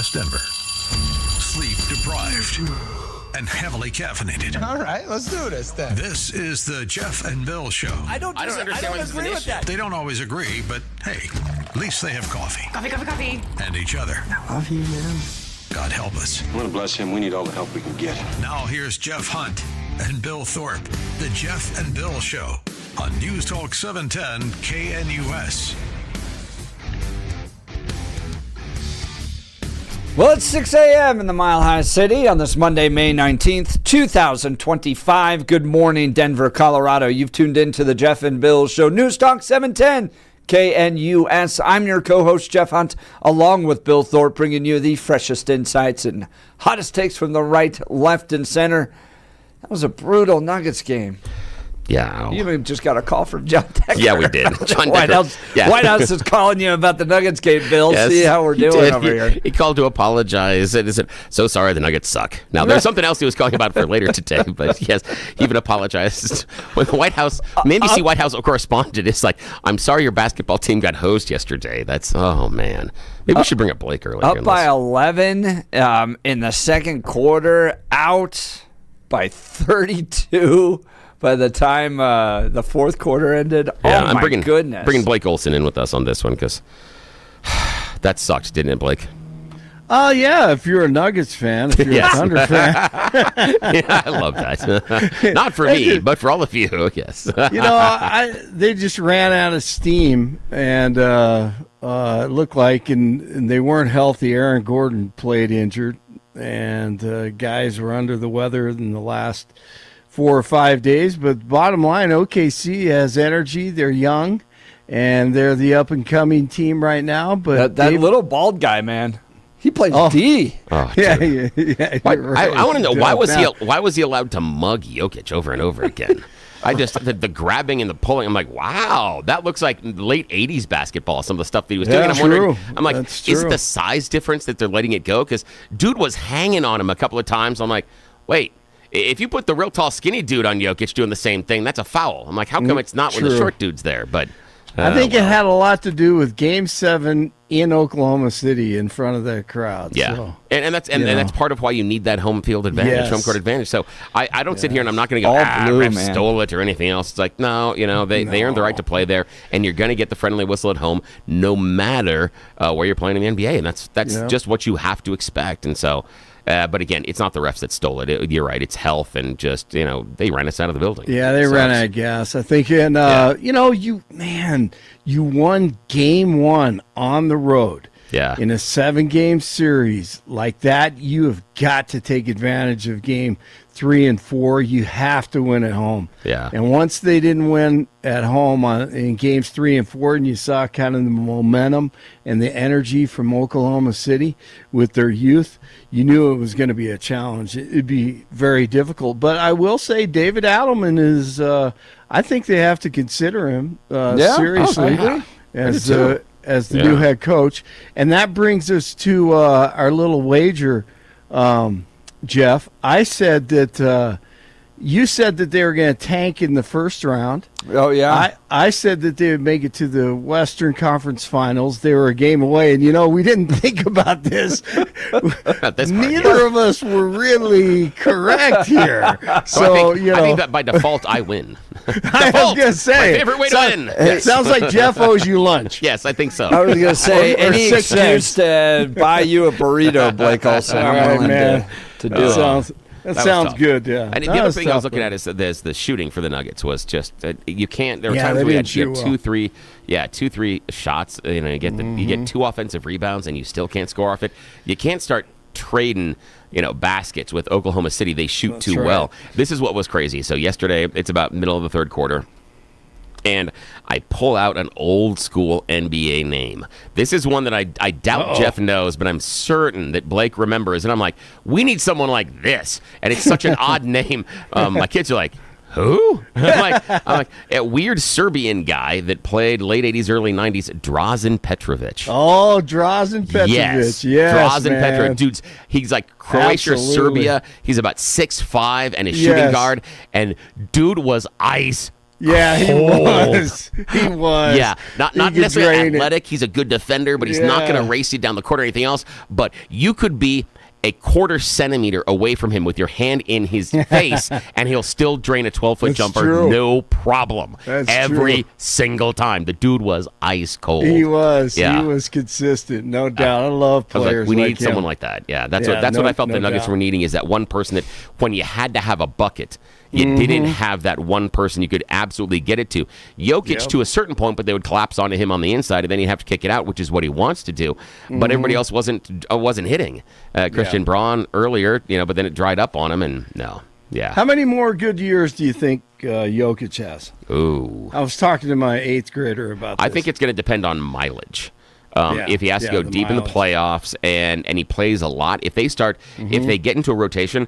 West Denver. Sleep deprived and heavily caffeinated. All right, let's do this then. This is the Jeff and Bill Show. I don't agree with that. They don't always agree, but hey, at least they have coffee. Coffee. And each other. I love you, man. God help us. I want to bless him. We need all the help we can get. Now here's Jeff Hunt and Bill Thorpe. The Jeff and Bill Show on News Talk 710 KNUS. Well, it's 6 a.m. in the Mile High City on this Monday, May 19th, 2025. Good morning, Denver, Colorado. You've tuned in to the Jeff and Bill Show. News Talk 710 KNUS. I'm your co-host, Jeff Hunt, along with Bill Thorpe, bringing you the freshest insights and hottest takes from the right, left, and center. That was a brutal Nuggets game. Yeah. You even just got a call from John Decker. Yeah, we did. John White Decker. House, White House is calling you about the Nuggets game, Bill. Yes, see how we're doing over here. He called to apologize. He said, so sorry, the Nuggets suck. Now, there's something else he was calling about for later today, but yes, he even apologized. When the White House, the NBC White House correspondent is like, I'm sorry your basketball team got hosed yesterday. That's, oh, man. Maybe we should bring up Blake earlier. Up by 11 in the second quarter, out by 32. By the time the fourth quarter ended, yeah, oh my goodness. Bringing Blake Olson in with us on this one because that sucked, didn't it, Blake? Yeah, if you're a Nuggets fan, if you're a Thunder fan. Yeah, I love that. Not for me, but for all of you, yes. They just ran out of steam, and it looked like, and they weren't healthy. Aaron Gordon played injured, and guys were under the weather in the last 4 or 5 days, but bottom line, OKC has energy. They're young, and they're the up-and-coming team right now. But that little bald guy, man, he plays D. Oh, yeah. Right. I want to know why was he allowed to mug Jokic over and over again? I just the grabbing and the pulling. I'm like, wow, that looks like late '80s basketball. Some of the stuff that he was doing. I'm wondering. I'm like, is it the size difference that they're letting it go? Because dude was hanging on him a couple of times. I'm like, wait. If you put the real tall, skinny dude on Jokic doing the same thing, that's a foul. I'm like, how come it's not when the short dude's there? But I think it had a lot to do with Game 7 in Oklahoma City in front of that crowd. Yeah, so, and that's part of why you need that home field advantage, home court advantage. So I don't sit here and I'm not going to go, refs stole it or anything else. It's like, no, they earned the right to play there, and you're going to get the friendly whistle at home no matter where you're playing in the NBA, and that's just what you have to expect. And so. But again, it's not the refs that stole it. You're right. It's health and just, they ran us out of the building. Yeah, they ran out of gas, I think. And, you won game 1 on the road. Yeah. In a 7-game series like that, you have got to take advantage of game 3 and 4. You have to win at home. Yeah. And once they didn't win at home in games 3 and 4, and you saw kind of the momentum and the energy from Oklahoma City with their youth, you knew it was going to be a challenge. It'd be very difficult. But I will say David Adelman is, I think they have to consider him seriously as the new head coach. And that brings us to our little wager, Jeff. I said that you said that they were going to tank in the first round. Oh, yeah. I said that they would make it to the Western Conference Finals. They were a game away. And, we didn't think about this. Neither of us were really correct here. So, I think that by default, I win. I was going to say. My favorite way to win. It sounds like Jeff owes you lunch. Yes, I think so. I was going to say, any excuse to buy you a burrito, Blake Olson. I'm willing to do it. That sounds good, yeah. And the other thing I was looking at is the shooting for the Nuggets was just you can't. There were times where you had 2-3 shots. You get 2 offensive rebounds and you still can't score off it. You can't start trading baskets with Oklahoma City. They shoot too well. This is what was crazy. So yesterday, it's about middle of the third quarter. And I pull out an old school NBA name. This is one that I doubt Jeff knows, but I'm certain that Blake remembers. And I'm like, we need someone like this. And it's such an odd name. My kids are like, who? I'm like a weird Serbian guy that played late 80s, early 90s, Drazen Petrovic. Oh, Drazen Petrovic. Yes, Drazen Petrovic. Dude's, he's like Croatia, Serbia. He's about 6'5" and a shooting guard. And dude was ice Yeah, he was. He was. Yeah, not necessarily athletic. He's a good defender, but he's not going to race you down the court or anything else. But you could be a quarter centimeter away from him with your hand in his face, and he'll still drain a 12-foot jumper, true. no problem. That's Every true. single time. The dude was ice cold. He was. Yeah. He was consistent, no doubt. I love I was players like, we like need him. someone like that. Yeah, that's what I felt the Nuggets were needing, is that one person that when you had to have a bucket, you didn't have that one person you could absolutely get it to. Jokic to a certain point, but they would collapse onto him on the inside, and then he'd have to kick it out, which is what he wants to do. But everybody else wasn't hitting. Christian Braun earlier, but then it dried up on him, and no. Yeah. How many more good years do you think Jokic has? Ooh. I was talking to my 8th grader about this. I think it's going to depend on mileage. If he has to go deep in the playoffs and he plays a lot, if they get into a rotation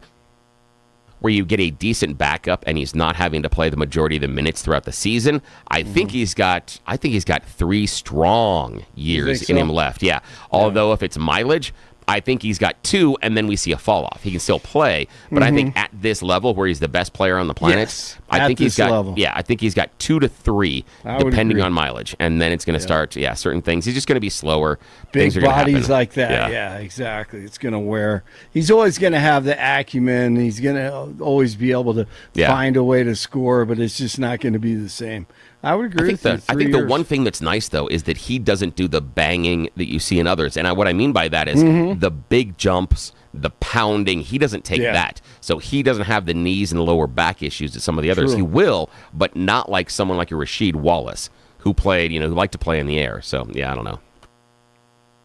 where you get a decent backup and he's not having to play the majority of the minutes throughout the season, I think he's got 3 strong years in him left. Yeah. Although if it's mileage, I think he's got 2, and then we see a fall off. He can still play, but I think at this level where he's the best player on the planet, I think he's got 2 to 3, depending on mileage, and then it's going to start. Certain things. He's just going to be slower. Big things are bodies like that. Yeah. Yeah, exactly. It's going to wear. He's always going to have the acumen. He's going to always be able to find a way to score, but it's just not going to be the same. I would agree with you. I think the one thing that's nice, though, is that he doesn't do the banging that you see in others. And what I mean by that is the big jumps, the pounding. He doesn't take that. So he doesn't have the knees and lower back issues that some of the others. He will, but not like someone like a Rasheed Wallace, who played, who liked to play in the air. So, I don't know.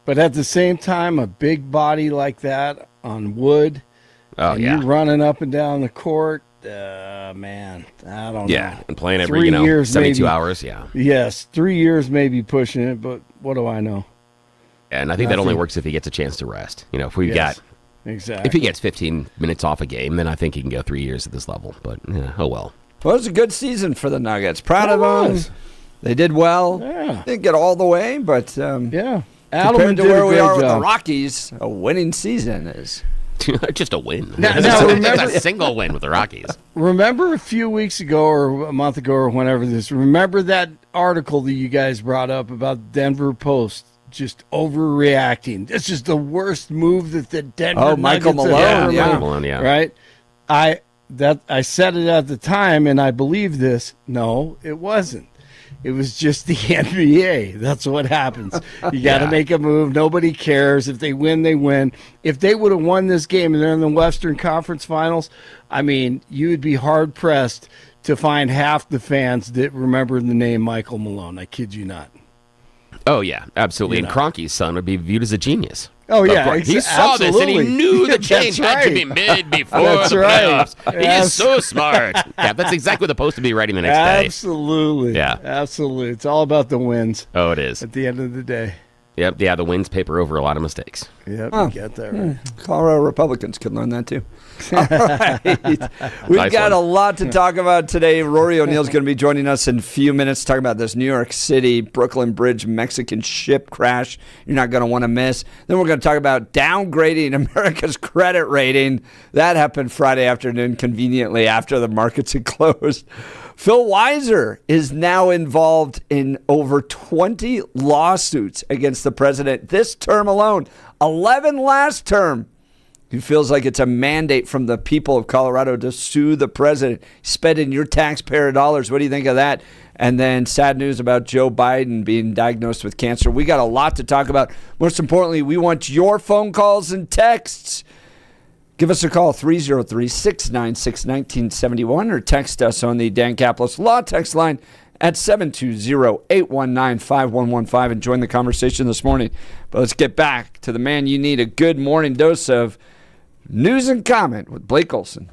But at the same time, a big body like that on wood, you're running up and down the court, man, I don't know. Yeah, and playing every 3 years, 72 hours, Yes, 3 years maybe pushing it, but what do I know? And I think that only works if he gets a chance to rest. If we if he gets 15 minutes off a game, then I think he can go 3 years at this level. But, oh well. Well, it was a good season for the Nuggets. Proud of them. They did well. Yeah. Didn't get all the way, but compared to where we are with the Rockies, a winning season is... Just a win. Now, remember, a single win with the Rockies. Remember a few weeks ago or a month ago or whenever remember that article that you guys brought up about Denver Post just overreacting? This is the worst move that the Denver Michael Nuggets Malone. have ever made. Malone, Right? I said it at the time, and I believe this. No, it wasn't. It was just the NBA. That's what happens. You got to make a move. Nobody cares. If they win, they win. If they would have won this game and they're in the Western Conference Finals, I mean, you would be hard-pressed to find half the fans that remember the name Michael Malone. I kid you not. Oh, yeah, absolutely. And Kroenke's son would be viewed as a genius. Oh, yeah. He saw this and he knew the change had to be made before the playoffs. He is so smart. Yeah, that's exactly what the Post would be writing the next day. Absolutely. Yeah. Absolutely. It's all about the wins. Oh, it is. At the end of the day. Yep. Yeah, the wins paper over a lot of mistakes. Yep, you get that right. Colorado Republicans could learn that too. All right. We've got a lot to talk about today. Rory O'Neill's going to be joining us in a few minutes to talk about this New York City, Brooklyn Bridge, Mexican ship crash you're not going to want to miss. Then we're going to talk about downgrading America's credit rating. That happened Friday afternoon, conveniently after the markets had closed. Phil Weiser is now involved in over 20 lawsuits against the president this term alone, 11 last term. He feels like it's a mandate from the people of Colorado to sue the president, spending your taxpayer dollars. What do you think of that? And then sad news about Joe Biden being diagnosed with cancer. We got a lot to talk about. Most importantly, we want your phone calls and texts. Give us a call, 303-696-1971, or text us on the Dan Caplis Law text line at 720-819-5115 and join the conversation this morning. But let's get back to the man you need a good morning dose of news and comment with Blake Olson.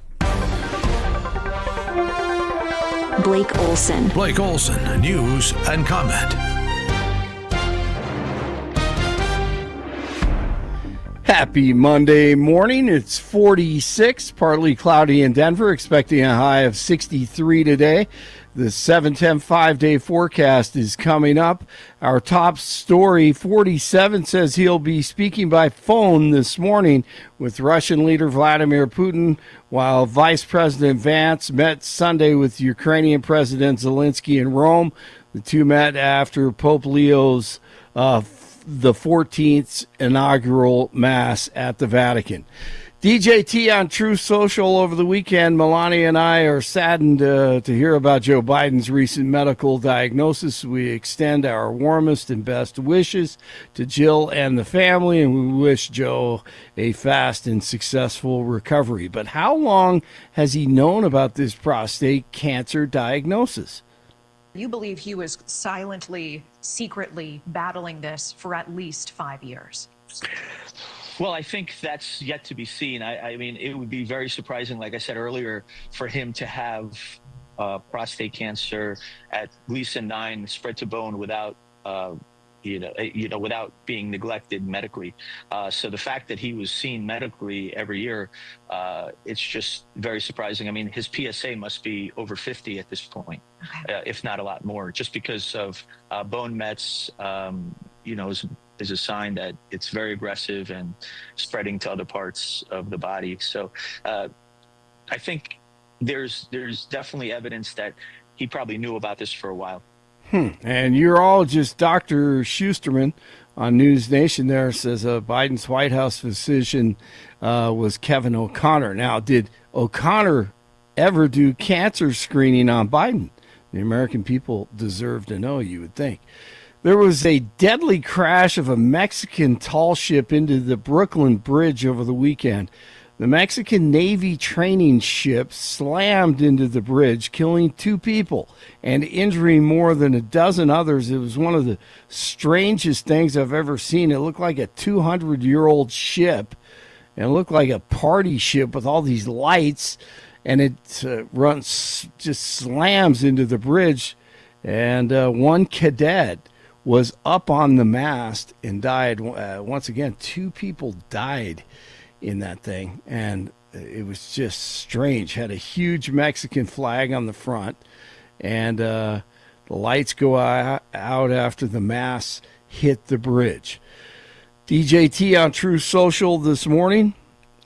Blake Olson. Blake Olson, news and comment. Happy Monday morning. It's 46, partly cloudy in Denver, expecting a high of 63 today. The 7-10 5-day forecast is coming up. Our top story, 47, says he'll be speaking by phone this morning with Russian leader Vladimir Putin, while Vice President Vance met Sunday with Ukrainian President Zelensky in Rome. The two met after Pope Leo's the 14th inaugural Mass at the Vatican. DJT on Truth Social over the weekend. Melania and I are saddened to hear about Joe Biden's recent medical diagnosis. We extend our warmest and best wishes to Jill and the family, and we wish Joe a fast and successful recovery. But how long has he known about this prostate cancer diagnosis? You believe he was silently, secretly battling this for at least 5 years. Well, I think that's yet to be seen. I mean, it would be very surprising, like I said earlier, for him to have prostate cancer at Gleason 9 spread to bone without, without being neglected medically. So the fact that he was seen medically every year, it's just very surprising. I mean, his PSA must be over 50 at this point, if not a lot more, just because of bone mets, is a sign that it's very aggressive and spreading to other parts of the body. So I think there's definitely evidence that he probably knew about this for a while. And you're all just Dr. Schusterman on News Nation there says Biden's White House physician was Kevin O'Connor. Now, did O'Connor ever do cancer screening on Biden? The American people deserve to know, you would think. There was a deadly crash of a Mexican tall ship into the Brooklyn Bridge over the weekend. The Mexican Navy training ship slammed into the bridge, killing 2 people and injuring more than a dozen others. It was one of the strangest things I've ever seen. It looked like a 200-year-old ship, and it looked like a party ship with all these lights, and it just slams into the bridge. And one cadet was up on the mast and died. Once again, 2 people died in that thing, and it was just strange. Had a huge Mexican flag on the front, and the lights go out after the mast hit the bridge. DJT on True Social this morning.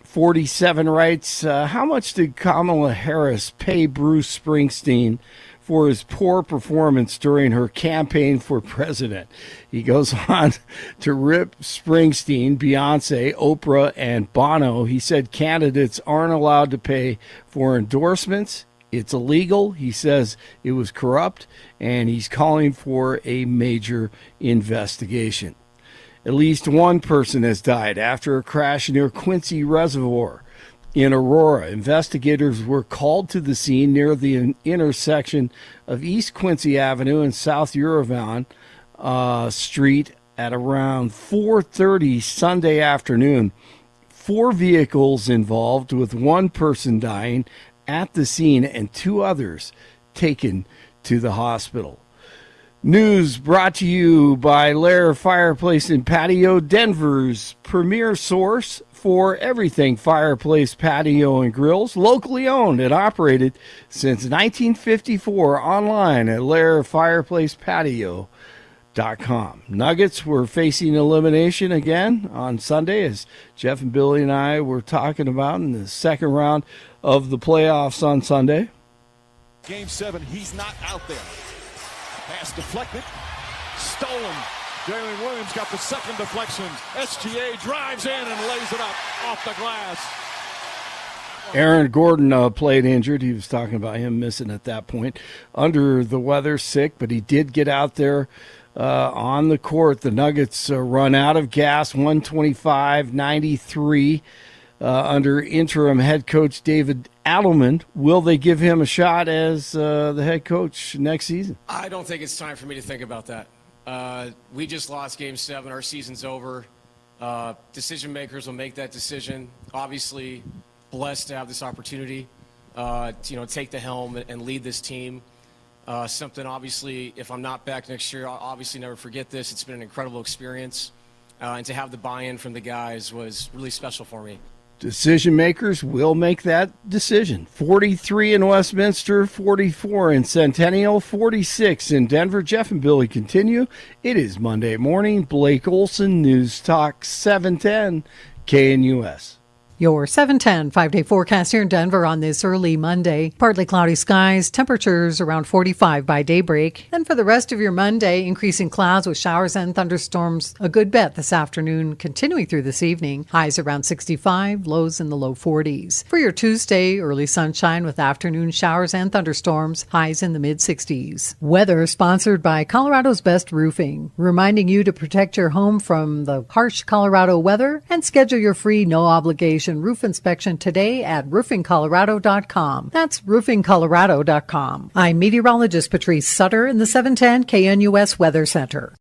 47 writes, how much did Kamala Harris pay Bruce Springsteen for his poor performance during her campaign for president? He goes on to rip Springsteen, Beyonce, Oprah, and Bono. He said candidates aren't allowed to pay for endorsements. It's illegal. He says it was corrupt, and he's calling for a major investigation. At least one person has died after a crash near Quincy Reservoir in Aurora. Investigators were called to the scene near the intersection of East Quincy Avenue and South Uravan Street at around 4:30 Sunday afternoon. 4 vehicles involved, with 1 person dying at the scene and 2 others taken to the hospital. News brought to you by Lair Fireplace and Patio, Denver's premier source for everything fireplace, patio, and grills. Locally owned and operated since 1954. Online at lairfireplacepatio.com. Nuggets were facing elimination again on Sunday, as Jeff and Billy and I were talking about in the second round of the playoffs on Sunday. Game 7, he's not out there. Pass deflected, stolen. Jalen Williams got the second deflection. SGA drives in and lays it up off the glass. Aaron Gordon played injured. He was talking about him missing at that point. Under the weather, sick, but he did get out there on the court. The Nuggets run out of gas, 125-93 under interim head coach David Adelman. Will they give him a shot as the head coach next season? I don't think it's time for me to think about that. We just lost Game 7. Our season's over. Decision makers will make that decision. Obviously, blessed to have this opportunity to take the helm and lead this team. Something, obviously, if I'm not back next year, I'll obviously never forget this. It's been an incredible experience. And to have the buy-in from the guys was really special for me. Decision makers will make that decision. 43 in Westminster, 44 in Centennial, 46 in Denver. Jeff and Billy continue. It is Monday morning. Blake Olson, News Talk 710 KNUS. Your 710 5-day forecast here in Denver on this early Monday. Partly cloudy skies, temperatures around 45 by daybreak. And for the rest of your Monday, increasing clouds with showers and thunderstorms a good bit this afternoon, continuing through this evening. Highs around 65, lows in the low 40s. For your Tuesday, early sunshine with afternoon showers and thunderstorms, highs in the mid-60s. Weather sponsored by Colorado's Best Roofing, reminding you to protect your home from the harsh Colorado weather and schedule your free no-obligation roof inspection today at roofingcolorado.com. That's roofingcolorado.com. I'm meteorologist Patrice Sutter in the 710 KNUS Weather Center.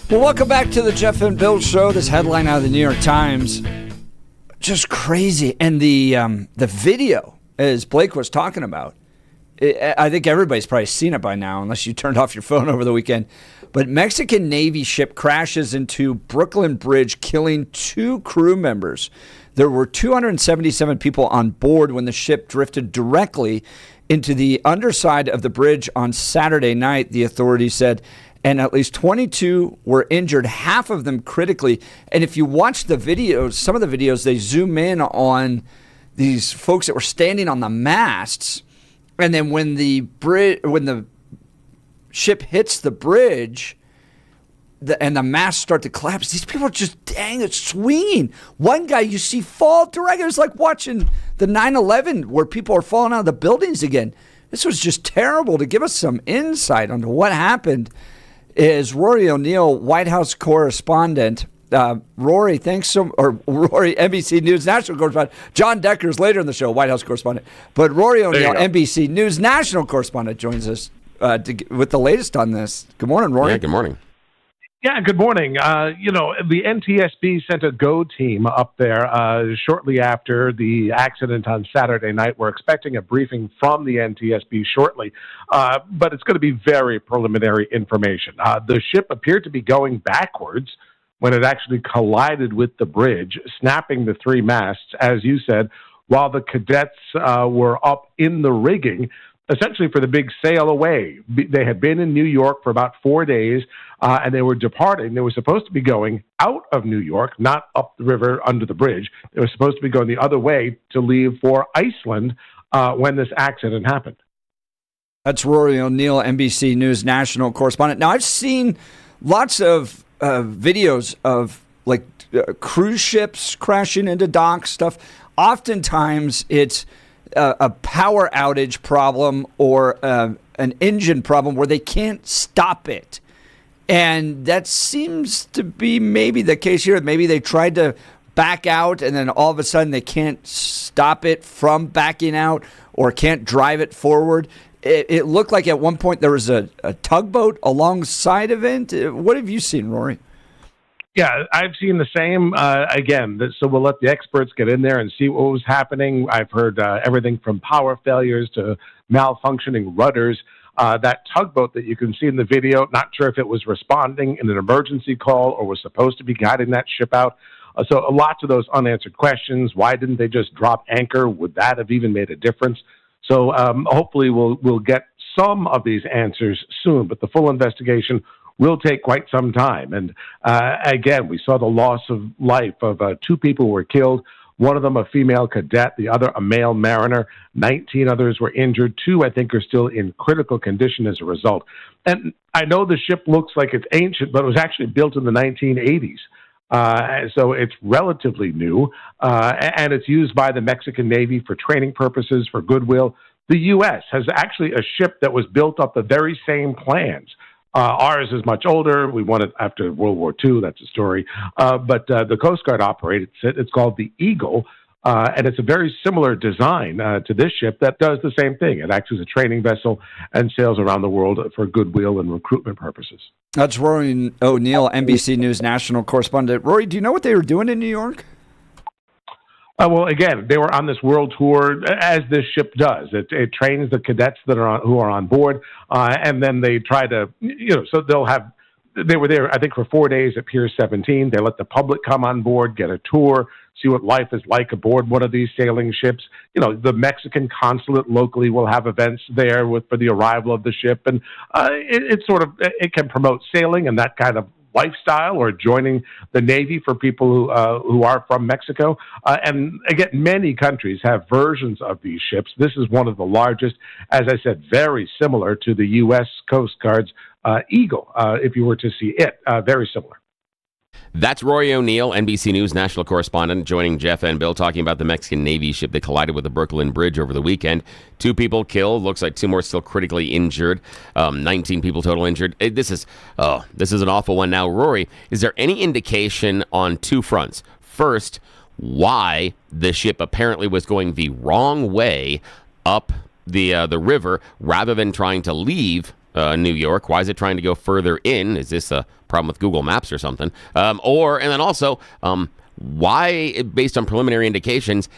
Well, welcome back to the Jeff and Bill Show. This headline out of the New York Times, just crazy. And the video, as Blake was talking about, I think everybody's probably seen it by now, unless you turned off your phone over the weekend. But Mexican Navy ship crashes into Brooklyn Bridge, killing 2 crew members. There were 277 people on board when the ship drifted directly into the underside of the bridge on Saturday night, the authorities said. And at least 22 were injured, half of them critically. And if you watch the videos, some of the videos, they zoom in on these folks that were standing on the masts. And then when the ship hits the bridge and the masts start to collapse, these people are just swinging. One guy you see fall directly. It's like watching the 9/11 where people are falling out of the buildings again. This was just terrible. To give us some insight onto what happened is Rory O'Neill, White House correspondent. Rory, NBC News national correspondent. John Decker's later in the show, White House correspondent. But Rory O'Neill, NBC News national correspondent, joins us with the latest on this. Good morning, Rory. Yeah, good morning. Yeah, good morning. The NTSB sent a GO team up there shortly after the accident on Saturday night. We're expecting a briefing from the NTSB shortly, but it's going to be very preliminary information. The ship appeared to be going backwards when it actually collided with the bridge, snapping the 3 masts, as you said, while the cadets were up in the rigging, essentially for the big sail away. They had been in New York for about 4 days, and they were departing. They were supposed to be going out of New York, not up the river under the bridge. They were supposed to be going the other way to leave for Iceland when this accident happened. That's Rory O'Neill, NBC News national correspondent. Now, I've seen lots of videos of cruise ships crashing into docks, stuff. Oftentimes, it's a power outage problem or an engine problem where they can't stop it. And that seems to be maybe the case here. Maybe they tried to back out and then all of a sudden they can't stop it from backing out or can't drive it forward. It looked like at one point there was a tugboat alongside of it. What have you seen, Rory? Yeah, I've seen the same. So we'll let the experts get in there and see what was happening. I've heard everything from power failures to malfunctioning rudders. That tugboat that you can see in the video, not sure if it was responding in an emergency call or was supposed to be guiding that ship out. So lots of those unanswered questions. Why didn't they just drop anchor? Would that have even made a difference? So hopefully we'll get some of these answers soon, but the full investigation will take quite some time. And again, we saw the loss of life of 2 people who were killed. One of them a female cadet, the other a male mariner. 19 others were injured. 2, I think, are still in critical condition as a result. And I know the ship looks like it's ancient, but it was actually built in the 1980s. So it's relatively new, and it's used by the Mexican Navy for training purposes, for goodwill. The U.S. has actually a ship that was built up the very same plans. Ours is much older. We won it after World War II. That's a story. But the Coast Guard operates it. It's called the Eagle, and it's a very similar design to this ship that does the same thing. It acts as a training vessel and sails around the world for goodwill and recruitment purposes. That's Rory O'Neill, NBC News national correspondent. Rory, do you know what they were doing in New York? Well, again, they were on this world tour, as this ship does. It trains the cadets who are on board, and then they try to, so they were there, I think, for 4 days at Pier 17. They let the public come on board, get a tour, see what life is like aboard one of these sailing ships. The Mexican consulate locally will have events there for the arrival of the ship, and it can promote sailing and that kind of lifestyle, or joining the Navy for people who are from Mexico. And again, many countries have versions of these ships. This is one of the largest, as I said, very similar to the U.S. Coast Guard's Eagle, if you were to see it, very similar. That's Rory O'Neill, NBC News national correspondent, joining Jeff and Bill, talking about the Mexican Navy ship that collided with the Brooklyn Bridge over the weekend. 2 people killed. Looks like 2 more still critically injured. 19 people total injured. This is an awful one. Now, Rory, is there any indication on 2 fronts? First, why the ship apparently was going the wrong way up the river rather than trying to leave New York? Why is it trying to go further in? Is this a problem with Google Maps or something? And then also, why, based on preliminary indications,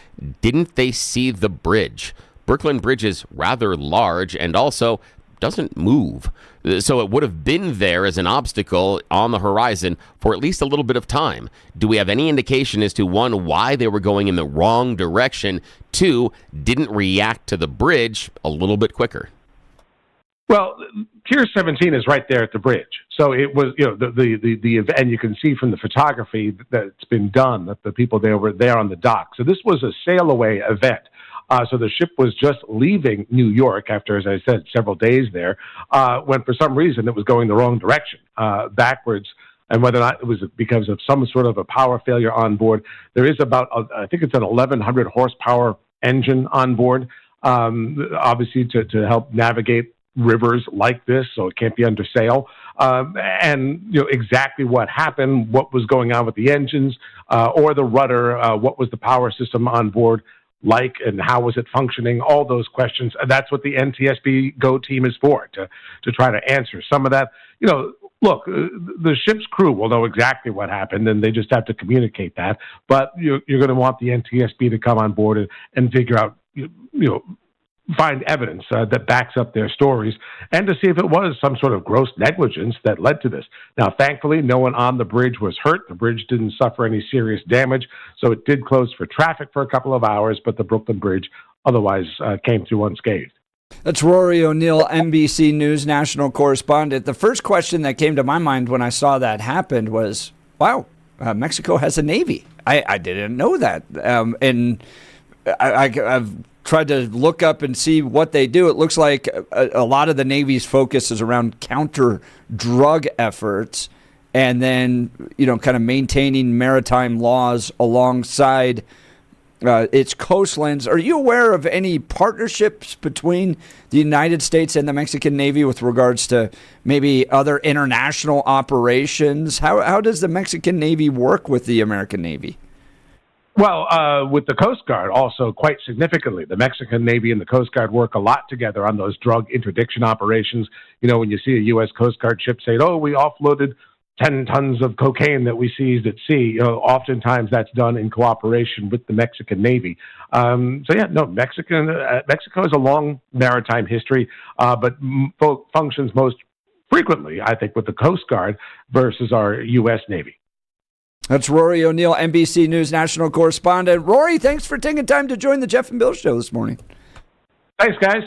didn't they see the bridge? Brooklyn Bridge is rather large and also doesn't move. So it would have been there as an obstacle on the horizon for at least a little bit of time. Do we have any indication as to, one, why they were going in the wrong direction, two, didn't react to the bridge a little bit quicker? Well, Pier 17 is right there at the bridge. So it was, the event, and you can see from the photography that's been done that the people there were there on the dock. So this was a sail-away event. So the ship was just leaving New York after, as I said, several days there, when for some reason it was going the wrong direction, backwards. And whether or not it was because of some sort of a power failure on board, there is about, I think it's an 1,100 horsepower engine on board, obviously to help navigate rivers like this, so it can't be under sail. And exactly what happened, what was going on with the engines or the rudder, what was the power system on board like, and how was it functioning, all those questions. And that's what the NTSB GO team is for, to try to answer some of that. Look, the ship's crew will know exactly what happened, and they just have to communicate that. But you're going to want the NTSB to come on board and figure out, find evidence that backs up their stories, and to see if it was some sort of gross negligence that led to this. Now, thankfully, no one on the bridge was hurt. The bridge didn't suffer any serious damage, so it did close for traffic for a couple of hours, but the Brooklyn Bridge otherwise came through unscathed. That's Rory O'Neill, NBC News national correspondent. The first question that came to my mind when I saw that happened was, wow, Mexico has a Navy. I didn't know that. And I've tried to look up and see what they do. It looks like a lot of the Navy's focus is around counter-drug efforts and then, kind of maintaining maritime laws alongside its coastlands. Are you aware of any partnerships between the United States and the Mexican Navy with regards to maybe other international operations? How does the Mexican Navy work with the American Navy? Well, with the Coast Guard also quite significantly. The Mexican Navy and the Coast Guard work a lot together on those drug interdiction operations. When you see a U.S. Coast Guard ship say, we offloaded 10 tons of cocaine that we seized at sea, oftentimes that's done in cooperation with the Mexican Navy. Mexico has a long maritime history, but functions most frequently, I think, with the Coast Guard versus our U.S. Navy. That's Rory O'Neill, NBC News national correspondent. Rory, thanks for taking time to join the Jeff and Bill Show this morning. Thanks, guys.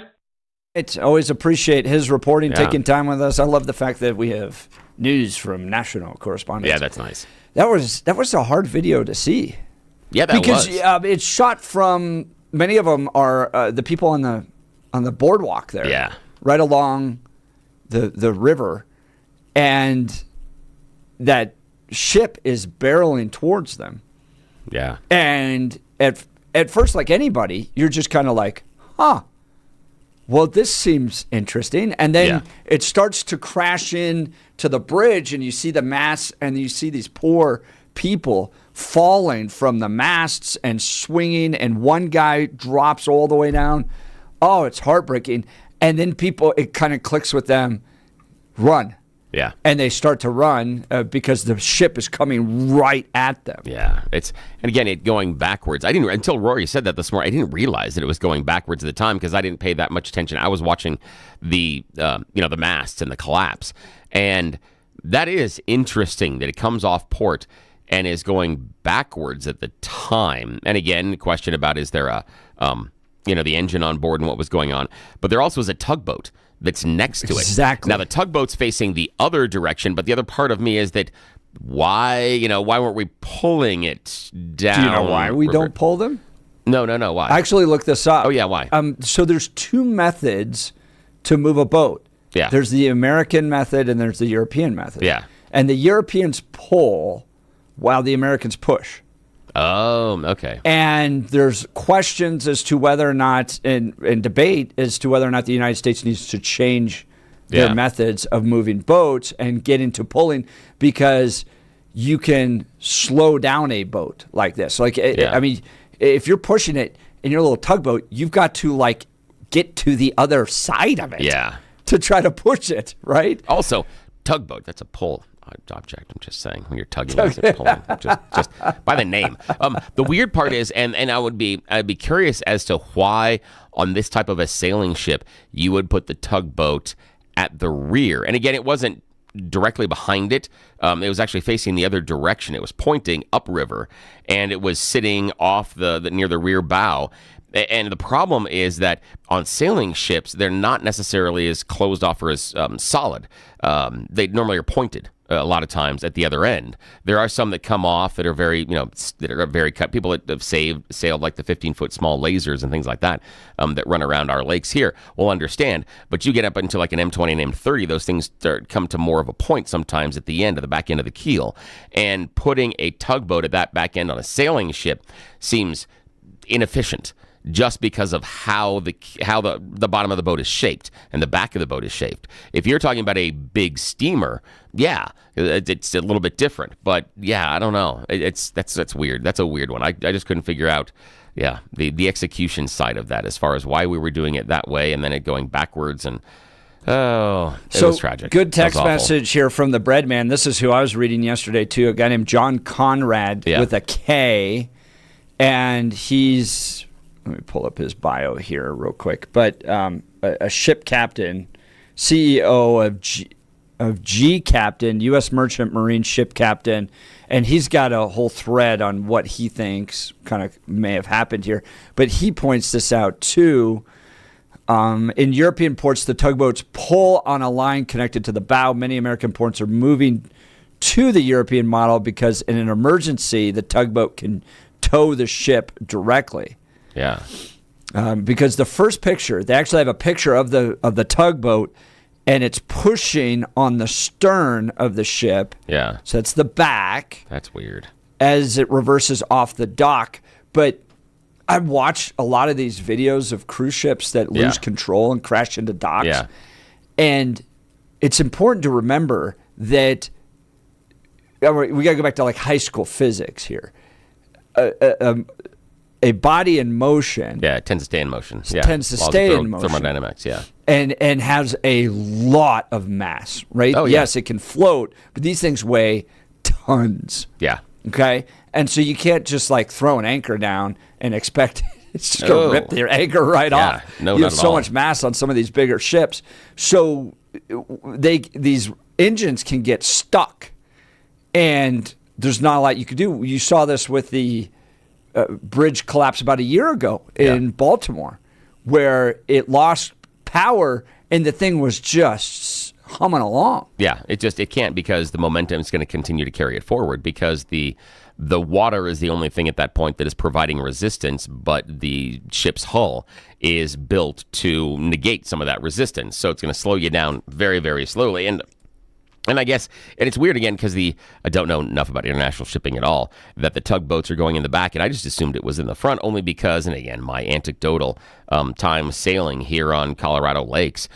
It's always appreciate his reporting, taking time with us. I love the fact that we have news from national correspondents. Yeah, that's nice. That was a hard video to see. Yeah, that was. Because it's shot from, many of them are the people on the boardwalk there. Yeah. Right along the river. And that ship is barreling towards them. Yeah. And at first, like anybody, you're just kind of like, well, this seems interesting. And then it starts to crash in to the bridge, and you see the masts, and you see these poor people falling from the masts and swinging, and one guy drops all the way down. Oh, it's heartbreaking. And then it kind of clicks with them, run. Yeah. And they start to run because the ship is coming right at them. Yeah. And again, going backwards. Until Rory said that this morning, I didn't realize that it was going backwards at the time because I didn't pay that much attention. I was watching the masts and the collapse. And that is interesting that it comes off port and is going backwards at the time. And again, the question about, is there the engine on board and what was going on. But there also is a tugboat that's next to it. Exactly. Now, the tugboat's facing the other direction, but the other part of me is that why weren't we pulling it down? Do you know why we don't pull them? No. Why? I actually looked this up. Oh, yeah, why? So there's two methods to move a boat. Yeah. There's the American method and there's the European method. Yeah. And the Europeans pull while the Americans push. Oh, okay. And there's questions as to whether or not, and debate as to whether or not the United States needs to change their methods of moving boats and get into pulling, because you can slow down a boat like this. I mean, if you're pushing it in your little tugboat, you've got to get to the other side of it. Yeah. to try to push it, right? Also, tugboat, that's a pull object. I'm just saying, when you're tugging, it's pulling, just by the name. The weird part is, and I'd be curious as to why on this type of a sailing ship you would put the tugboat at the rear. And again, it wasn't directly behind it. It was actually facing the other direction. It was pointing upriver, and it was sitting off the near the rear bow. And the problem is that on sailing ships, they're not necessarily as closed off or as solid. They normally are pointed a lot of times at the other end. There are some that come off that are very, cut. People that have sailed like the 15-foot small lasers and things like that that run around our lakes here will understand. But you get up into like an M20 and M30, those things come to more of a point sometimes at the end of the back end of the keel. And putting a tugboat at that back end on a sailing ship seems inefficient, just because of how the bottom of the boat is shaped and the back of the boat is shaped. If you're talking about a big steamer, yeah, it's a little bit different. But yeah, I don't know. That's weird. That's a weird one. I just couldn't figure out, the execution side of that as far as why we were doing it that way and then it going backwards and. Oh, it was tragic. Good text message here from the bread man. This is who I was reading yesterday too. A guy named John Conrad with a K, and he's. Let me pull up his bio here real quick. But a ship captain, CEO of G Captain, U.S. Merchant Marine Ship Captain, and he's got a whole thread on what he thinks kind of may have happened here. But he points this out too. In European ports, the tugboats pull on a line connected to the bow. Many American ports are moving to the European model because in an emergency, the tugboat can tow the ship directly. Yeah. Because the first picture, they actually have a picture of the tugboat, and it's pushing on the stern of the ship. Yeah. So it's the back. That's weird. As it reverses off the dock. But I've watched a lot of these videos of cruise ships that lose control and crash into docks. Yeah. And it's important to remember that we got to go back to like high school physics here. A body in motion. Yeah, it tends to stay in motion. Tends to stay in motion. Thermodynamics, And has a lot of mass, right? Oh, yeah. Yes, it can float, but these things weigh tons. Yeah. Okay? And so you can't just like throw an anchor down and expect it's just going to rip your anchor right off. No, you not have at so all. much mass on some of these bigger ships. So these engines can get stuck, and there's not a lot you could do. You saw this with the bridge collapse about a year ago in Baltimore, where it lost power and the thing was just humming along. Yeah, it can't, because the momentum is going to continue to carry it forward, because the water is the only thing at that point that is providing resistance, but the ship's hull is built to negate some of that resistance. So it's going to slow you down very, very slowly. And I guess, and it's weird again, because I don't know enough about international shipping at all, that the tugboats are going in the back, and I just assumed it was in the front, only because, and again, my anecdotal time sailing here on Colorado lakes,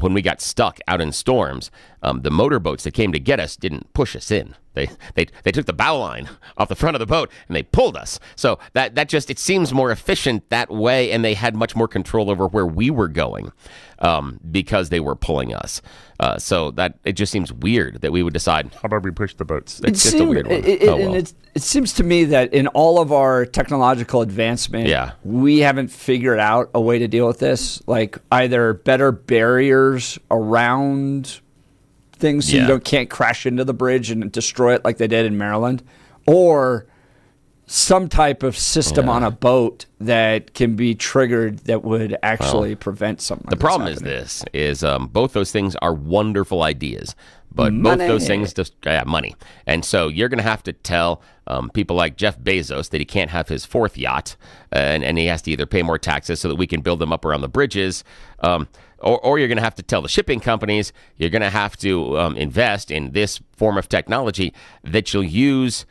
when we got stuck out in storms, the motorboats that came to get us didn't push us in. They took the bow line off the front of the boat and they pulled us. So that just, it seems more efficient that way, and they had much more control over where we were going because they were pulling us. So that it just seems weird that we would decide, how about we push the boats? It's just a weird one. It seems to me that in all of our technological advancement, we haven't figured out a way to deal with this, like either better barriers around things so you can't crash into the bridge and destroy it like they did in Maryland, or some type of system on a boat that can be triggered that would actually prevent something like the problem is both those things are wonderful ideas, but both those things just money. And so you're going to have to tell people like Jeff Bezos that he can't have his fourth yacht, and he has to either pay more taxes so that we can build them up around the bridges, or you're going to have to tell the shipping companies you're going to have to invest in this form of technology that you'll use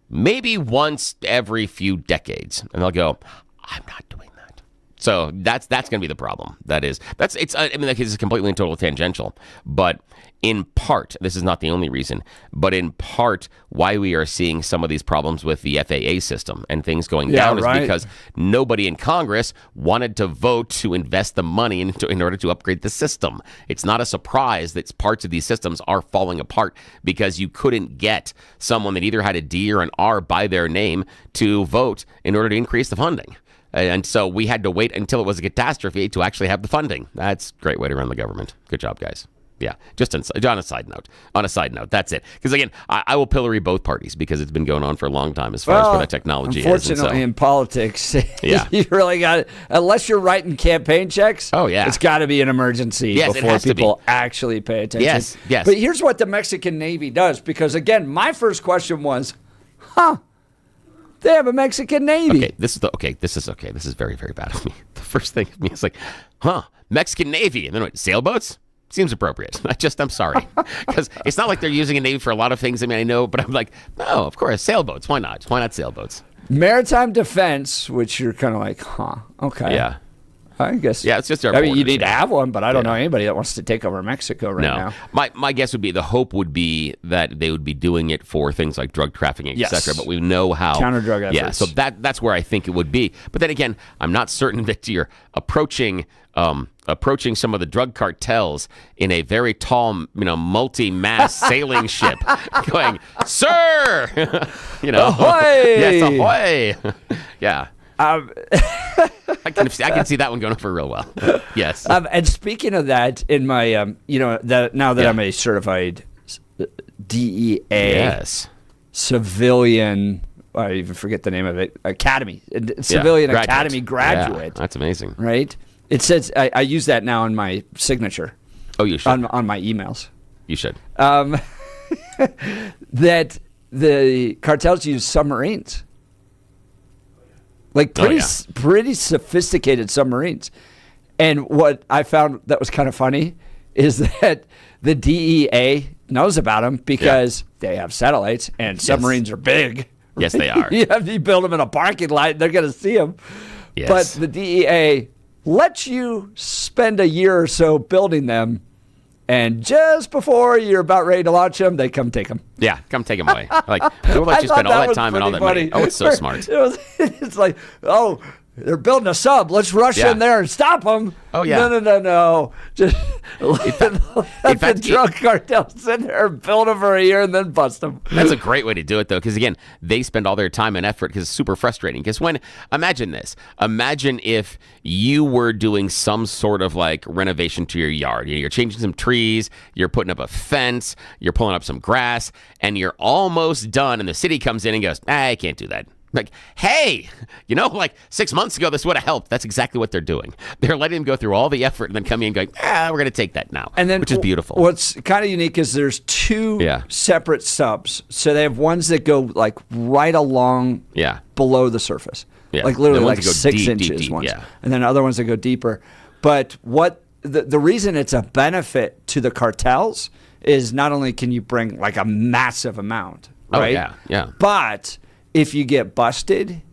maybe once every few decades. And they'll go, I'm not doing that. So that's going to be the problem. This is completely and totally tangential, but in part, this is not the only reason, but in part why we are seeing some of these problems with the FAA system and things going down is because nobody in Congress wanted to vote to invest the money in order to upgrade the system. It's not a surprise that parts of these systems are falling apart because you couldn't get someone that either had a D or an R by their name to vote in order to increase the funding. And so we had to wait until it was a catastrophe to actually have the funding. That's a great way to run the government. Good job, guys. Yeah, just on a side note. On a side note, that's it. Because again, I will pillory both parties because it's been going on for a long time as far as where that technology is. Unfortunately, in politics, you really got it. Unless you're writing campaign checks, it's got to be an emergency before people actually pay attention. Yes. But here's what the Mexican Navy does. Because again, my first question was, they have a Mexican Navy. This is very, very bad of me. The first thing of me is like, Mexican Navy, and then what, sailboats? Seems appropriate. I'm sorry. Because it's not like they're using a Navy for a lot of things. I mean, I know, but I'm like, no, of course, sailboats. Why not? Why not sailboats? Maritime defense, which you're kind of like, okay. Yeah. I guess. Yeah, it's just our you need to have one, but I don't know anybody that wants to take over Mexico now. My guess would be the hope would be that they would be doing it for things like drug trafficking, etc. But we know how counter-drug efforts. Yeah, so that's where I think it would be. But then again, I'm not certain that you're approaching some of the drug cartels in a very tall, multi-mast sailing ship, going, "Sir, ahoy!" Yes, ahoy! Yeah. I can see that one going over real well. Yes. And speaking of that, in my now that I'm a certified DEA civilian, I even forget the name of it, civilian academy graduate. Yeah, that's amazing. Right? It says I use that now in my signature. Oh, you should. On my emails. You should. That the cartels use submarines. Like pretty sophisticated submarines. And what I found that was kind of funny is that the DEA knows about them because they have satellites and submarines are big. Yes, they are. You build them in a parking lot, they're going to see them. Yes. But the DEA lets you spend a year or so building them, and just before you're about ready to launch them, they come take them. Yeah, come take them away. Like, we'll let you spend all that time and all that money. Oh, it's so smart. It's like, they're building a sub. Let's rush in there and stop them. Oh, yeah. No. Just let the drug cartel sit there and build them for a year and then bust them. That's a great way to do it, though, because, again, they spend all their time and effort because it's super frustrating. Because imagine this. Imagine if you were doing some sort of, like, renovation to your yard. You're changing some trees, you're putting up a fence, you're pulling up some grass, and you're almost done, and the city comes in and goes, I can't do that. Like, hey, 6 months ago, this would have helped. That's exactly what they're doing. They're letting them go through all the effort and then coming in and going, we're going to take that now, which is beautiful. What's kind of unique is there's two separate subs. So they have ones that go like right along below the surface. Yeah. Like literally like deep, 6 inches deep, ones. yeah. And then other ones that go deeper. But what the reason it's a benefit to the cartels is not only can you bring like a massive amount, right? Oh, yeah. But if you get busted,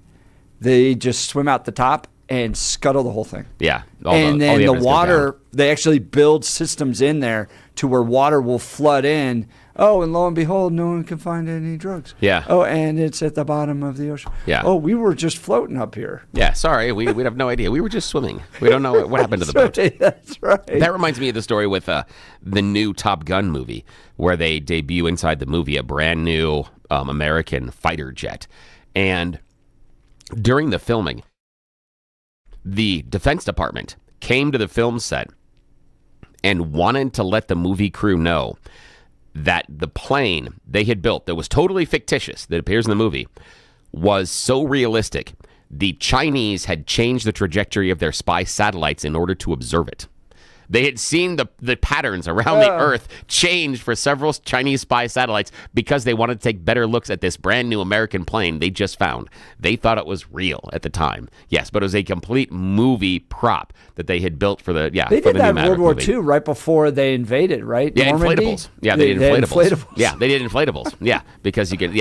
they just swim out the top and scuttle the whole thing. Yeah. Then the water, they actually build systems in there to where water will flood in. Oh, and lo and behold, no one can find any drugs. Yeah. Oh, and it's at the bottom of the ocean. Yeah. Oh, we were just floating up here. Yeah, sorry. We have no idea. We were just swimming. We don't know what happened to the boat. Right, that's right. That reminds me of the story with the new Top Gun movie, where they debut inside the movie a brand new American fighter jet. And during the filming, the Defense Department came to the film set and wanted to let the movie crew know that the plane they had built that was totally fictitious, that appears in the movie, was so realistic, the Chinese had changed the trajectory of their spy satellites in order to observe it. They had seen the patterns around the Earth change for several Chinese spy satellites because they wanted to take better looks at this brand new American plane they just found. They thought it was real at the time. Yes, but it was a complete movie prop that they had built for the They did that in World War II right before they invaded, right? Yeah, Normandy? inflatables. Yeah, they did inflatables. Yeah, they did inflatables. Yeah,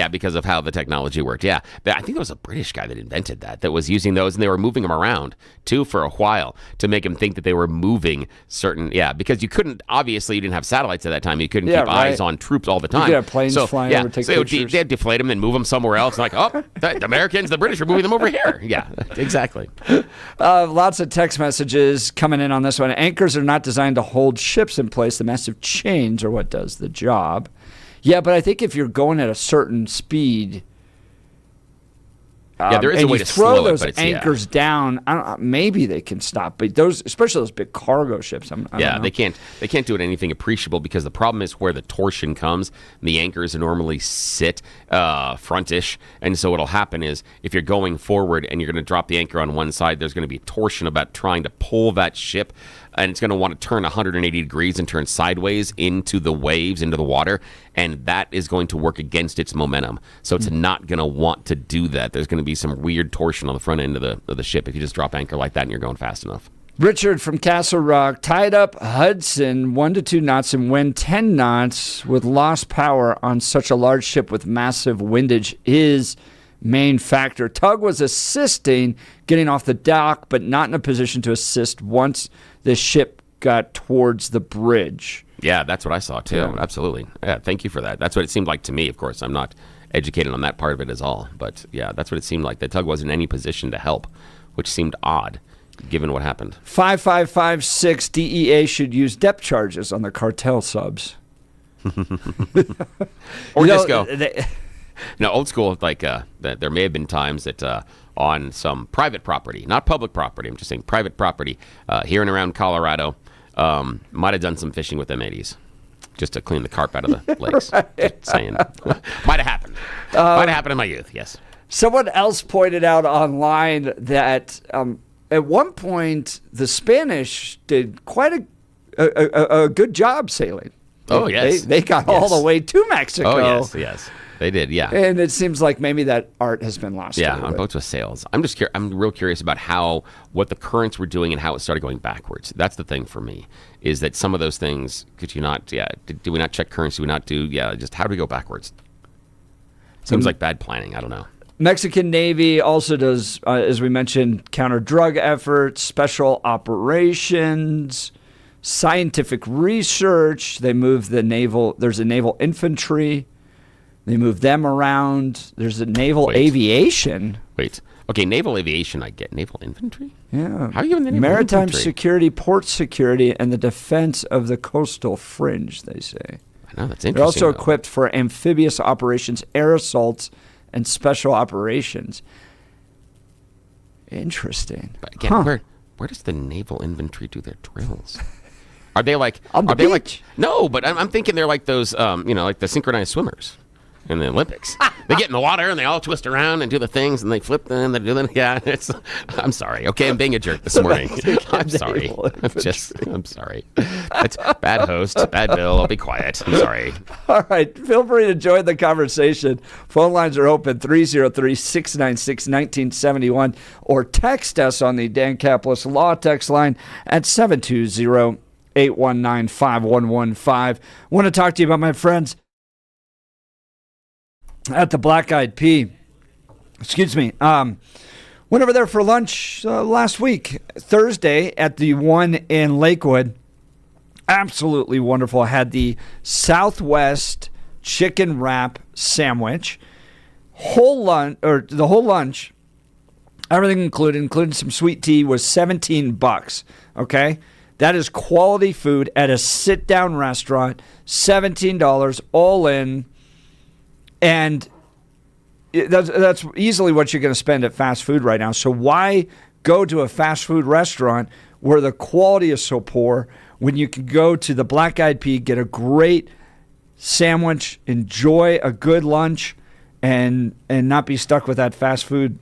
because of how the technology worked. Yeah, I think it was a British guy that invented that was using those, and they were moving them around too for a while to make them think that they were moving certain, because you couldn't, obviously you didn't have satellites at that time. You couldn't keep eyes on troops all the time. You could have planes flying over, take pictures. They'd deflate them and move them somewhere else. Like, the Americans, the British are moving them over here. Yeah, exactly. Lots of text messages coming in on this one. Anchors are not designed to hold ships in place. The massive chains are what does the job. Yeah, but I think if you're going at a certain speed, there is a way to throw slow those it, but anchors down. I don't know, maybe they can stop, but especially those big cargo ships. I don't know. They can't do it anything appreciable because the problem is where the torsion comes. The anchors normally sit frontish, and so what'll happen is if you're going forward and you're going to drop the anchor on one side, there's going to be torsion about trying to pull that ship, and it's going to want to turn 180 degrees and turn sideways into the waves, into the water, and that is going to work against its momentum. So it's not going to want to do that. There's going to be some weird torsion on the front end of the ship if you just drop anchor like that and you're going fast enough. Richard from Castle Rock, tied up Hudson 1 to 2 knots and wind 10 knots with lost power on such a large ship with massive windage is main factor. Tug was assisting getting off the dock, but not in a position to assist once the ship got towards the bridge. Yeah, that's what I saw too. Yeah. Absolutely. Yeah, thank you for that. That's what it seemed like to me. Of course, I'm not educated on that part of it at all, but yeah, that's what it seemed like. The tug wasn't in any position to help, which seemed odd given what happened. 5556 DEA should use depth charges on the cartel subs. Or just go. Old school, like there may have been times that on some private property, not public property, I'm just saying private property, here and around Colorado, might have done some fishing with M80s just to clean the carp out of the lakes. Right. Just saying. Might have happened. Might have happened in my youth, yes. Someone else pointed out online that at one point the Spanish did quite a good job sailing. Oh, yes. They got all the way to Mexico. Oh, yes. They did, yeah. And it seems like maybe that art has been lost. Yeah, on boats with sails. I'm real curious about what the currents were doing and how it started going backwards. That's the thing for me, is that some of those things, could you not, do we not check currents? Do we not do, just how do we go backwards? Seems like bad planning. I don't know. Mexican Navy also does, as we mentioned, counter-drug efforts, special operations, scientific research. They move there's a naval infantry. They move them around. There's a naval aviation. Okay, naval aviation I get. Naval infantry? Yeah. How are you in the naval Maritime infantry? security, port security, and the defense of the coastal fringe, they say. I know, that's interesting. They're also equipped for amphibious operations, air assaults, and special operations. Interesting. But again, where does the naval infantry do their drills? Are they like... On the beach? No, but I'm thinking they're like those, like the synchronized swimmers in the Olympics. They get in the water and they all twist around and do the things and they flip them and they do them. Yeah, I'm sorry. Okay, I'm being a jerk this morning. I'm sorry. I'm sorry. That's bad host, bad Bill. I'll be quiet. I'm sorry. All right. Feel free to join the conversation. Phone lines are open 303-696-1971 or text us on the Dan Caplis Law text line at 720-819-5115. Want to talk to you about my friends at the Black Eyed Pea. Excuse me. Went over there for lunch last week, Thursday, at the one in Lakewood. Absolutely wonderful. I had the Southwest chicken wrap sandwich. The whole lunch, everything included, including some sweet tea, was $17. Okay? That is quality food at a sit-down restaurant. $17 all in. And that's easily what you're going to spend at fast food right now. So why go to a fast food restaurant where the quality is so poor when you can go to the Black Eyed Pea, get a great sandwich, enjoy a good lunch, and not be stuck with that fast food,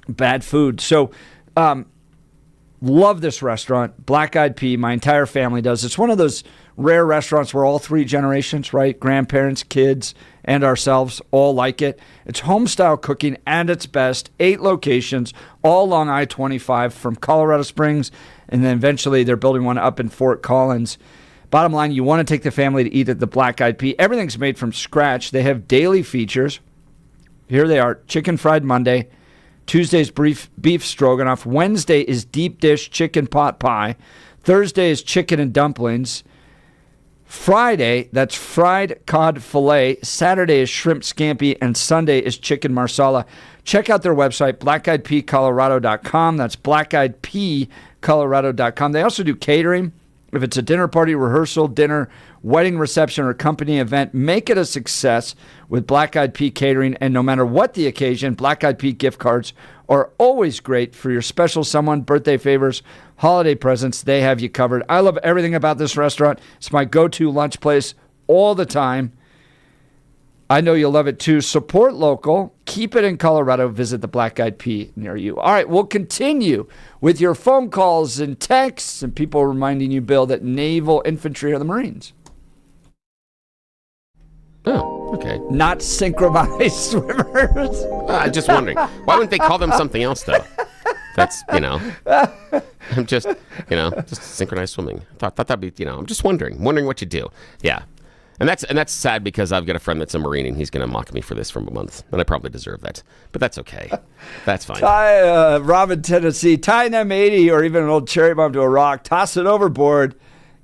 bad food. So love this restaurant, Black Eyed Pea. My entire family does. It's one of those rare restaurants where all three generations, right? Grandparents, kids, and ourselves all like it. It's home-style cooking at its best. 8 locations, all along I-25 from Colorado Springs, and then eventually they're building one up in Fort Collins. Bottom line, you want to take the family to eat at the Black Eyed Pea. Everything's made from scratch. They have daily features. Here they are. Chicken Fried Monday. Tuesday's beef stroganoff. Wednesday is deep dish chicken pot pie. Thursday is chicken and dumplings. Friday, that's fried cod fillet. Saturday is shrimp scampi. And Sunday is chicken marsala. Check out their website, blackeyedpeacolorado.com. That's blackeyedpeacolorado.com. They also do catering. If it's a dinner party, rehearsal, dinner, wedding reception, or company event, make it a success with Black Eyed Pea Catering. And no matter what the occasion, Black Eyed Pea gift cards are always great for your special someone, birthday favors, holiday presents. They have you covered. I love everything about this restaurant. It's my go-to lunch place all the time. I know you'll love it too. Support local. Keep it in Colorado. Visit the Black Eyed Pea near you. All right, we'll continue with your phone calls and texts and people reminding you, Bill, that naval infantry are the Marines. Oh, okay. Not synchronized swimmers. I'm just wondering. Why wouldn't they call them something else, though? That's, I'm just synchronized swimming. Thought that'd be, I'm just wondering what you do. Yeah. And that's sad because I've got a friend that's a Marine and he's going to mock me for this for a month. And I probably deserve that. But that's okay. That's fine. Rob in Tennessee, tie an M80 or even an old cherry bomb to a rock, toss it overboard,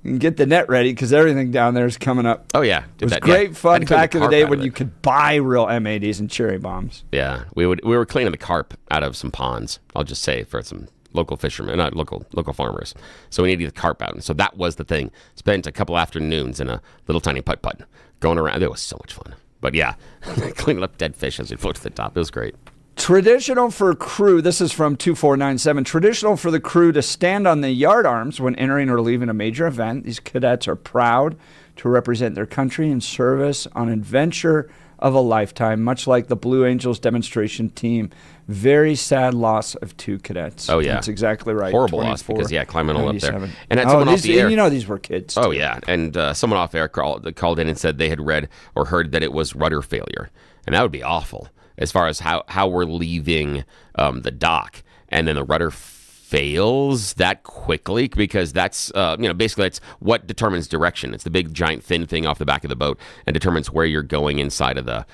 and get the net ready because everything down there is coming up. Oh, yeah. It was great fun back in the day when you could buy real M80s and cherry bombs. Yeah. We were cleaning the carp out of some ponds, I'll just say, for some local fishermen, not local farmers. So we needed to get the carp out. And so that was the thing. Spent a couple afternoons in a little tiny putt-putt going around. It was so much fun. But yeah, cleaning up dead fish as we float to the top. It was great. Traditional for crew, this is from 2497, traditional for the crew to stand on the yardarms when entering or leaving a major event. These cadets are proud to represent their country in service on an adventure of a lifetime, much like the Blue Angels demonstration team. Very sad loss of 2 cadets. Oh, yeah. That's exactly right. Horrible loss because, climbing all up there. And had someone off the air. These were kids. Oh, too. yeah. And someone off air called in and said they had read or heard that it was rudder failure. And that would be awful as far as how we're leaving the dock. And then the rudder fails that quickly because that's, basically that's what determines direction. It's the big, giant, thin thing off the back of the boat and determines where you're going inside of the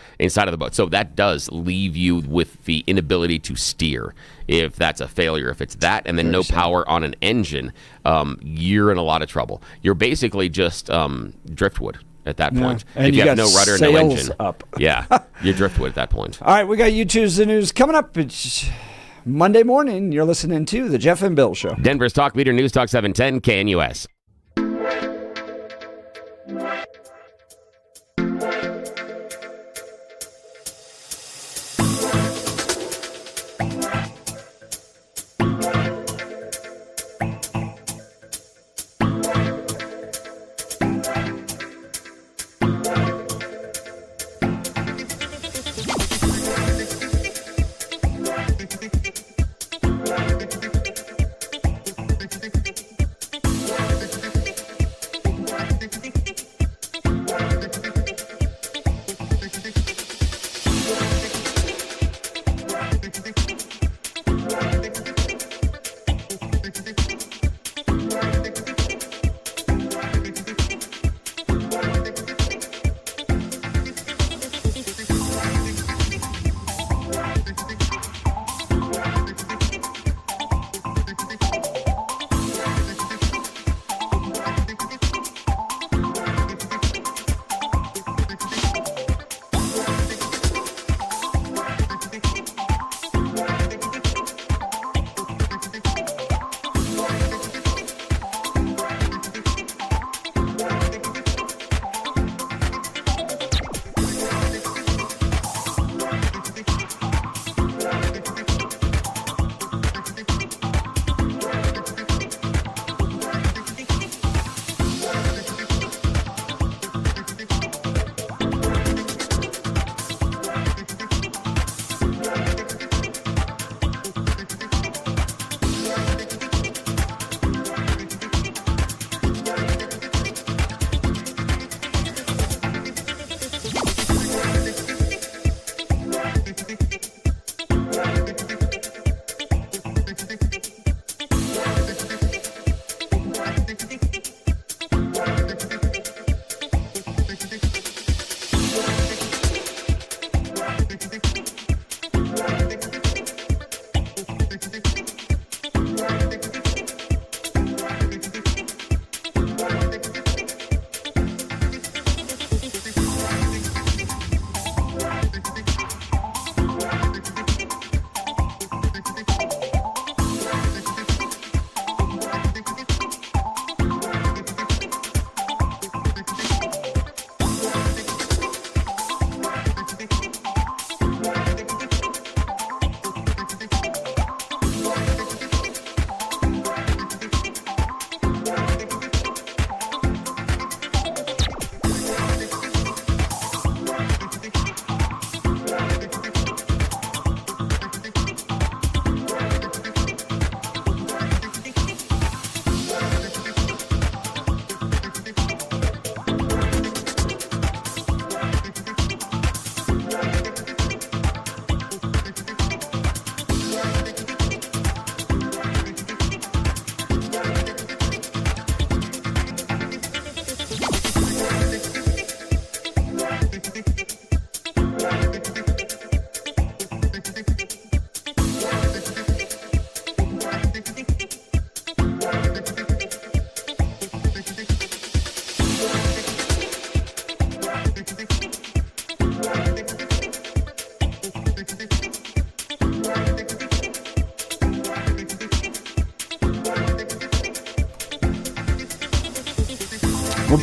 boat. So that does leave you with the inability to steer if that's a failure. If it's that and then no power on an engine, you're in a lot of trouble. You're basically just driftwood at that point. And if you have no rudder and no engine. Up. Yeah, you're driftwood at that point. All right, we got YouTube's the news coming up. It's Monday morning. You're listening to The Jeff and Bill Show. Denver's Talk Leader, News Talk 710 KNUS.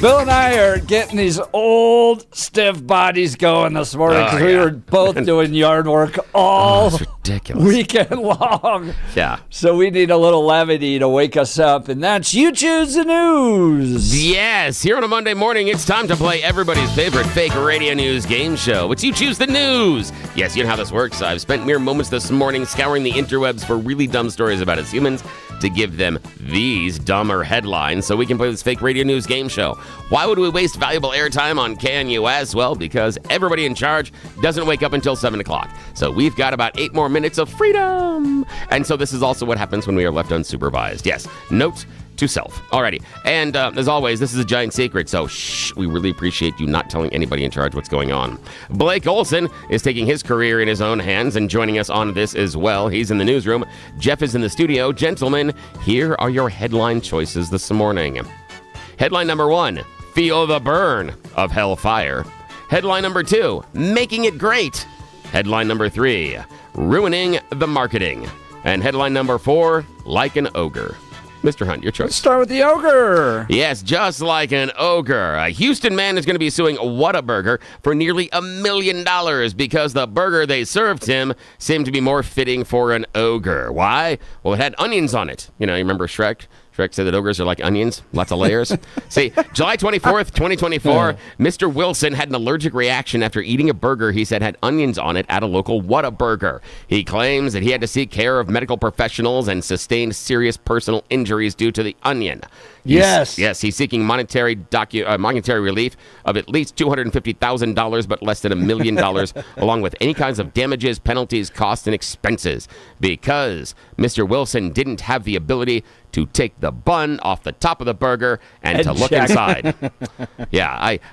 Bill and I are getting these old, stiff bodies going this morning because we were both doing yard work all weekend long. Yeah. So we need a little levity to wake us up, and that's You Choose the News. Yes, here on a Monday morning, it's time to play everybody's favorite fake radio news game show. It's You Choose the News. Yes, you know how this works. I've spent mere moments this morning scouring the interwebs for really dumb stories about us humans to give them these dumber headlines so we can play this fake radio news game show. Why would we waste valuable airtime on KNUS? Well, because everybody in charge doesn't wake up until 7 o'clock. So we've got about 8 more minutes of freedom. And so this is also what happens when we are left unsupervised. Yes, note to self. Alrighty. And as always, this is a giant secret, so shh, we really appreciate you not telling anybody in charge what's going on. Blake Olson is taking his career in his own hands and joining us on this as well. He's in the newsroom. Jeff is in the studio. Gentlemen, here are your headline choices this morning. Headline number 1, Feel the Burn of Hellfire. Headline number 2, Making It Great. Headline number 3, Ruining the Marketing. And headline number 4, Like an Ogre. Mr. Hunt, your choice. Let's start with the ogre. Yes, just like an ogre. A Houston man is going to be suing Whataburger for nearly $1 million because the burger they served him seemed to be more fitting for an ogre. Why? Well, it had onions on it. You know, you remember Shrek? Shrek said that ogres are like onions, lots of layers. See, July 24th, 2024, Mr. Wilson had an allergic reaction after eating a burger he said had onions on it at a local Whataburger. He claims that he had to seek care of medical professionals and sustained serious personal injuries due to the onion. Yes, he's seeking monetary relief of at least $250,000, but less than $1 million, along with any kinds of damages, penalties, costs, and expenses, because Mr. Wilson didn't have the ability to take the bun off the top of the burger and to look inside.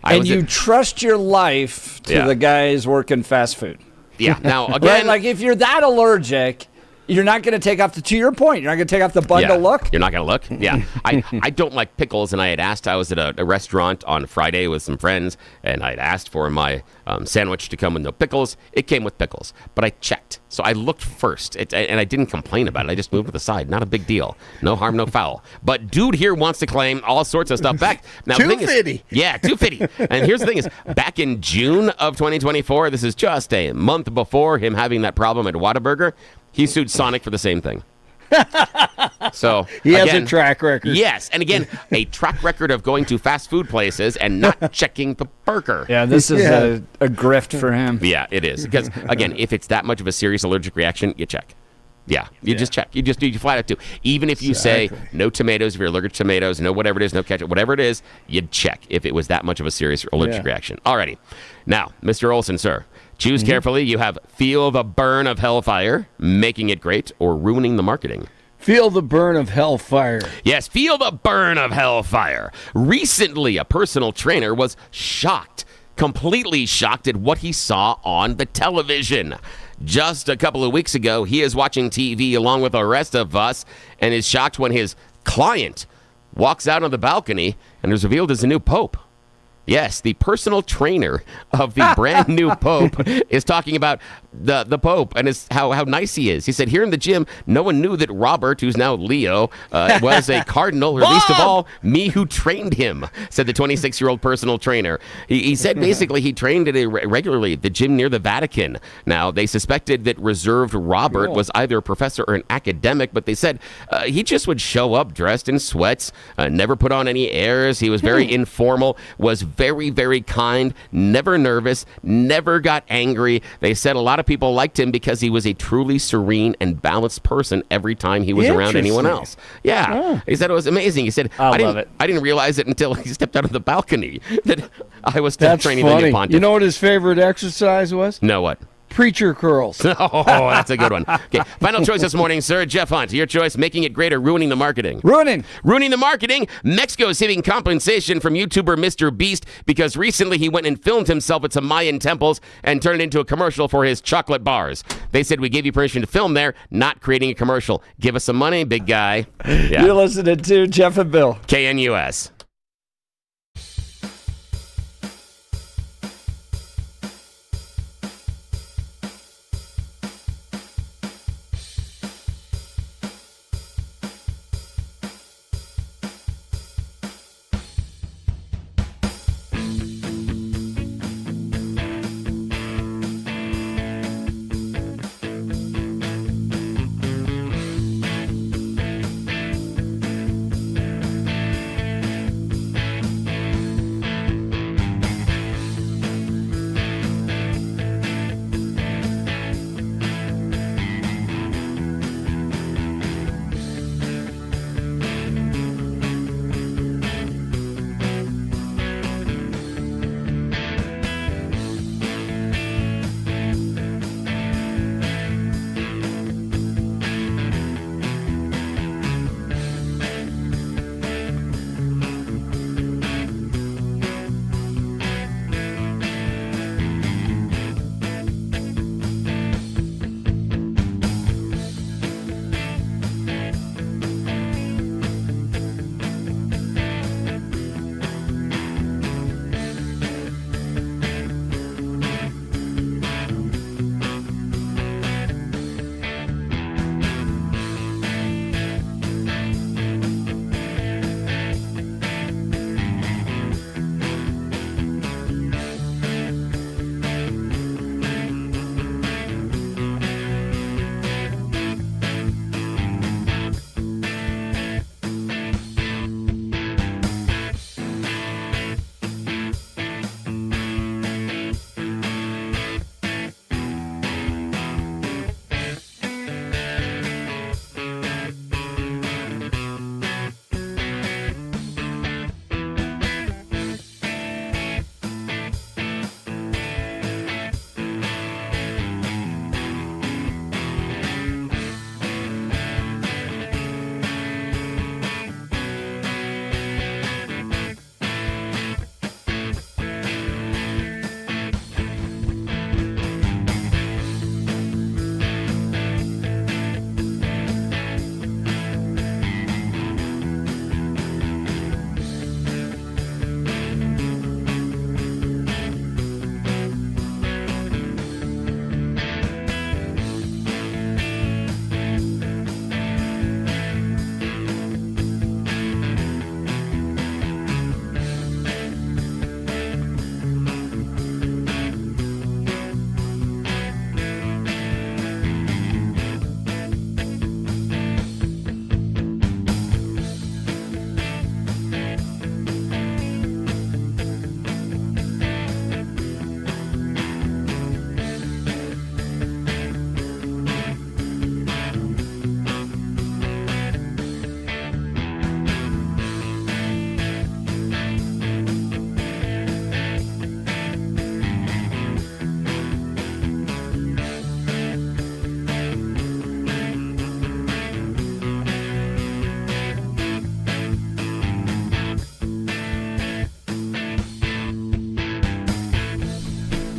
And you trust your life to the guys working fast food. Yeah. Now again, right? Like if you're that allergic, you're not going to take off to your point. You're not going to take off the bun to look. You're not going to look. Yeah. I don't like pickles, and I had asked. I was at a restaurant on Friday with some friends, and I had asked for my sandwich to come with no pickles. It came with pickles, but I checked. So I looked first, and I didn't complain about it. I just moved to the side. Not a big deal. No harm, no foul. But dude here wants to claim all sorts of stuff back. Now, $250. Yeah, $250. And here's the thing is, back in June of 2024, this is just a month before him having that problem at Whataburger, he sued Sonic for the same thing. So he has a track record. Yes, and again, a track record of going to fast food places and not checking the burger. Yeah, this is a grift for him. Yeah, it is. Because again, if it's that much of a serious allergic reaction, you check. Yeah, you just check. You flat out do. Even if you say no tomatoes, if you're allergic to tomatoes, no whatever it is, no ketchup, whatever it is, you'd check if it was that much of a serious allergic reaction. Alrighty. Now, Mr. Olson, sir, choose carefully. You have Feel the Burn of Hellfire, Making It Great, or Ruining the Marketing. Feel the burn of hellfire. Yes, feel the burn of hellfire. Recently, a personal trainer was completely shocked at what he saw on the television. Just a couple of weeks ago, he is watching TV along with the rest of us and is shocked when his client walks out on the balcony and is revealed as a new pope. Yes, the personal trainer of the brand new Pope is talking about the Pope and how nice he is. He said, here in the gym, no one knew that Robert, who's now Leo, was a cardinal, or least of all, me who trained him, said the 26-year-old personal trainer. He said basically he trained regularly at the gym near the Vatican. Now, they suspected that reserved Robert was either a professor or an academic, but they said he just would show up dressed in sweats, never put on any airs. He was very informal, was very, very kind, never nervous, never got angry. They said a lot of people liked him because he was a truly serene and balanced person every time he was around anyone else. Yeah. He said it was amazing. He said, I didn't realize it until he stepped out of the balcony that I was still training the new pontiff. You know what his favorite exercise was? No, what? Preacher curls. Oh, that's a good one. Okay, final choice this morning, sir. Jeff Hunt, your choice, Making It Great or Ruining the Marketing? Ruining the Marketing. Mexico is seeking compensation from YouTuber Mr. Beast because recently he went and filmed himself at some Mayan temples and turned it into a commercial for his chocolate bars. They said, we gave you permission to film there, not creating a commercial. Give us some money, big guy. Yeah. You're listening to Jeff and Bill. KNUS.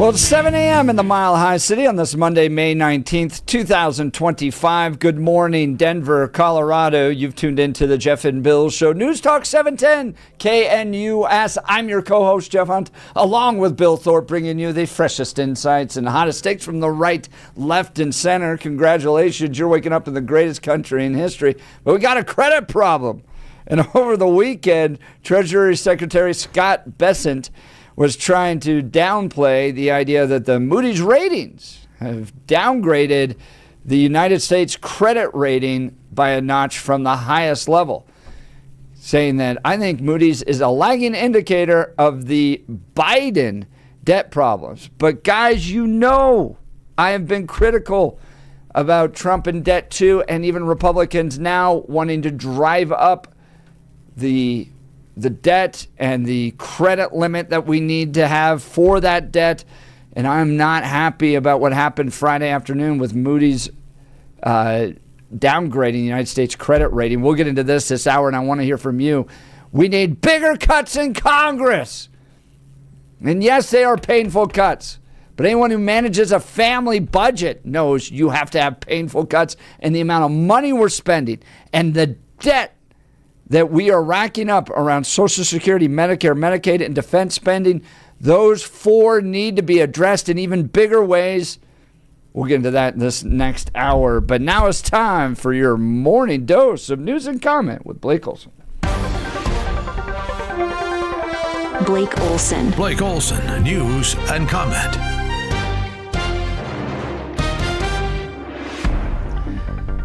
Well, it's 7 a.m. in the Mile High City on this Monday, May 19th, 2025. Good morning, Denver, Colorado. You've tuned into the Jeff and Bill Show. News Talk 710 KNUS. I'm your co-host, Jeff Hunt, along with Bill Thorpe, bringing you the freshest insights and hottest takes from the right, left, and center. Congratulations, you're waking up in the greatest country in history. But we got a credit problem. And over the weekend, Treasury Secretary Scott Bessent was trying to downplay the idea that the Moody's ratings have downgraded the United States credit rating by a notch from the highest level, saying that I think Moody's is a lagging indicator of the Biden debt problems. But guys, you know I have been critical about Trump and debt too, and even Republicans now wanting to drive up the debt and the credit limit that we need to have for that debt. And I'm not happy about what happened Friday afternoon with Moody's downgrading the United States credit rating. We'll get into this hour, and I want to hear from you. We need bigger cuts in Congress. And yes, they are painful cuts. But anyone who manages a family budget knows you have to have painful cuts, and the amount of money we're spending and the debt that we are racking up around Social Security, Medicare, Medicaid, and defense spending, those four need to be addressed in even bigger ways. We'll get into that in this next hour. But now it's time for your morning dose of news and comment with Blake Olson. Blake Olson. Blake Olson, news and comment.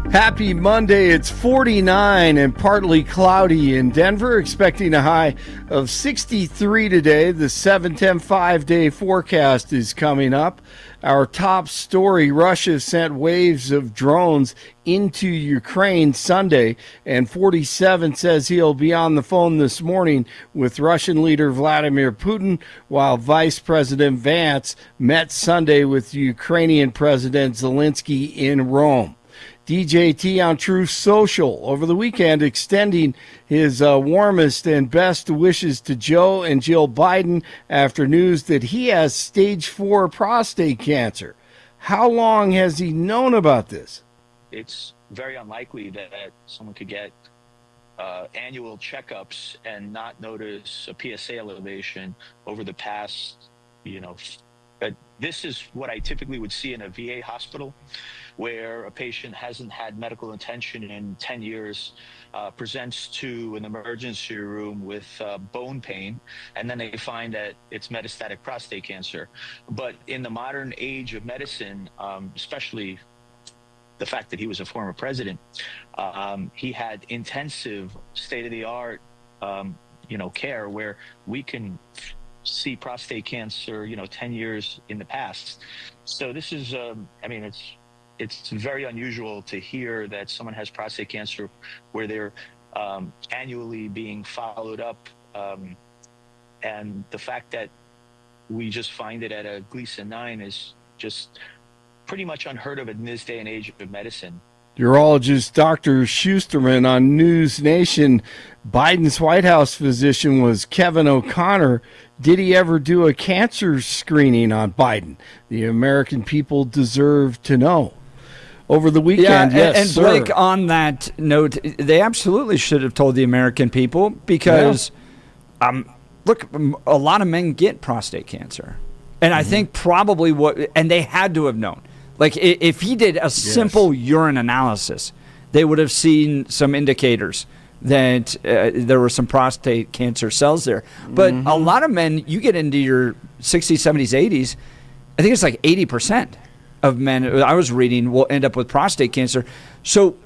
Happy Monday. It's 49 and partly cloudy in Denver, expecting a high of 63 today. The 7-10 5-day forecast is coming up. Our top story, Russia sent waves of drones into Ukraine Sunday, and 47 says he'll be on the phone this morning with Russian leader Vladimir Putin, while Vice President Vance met Sunday with Ukrainian President Zelensky in Rome. DJT on Truth Social over the weekend extending his warmest and best wishes to Joe and Jill Biden after news that he has stage 4 prostate cancer. How long has he known about this? It's very unlikely that someone could get annual checkups and not notice a PSA elevation over the past, this is what I typically would see in a VA hospital, where a patient hasn't had medical attention in 10 years, presents to an emergency room with bone pain, and then they find that it's metastatic prostate cancer. But in the modern age of medicine, especially the fact that he was a former president, he had intensive state-of-the-art, care where we can see prostate cancer, 10 years in the past. So this is, it's very unusual to hear that someone has prostate cancer where they're annually being followed up. And the fact that we just find it at a Gleason 9 is just pretty much unheard of in this day and age of medicine. Urologist Dr. Schusterman on News Nation. Biden's White House physician was Kevin O'Connor. Did he ever do a cancer screening on Biden? The American people deserve to know. Over the weekend, and Blake, on that note, they absolutely should have told the American people because, look, a lot of men get prostate cancer. And I think probably and they had to have known. Like, if he did a simple urine analysis, they would have seen some indicators that there were some prostate cancer cells there. But a lot of men, you get into your 60s, 70s, 80s, I think it's like 80% of men I was reading will end up with prostate cancer. So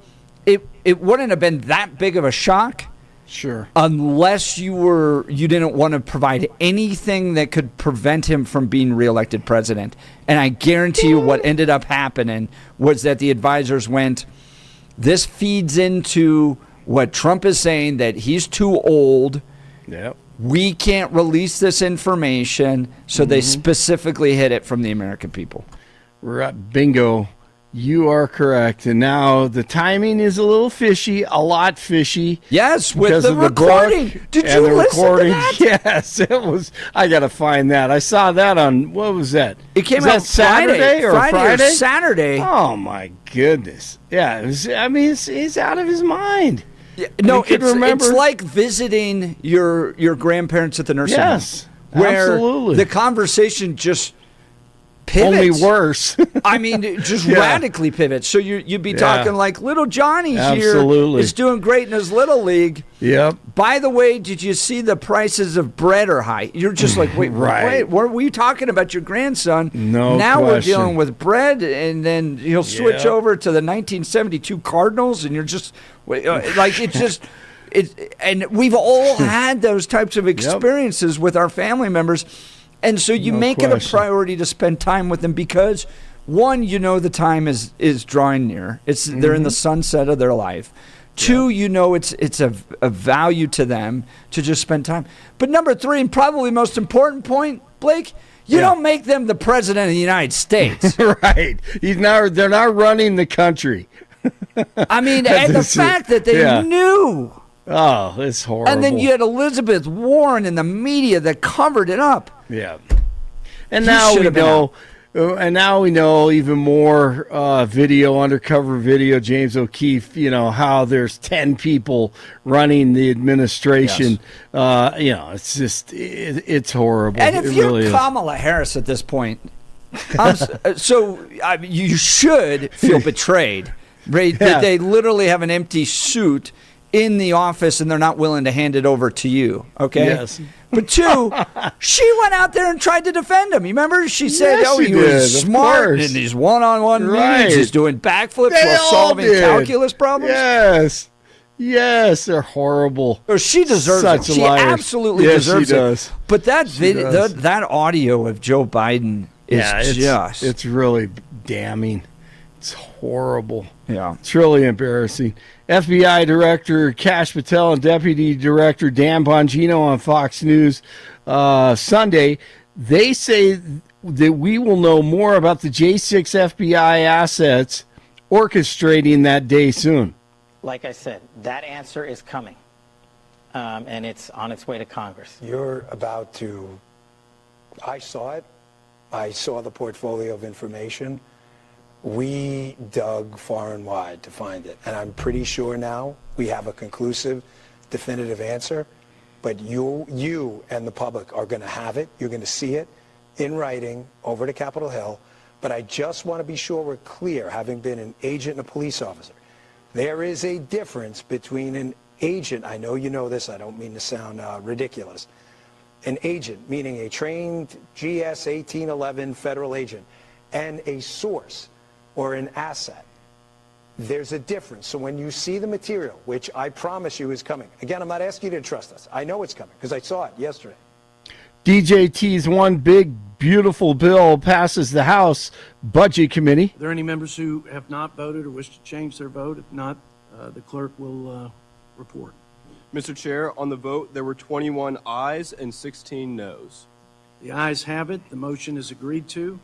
it wouldn't have been that big of a shock. Sure. Unless you didn't want to provide anything that could prevent him from being reelected president. And I guarantee you what ended up happening was that the advisors went, this feeds into what Trump is saying, that he's too old. Yep. We can't release this information. So they specifically hid it from the American people. We're at bingo You are correct. And now the timing is a little fishy, a lot fishy. Yes, with the recording. Did you listen to that? Yes, it was. I got to find that. I saw that on, what was that? It came out Saturday or Friday? Or Saturday. Oh, my goodness. Yeah, he's out of his mind. Yeah, no, it's like visiting your grandparents at the nursing home. Yes, where absolutely. The conversation just pivots. Only worse. I mean, just radically pivots. So you'd be talking like little Johnny here is doing great in his little league. Yep. By the way, did you see the prices of bread are high? You're just like, wait, what were you talking about your grandson? No Now question. we're dealing with bread, and then he'll switch over to the 1972 Cardinals, and you're just like, it's just. And we've all had those types of experiences with our family members. And so you make it a priority to spend time with them because, one, the time is drawing near. They're in the sunset of their life. Two, it's a value to them to just spend time. But number three, and probably most important point, Blake, you don't make them the president of the United States. Right. They're not running the country. I mean, and the fact that they knew. Oh, it's horrible. And then you had Elizabeth Warren in the media that covered it up. Yeah. And now we know. And now we know even more undercover video, James O'Keefe, how there's 10 people running the administration. Yes. It's just, it's horrible. And if you're Kamala Harris at this point, you should feel betrayed, right? That they literally have an empty suit in the office and they're not willing to hand it over to you, okay? Yes. But two, she went out there and tried to defend him. You remember? She said, he was smart in these one-on-one meetings. He's doing backflips while solving calculus problems. Yes, they're horrible. Oh, she deserves it. She absolutely deserves it. But that that audio of Joe Biden is it's really damning. It's horrible. Yeah. It's really embarrassing. FBI Director Kash Patel and Deputy Director Dan Bongino on Fox News Sunday, they say that we will know more about the J6 FBI assets orchestrating that day soon. Like I said, that answer is coming, and it's on its way to Congress. You're about to, I saw it. I saw the portfolio of information. We dug far and wide to find it, and I'm pretty sure now we have a conclusive, definitive answer, but you and the public are going to have it. You're going to see it in writing over to Capitol Hill, but I just want to be sure we're clear, having been an agent and a police officer. There is a difference between an agent, I know you know this, I don't mean to sound ridiculous, an agent, meaning a trained GS 1811 federal agent, and a source or an asset. There's a difference. So when you see the material, which I promise you is coming, again, I'm not asking you to trust us. I know it's coming because I saw it yesterday. DJT's one big, beautiful bill passes the House Budget Committee. Are there any members who have not voted or wish to change their vote? If not, the clerk will report. Mr. Chair, on the vote, there were 21 ayes and 16 noes. The ayes have it. The motion is agreed to.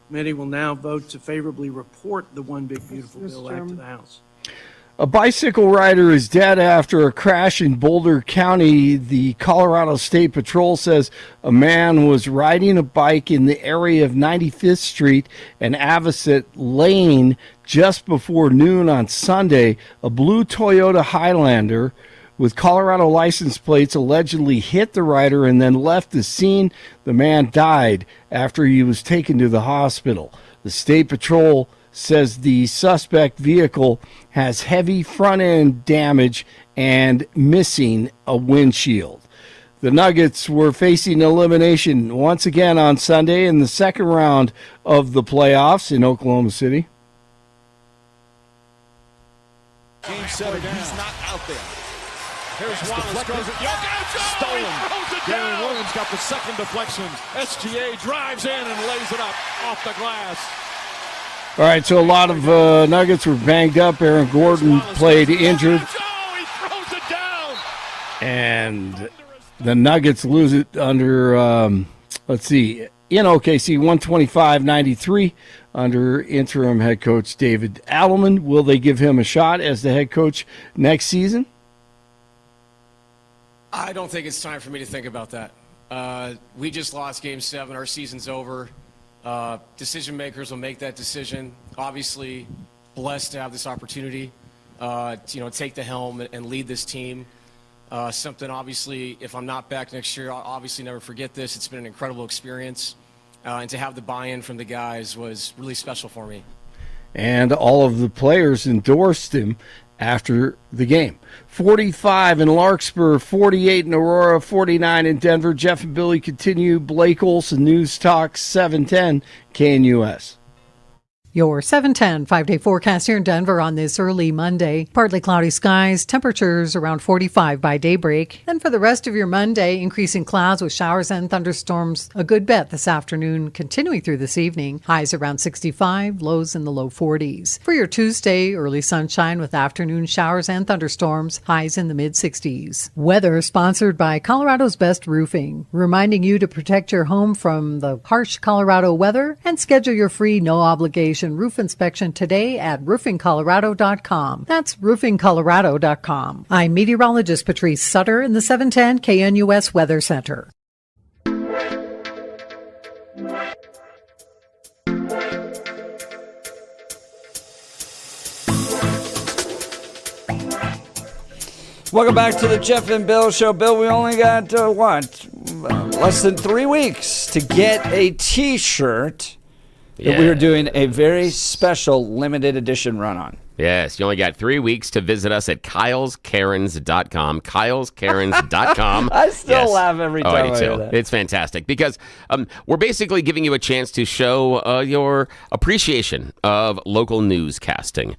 The committee will now vote to favorably report the one big, beautiful bill act to the House. A bicycle rider is dead after a crash in Boulder County. The Colorado State Patrol says a man was riding a bike in the area of 95th Street and Avocet Lane just before noon on Sunday. A blue Toyota Highlander with Colorado license plates allegedly hit the rider and then left the scene. The man died after he was taken to the hospital. The State Patrol says the suspect vehicle has heavy front-end damage and missing a windshield. The Nuggets were facing elimination once again on Sunday in the second round of the playoffs in Oklahoma City. Game 7, he's not out there. Here's Wallace, throws it. Stolen. Darren Williams got the second deflection. SGA drives in and lays it up off the glass. All right, so a lot of Nuggets were banged up. Aaron Gordon played injured. He throws it down. And the Nuggets lose it under, in OKC, 125-93 under interim head coach David Alderman. Will they give him a shot as the head coach next season? I don't think it's time for me to think about that. We just lost Game 7. Our season's over. Decision makers will make that decision. Obviously, blessed to have this opportunity to take the helm and lead this team. Something, obviously, if I'm not back next year, I'll obviously never forget this. It's been an incredible experience. And to have the buy-in from the guys was really special for me. And all of the players endorsed him after the game. 45 in Larkspur, 48 in Aurora, 49 in Denver. Jeff and Billy continue. Blake Olson, News Talk 710 KNUS. Your 710 5-day forecast here in Denver on this early Monday. Partly cloudy skies, temperatures around 45 by daybreak. And for the rest of your Monday, increasing clouds with showers and thunderstorms a good bit this afternoon, continuing through this evening. Highs around 65, lows in the low 40s. For your Tuesday, early sunshine with afternoon showers and thunderstorms, highs in the mid-60s. Weather sponsored by Colorado's Best Roofing, reminding you to protect your home from the harsh Colorado weather and schedule your free no-obligation roof inspection today at roofingcolorado.com. That's roofingcolorado.com. I'm meteorologist Patrice Sutter in the 710 KNUS Weather Center. Welcome back to the Jeff and Bill Show. Bill, we only got, less than 3 weeks to get a T-shirt that we are doing a very special limited edition run on. Yes, you only got 3 weeks to visit us at kylescairns.com. kylescairns.com. I still laugh every time I hear that. It's fantastic because we're basically giving you a chance to show your appreciation of local newscasting.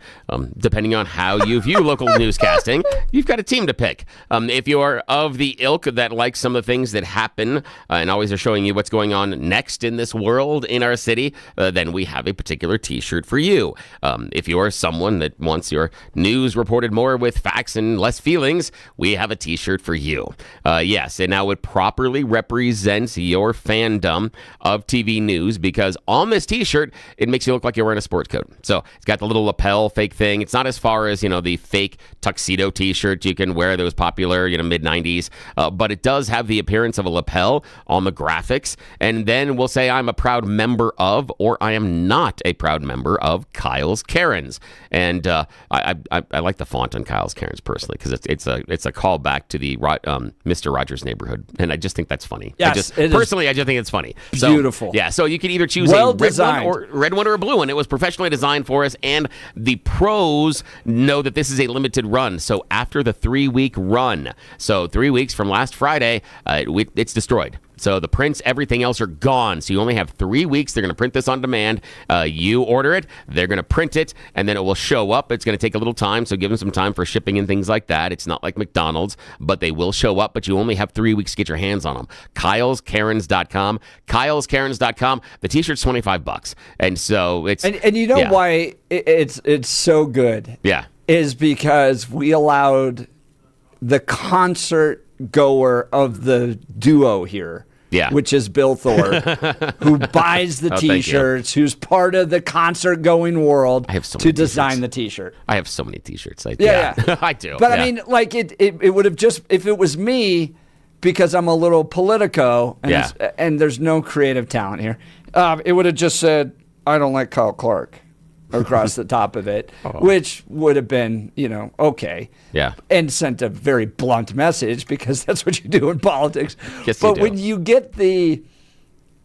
Depending on how you view local newscasting, you've got a team to pick. If you are of the ilk that likes some of the things that happen and always are showing you what's going on next in this world, in our city, then we have a particular T-shirt for you. If you are someone that wants your news reported more with facts and less feelings, we have a T-shirt for you. Yes, and now it properly represents your fandom of TV news because on this T-shirt, it makes you look like you're wearing a sports coat. So it's got the little lapel fake thing. It's not as far as, the fake tuxedo T-shirt you can wear that was popular, mid-90s. But it does have the appearance of a lapel on the graphics. And then we'll say I'm a proud member of, or I am not a proud member of Kyle's Cairns. And I like the font on Kyle's Cairns personally because it's a callback to the Mr. Rogers neighborhood, and I just think that's funny. Yes, I just think it's funny. Beautiful. So, so you can either choose a red one or a blue one. It was professionally designed for us, and the pros know that this is a limited run. So after the 3-week run, so 3 weeks from last Friday, it's destroyed. So the prints, everything else are gone. So you only have 3 weeks. They're going to print this on demand. You order it. They're going to print it, and then it will show up. It's going to take a little time, so give them some time for shipping and things like that. It's not like McDonald's, but they will show up, but you only have 3 weeks to get your hands on them. kylescairns.com. kylescairns.com. The T-shirt's $25. And so it's... And you know why it's so good? Yeah. Is because we allowed the concert goer of the duo here, which is Bill Thorpe, who buys the T-shirts, who's part of the concert-going world to design the T-shirt. I have so many T-shirts. I do. But I mean, like it would have just, if it was me, because I'm a little politico, and there's no creative talent here, it would have just said, I don't like Kyle Clark across the top of it, which would have been, okay. Yeah. And sent a very blunt message because that's what you do in politics. Yes, but when you get the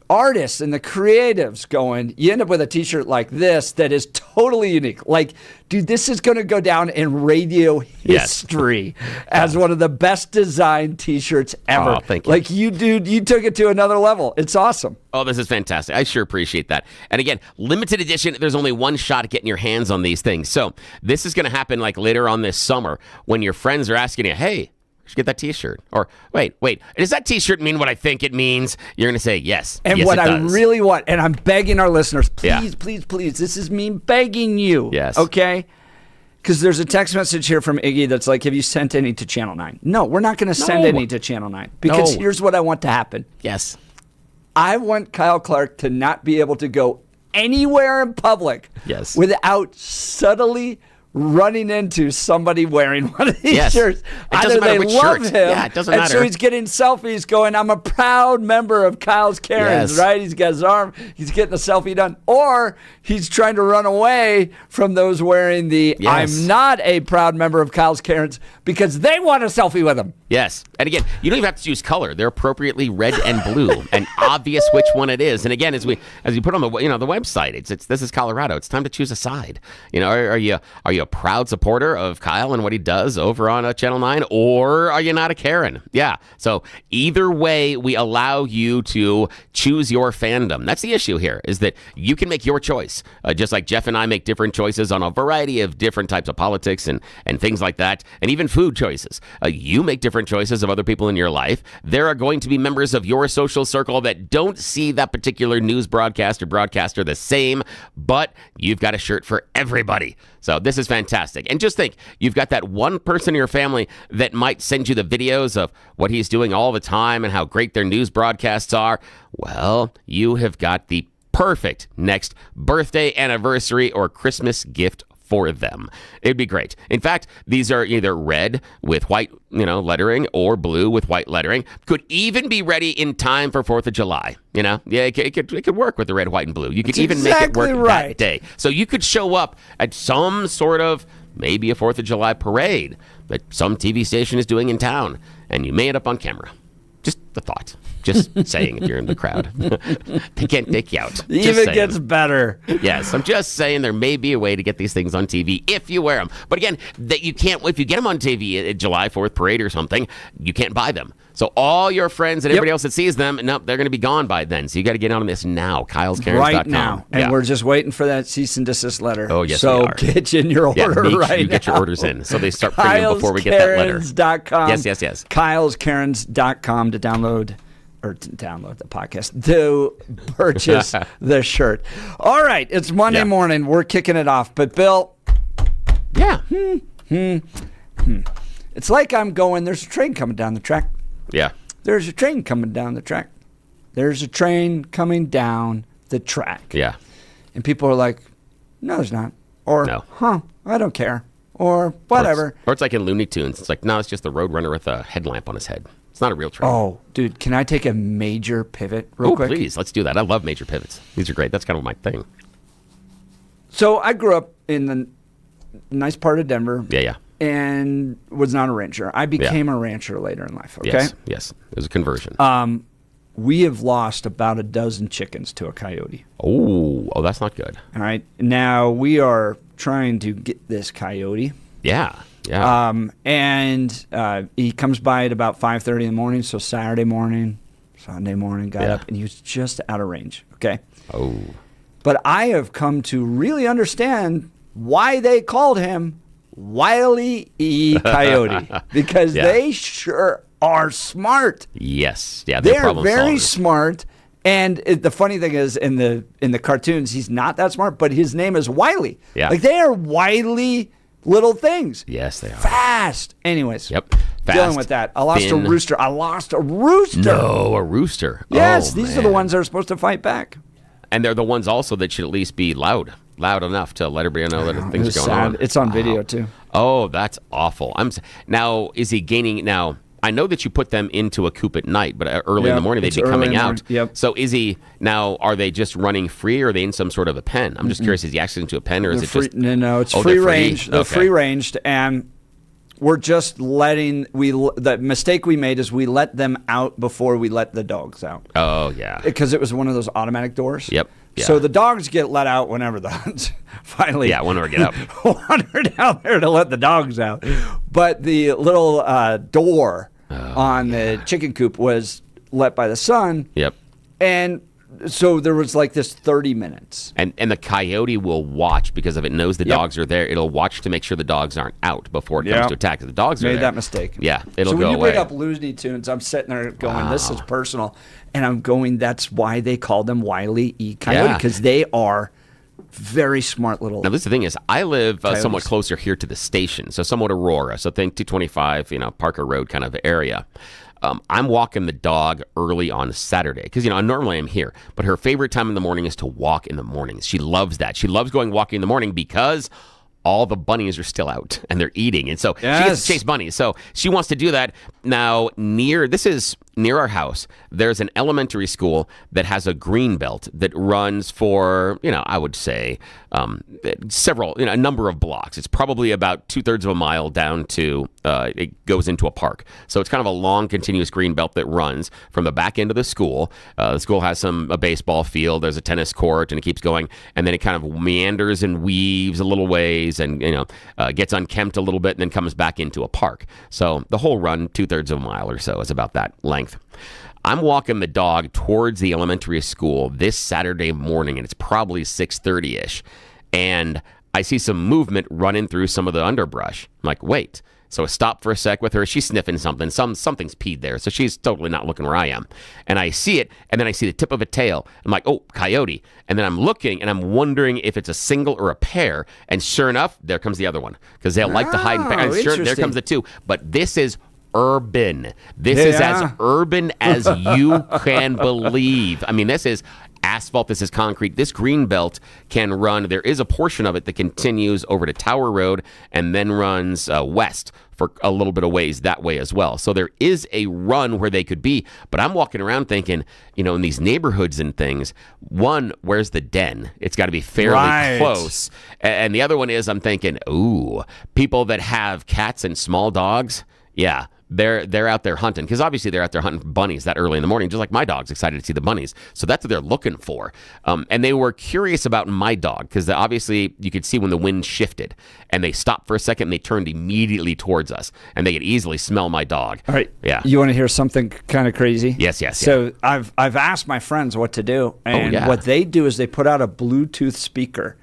artists and the creatives going, you end up with a T-shirt like this that is totally unique. Like, dude, this is going to go down in radio history as one of the best designed T-shirts ever. Oh, thank you. Like, you took it to another level. It's awesome. Oh, this is fantastic. I sure appreciate that. And again, limited edition, there's only one shot at getting your hands on these things. So this is going to happen like later on this summer when your friends are asking you, hey, you should get that T-shirt. Or, wait, does that T-shirt mean what I think it means? You're going to say, yes. And yes, what it I does. really want, and I'm begging our listeners, please, this is me begging you. Yes. Okay? Because there's a text message here from Iggy that's like, have you sent any to Channel 9? No, we're not going to send any to Channel 9. Because here's what I want to happen. Yes. I want Kyle Clark to not be able to go anywhere in public without subtly running into somebody wearing one of these shirts. It doesn't matter which love shirt. him, Yeah, it doesn't and matter. so he's getting selfies going, I'm a proud member of Kyle's Karens, right? He's got his arm, he's getting a selfie done. Or he's trying to run away from those wearing the I'm not a proud member of Kyle's Karens because they want a selfie with him. Yes. And again, you don't even have to choose color. They're appropriately red and blue and obvious which one it is. And again, as we put on the the website, it's this is Colorado. It's time to choose a side. Are you a proud supporter of Kyle and what he does over on Channel 9, or are you not a Karen? Yeah. So either way, we allow you to choose your fandom. That's the issue here, is that you can make your choice. Just like Jeff and I make different choices on a variety of different types of politics and things like that, and even food choices. You make different choices of other people in your life. There are going to be members of your social circle that don't see that particular news broadcast or broadcaster the same, but you've got a shirt for everybody. So this is fantastic. And just think, you've got that one person in your family that might send you the videos of what he's doing all the time and how great their news broadcasts are. Well, you have got the perfect next birthday, anniversary, or Christmas gift for them. It'd be great. In fact, these are either red with white, lettering, or blue with white lettering. Could even be ready in time for 4th of July. It could work with the red, white, and blue. You could even make it work that day. So you could show up at some sort of maybe a 4th of July parade that some TV station is doing in town, and you may end up on camera. Just the thought. Just saying, if you're in the crowd. They can't take you out. Even gets better. Yes, I'm just saying there may be a way to get these things on TV if you wear them. But again, that you can't. If you get them on TV at July 4th parade or something, you can't buy them. So all your friends and everybody else that sees them, nope, they're going to be gone by then. So you got to get on this now. KylesKarens.com. Right now. And we're just waiting for that cease and desist letter. Oh, yes, so we are. get in your order right now. right you get your orders in. So they start printing them before we get that letter. KylesKarens.com. Yes. KylesKarens.com to download the podcast, to purchase the shirt. All right, it's Monday morning. We're kicking it off. But, Bill. Yeah. It's like I'm going, there's a train coming down the track. Yeah. There's a train coming down the track. There's a train coming down the track. Yeah. And people are like, no, there's not. Or, I don't care. Or whatever. Or it's like in Looney Tunes. It's like, no, it's just the Roadrunner with a headlamp on his head. It's not a real train. Oh, dude, can I take a major pivot real quick? Oh, please. Let's do that. I love major pivots. These are great. That's kind of my thing. So I grew up in the nice part of Denver. Yeah. And was not a rancher. I became a rancher later in life, okay? Yes. It was a conversion. We have lost about a dozen chickens to a coyote. Oh, that's not good. All right. Now we are trying to get this coyote. Yeah. And he comes by at about 5:30 in the morning. So Saturday morning, Sunday morning, got up, and he was just out of range. Okay. Oh. But I have come to really understand why they called him Wile E. Coyote, because they sure are smart. Yes. Yeah. They're very smart. And the funny thing is, in the cartoons, he's not that smart, but his name is Wiley. Yeah. Like they are wily little things. Yes, they are. Fast. Anyways. Yep. Dealing with that. I lost a rooster. No, a rooster. Yes, these are the ones that are supposed to fight back. And they're the ones also that should at least be loud enough to let everybody know that things are going on. It's on video too. Oh, that's awful. Now, is he gaining now? I know that you put them into a coop at night, but early in the morning they'd be coming out. Yep. So is he now? Are they just running free, or are they in some sort of a pen? I'm just curious. Is he actually into a pen, or is it just? No, it's free range. They're free ranged, and we're just letting the mistake we made is we let them out before we let the dogs out. Oh yeah, because it was one of those automatic doors. Yep. Yeah. So the dogs get let out whenever the hunts finally. Yeah, whenever get up. Wander down there to let the dogs out, but the little door on the chicken coop was let by the sun. Yep. And so there was like this 30 minutes. And the coyote will watch because if it knows the dogs are there, it'll watch to make sure the dogs aren't out before it comes to attack. If the dogs are made there, that mistake. Yeah, it'll so go away. when you bring up Looney Tunes, I'm sitting there going, this is personal. And I'm going, that's why they called them Wile E. Coyote, because they are Very smart little. Now, this is the thing is, I live coyotes. somewhat closer here to the station, so somewhat Aurora. So think 225, Parker Road kind of area. I'm walking the dog early on Saturday because, normally I'm here. But her favorite time in the morning is to walk in the mornings. She loves that. She loves going walking in the morning because all the bunnies are still out and they're eating. And so she gets to chase bunnies. So she wants to do that. Now, this is near our house. There's an elementary school that has a green belt that runs for, I would say a number of blocks. It's probably about 2/3 of a mile down to, it goes into a park. So it's kind of a long, continuous green belt that runs from the back end of the school. The school has a baseball field. There's a tennis court, and it keeps going. And then it kind of meanders and weaves a little ways and, gets unkempt a little bit and then comes back into a park. So the whole run, 2/3 of a mile or so, is about that length. I'm walking the dog towards the elementary school this Saturday morning, and it's probably 6:30-ish. And I see some movement running through some of the underbrush. I'm like, wait. So I stop for a sec with her. She's sniffing something. Something's peed there. So she's totally not looking where I am. And I see it, and then I see the tip of a tail. I'm like, oh, coyote. And then I'm looking, and I'm wondering if it's a single or a pair. And sure enough, there comes the other one. Because they'll like to hide in pairs. And sure, there comes the two. But this is urban. This is as urban as you can believe. I mean, this is asphalt. This is concrete. This green belt can run. There is a portion of it that continues over to Tower Road and then runs west for a little bit of ways that way as well. So there is a run where they could be. But I'm walking around thinking, in these neighborhoods and things, one, where's the den? It's got to be fairly close. And the other one is I'm thinking, ooh, people that have cats and small dogs, yeah. They're out there hunting because obviously they're out there hunting bunnies that early in the morning, just like my dog's excited to see the bunnies. So that's what they're looking for. And they were curious about my dog because obviously you could see when the wind shifted and they stopped for a second and they turned immediately towards us and they could easily smell my dog. All right. Yeah. You want to hear something kind of crazy? Yes. So I've asked my friends what to do. And what they do is they put out a Bluetooth speaker.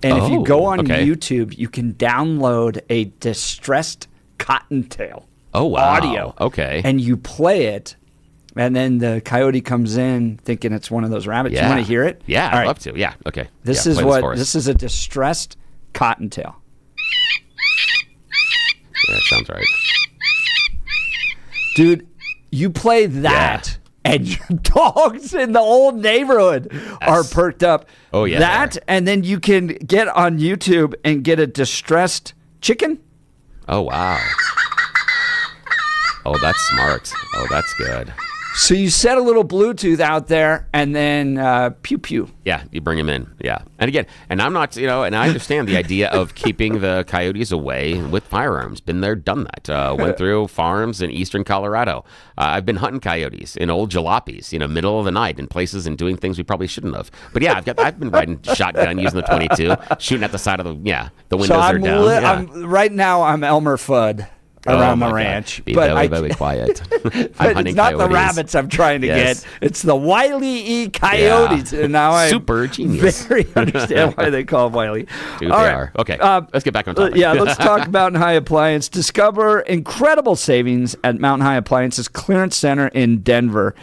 And if you go on YouTube, you can download a distressed cottontail. Oh, wow. Audio. Okay. And you play it, and then the coyote comes in thinking it's one of those rabbits. Yeah. You want to hear it? Yeah, I'd love to. Yeah, okay. This is a distressed cottontail. Yeah, that sounds right. Dude, you play that, and your dogs in the whole neighborhood are perked up. Oh, yeah. That, and then you can get on YouTube and get a distressed chicken. Oh, wow. Oh, that's smart. Oh, that's good. So you set a little Bluetooth out there, and then pew pew. Yeah, you bring them in. Yeah, and again, and I'm not, and I understand the idea of keeping the coyotes away with firearms. Been there, done that. Went through farms in eastern Colorado. I've been hunting coyotes in old jalopies, middle of the night in places and doing things we probably shouldn't have. But yeah, I've been riding shotgun using the 22, shooting at the side of the windows are down. Right now, I'm Elmer Fudd. Around the ranch. Be very, very quiet. But it's not the rabbits I'm trying to get. It's the Wile E. Coyotes. Yeah. And now I super genius. Very understand why they call them Wile E. Dude, they are. Okay, let's get back on topic. Let's talk Mountain High Appliance. Discover incredible savings at Mountain High Appliance's Clearance Center in Denver.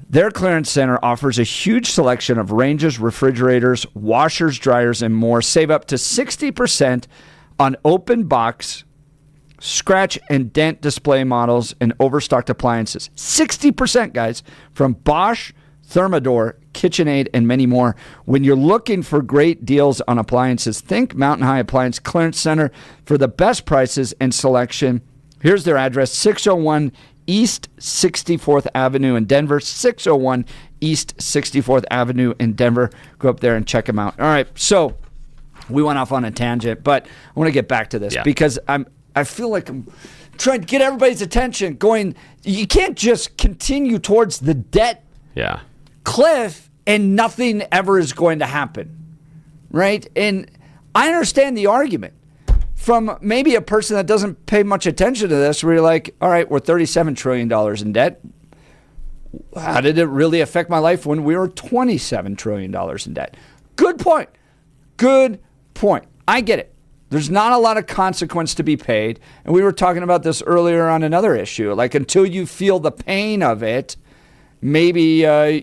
Their Clearance Center offers a huge selection of ranges, refrigerators, washers, dryers, and more. Save up to 60% on open box, scratch and dent display models, and overstocked appliances. 60%, guys, from Bosch, Thermador, KitchenAid, and many more. When you're looking for great deals on appliances, think Mountain High Appliance Clearance Center for the best prices and selection. Here's their address, 601 East 64th Avenue in Denver, 601 East 64th Avenue in Denver. Go up there and check them out. All right, so we went off on a tangent, but I want to get back to this because I feel like I'm trying to get everybody's attention going. You can't just continue towards the debt cliff and nothing ever is going to happen, right? And I understand the argument from maybe a person that doesn't pay much attention to this, where you're like, all right, we're $37 trillion in debt. How did it really affect my life when we were $27 trillion in debt? Good point. Good point. I get it. There's not a lot of consequence to be paid. And we were talking about this earlier on another issue. Like, until you feel the pain of it, maybe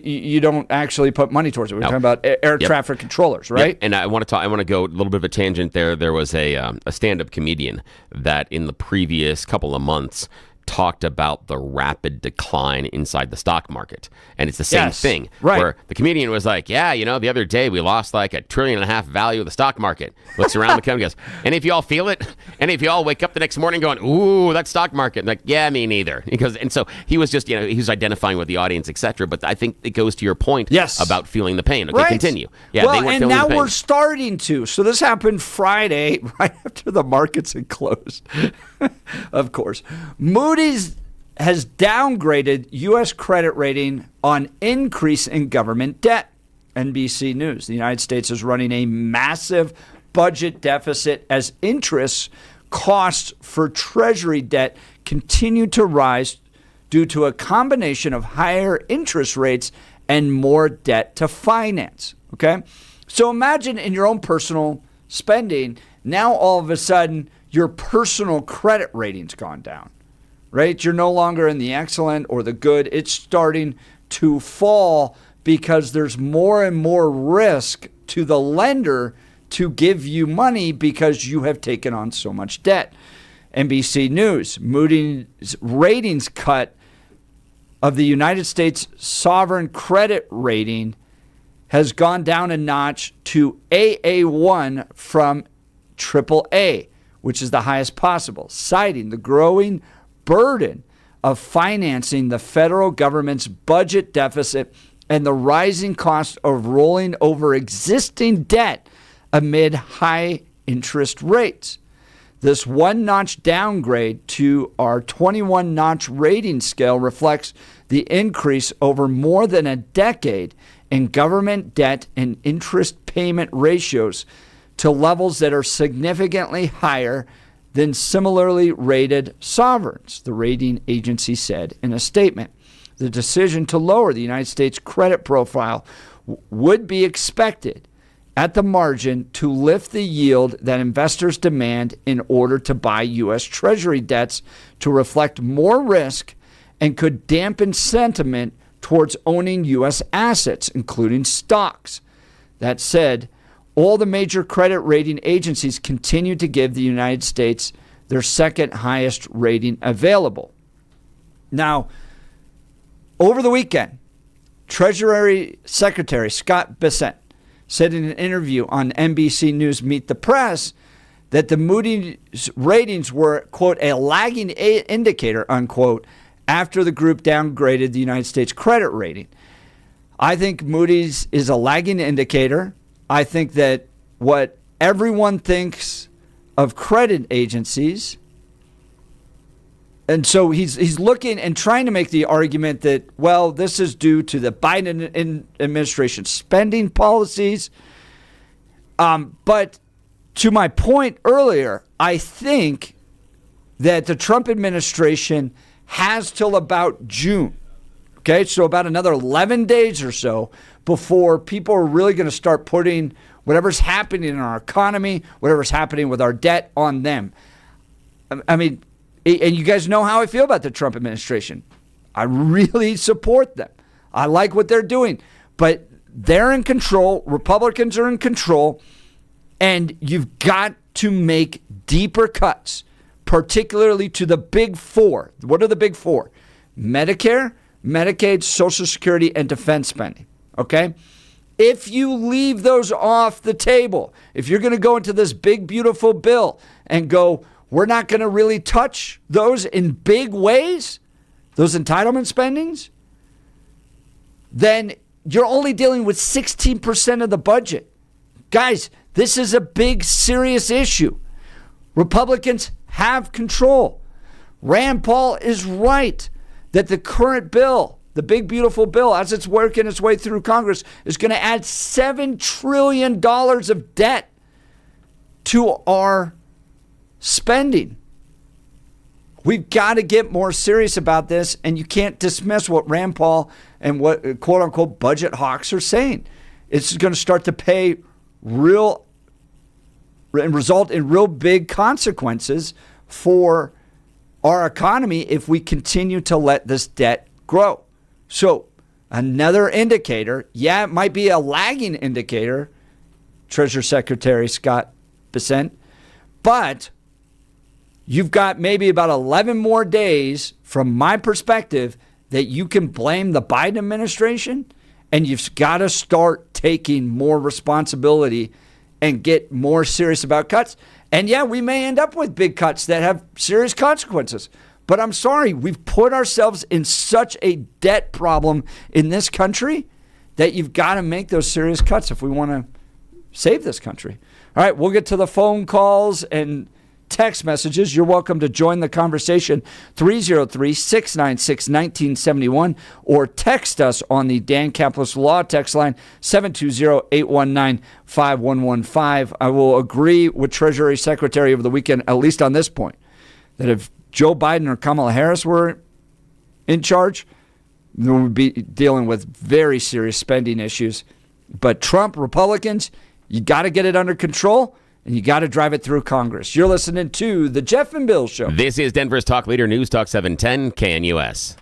you don't actually put money towards it. We're talking about air traffic controllers, right? Yep. And I want to go a little bit of a tangent there. There was a stand-up comedian that in the previous couple of months talked about the rapid decline inside the stock market. And it's the same thing. Right. Where the comedian was like, yeah, the other day we lost like $1.5 trillion value of the stock market. Looks around the company and goes, any of y'all feel it? Any of y'all wake up the next morning going, ooh, that stock market? And like, yeah, me neither. And so he was just, he was identifying with the audience, etc. But I think it goes to your point about feeling the pain. Okay, right. Continue. Yeah, well, they weren't and feeling now the pain. we're starting to. So this happened Friday, right after the markets had closed. Of course. Moody's has downgraded U.S. credit rating on increase in government debt. NBC News. The United States is running a massive budget deficit as interest costs for Treasury debt continue to rise due to a combination of higher interest rates and more debt to finance. Okay? So imagine in your own personal spending, now all of a sudden your personal credit rating's gone down. Right? You're no longer in the excellent or the good. It's starting to fall because there's more and more risk to the lender to give you money because you have taken on so much debt. NBC News, Moody's ratings cut of the United States sovereign credit rating has gone down a notch to AA1 from AAA, which is the highest possible, citing the growing burden of financing the federal government's budget deficit and the rising cost of rolling over existing debt amid high interest rates. This one-notch downgrade to our 21-notch rating scale reflects the increase over more than a decade in government debt and interest payment ratios to levels that are significantly higher than similarly rated sovereigns, the rating agency said in a statement. The decision to lower the United States credit profile would be expected at the margin to lift the yield that investors demand in order to buy U.S. Treasury debts to reflect more risk and could dampen sentiment towards owning U.S. assets, including stocks. That said, all the major credit rating agencies continue to give the United States their second highest rating available. Now, over the weekend, Treasury Secretary Scott Bessent said in an interview on NBC News Meet the Press that the Moody's ratings were, quote, a lagging indicator, unquote, after the group downgraded the United States credit rating. I think Moody's is a lagging indicator. I think that what everyone thinks of credit agencies, and so he's looking and trying to make the argument that, well, this is due to the Biden administration spending policies. But to my point earlier, I think that the Trump administration has till about June. Okay, so about another 11 days or so before people are really going to start putting whatever's happening in our economy, whatever's happening with our debt on them. I mean, and you guys know how I feel about the Trump administration. I really support them. I like what they're doing. But they're in control. Republicans are in control. And you've got to make deeper cuts, particularly to the big four. What are the big four? Medicare, Medicaid, Social Security, and defense spending. Okay? If you leave those off the table, if you're going to go into this big, beautiful bill and go, we're not going to really touch those in big ways, those entitlement spendings, then you're only dealing with 16% of the budget. Guys, this is a big, serious issue. Republicans have control. Rand Paul is right that the current bill, the big, beautiful bill, as it's working its way through Congress, is going to add $7 trillion of debt to our spending. We've got to get more serious about this, and you can't dismiss what Rand Paul and what quote-unquote budget hawks are saying. It's going to start to pay real and result in real big consequences for our economy if we continue to let this debt grow. So Another indicator, it might be a lagging indicator, Treasury Secretary Scott Bessent, but you've got maybe about 11 more days from my perspective that you can blame the Biden administration, and you've got to start taking more responsibility and get more serious about cuts. And we may end up with big cuts that have serious consequences. But I'm sorry, we've put ourselves in such a debt problem in this country that you've got to make those serious cuts if we want to save this country. All right, we'll get to the phone calls and text messages. You're welcome to join the conversation, 303-696-1971, or text us on the Dan Caplis Law text line, 720-819-5115. I will agree with Treasury Secretary over the weekend, at least on this point, that if Joe Biden or Kamala Harris were in charge, we would be dealing with very serious spending issues. But Trump, Republicans, you got to get it under control, and you got to drive it through Congress. You're listening to The Jeff and Bill Show. This is Denver's talk leader, News Talk 710 KNUS.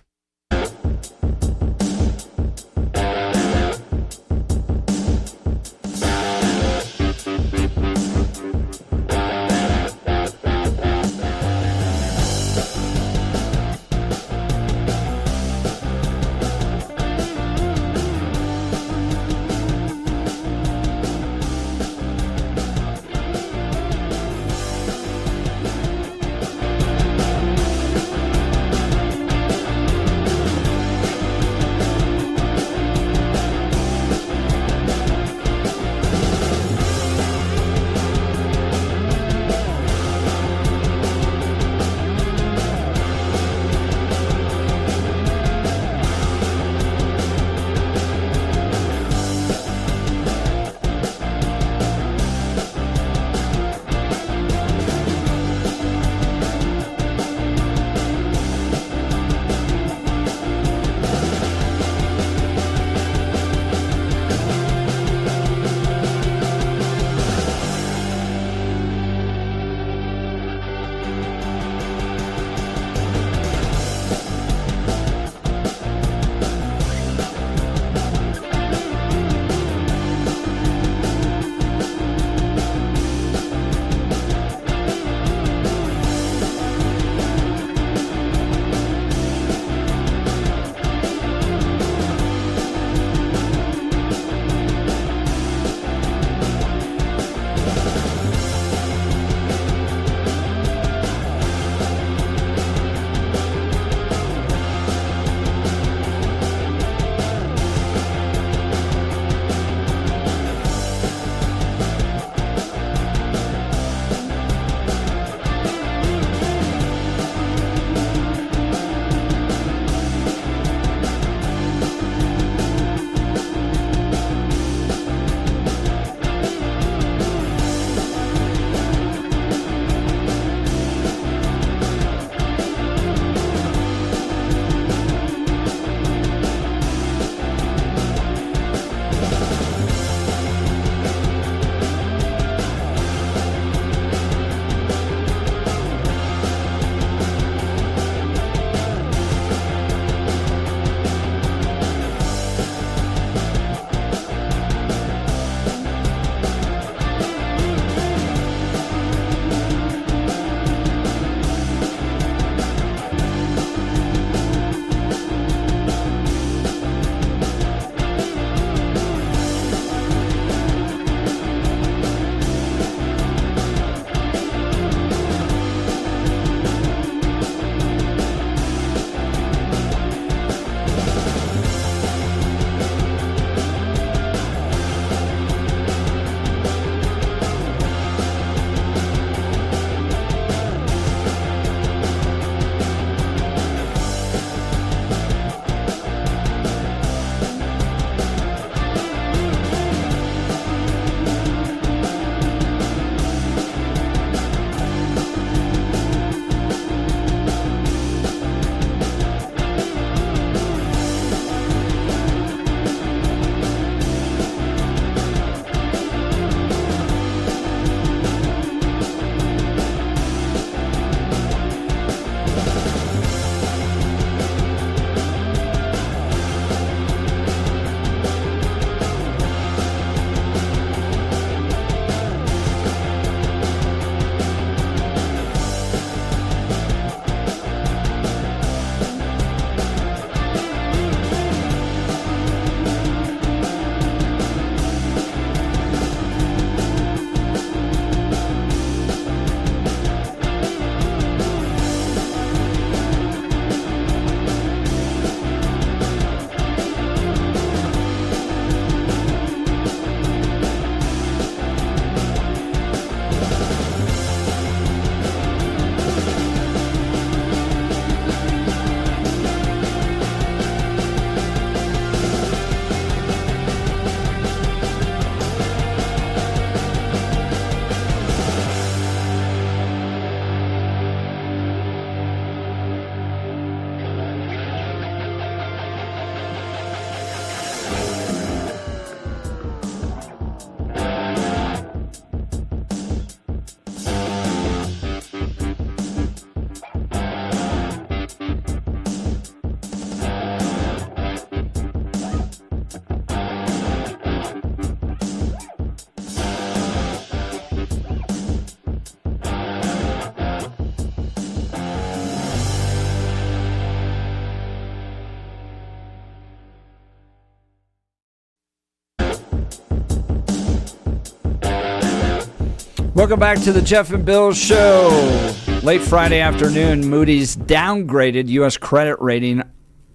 Welcome back to the Jeff and Bill Show. Late Friday afternoon, Moody's downgraded U.S. credit rating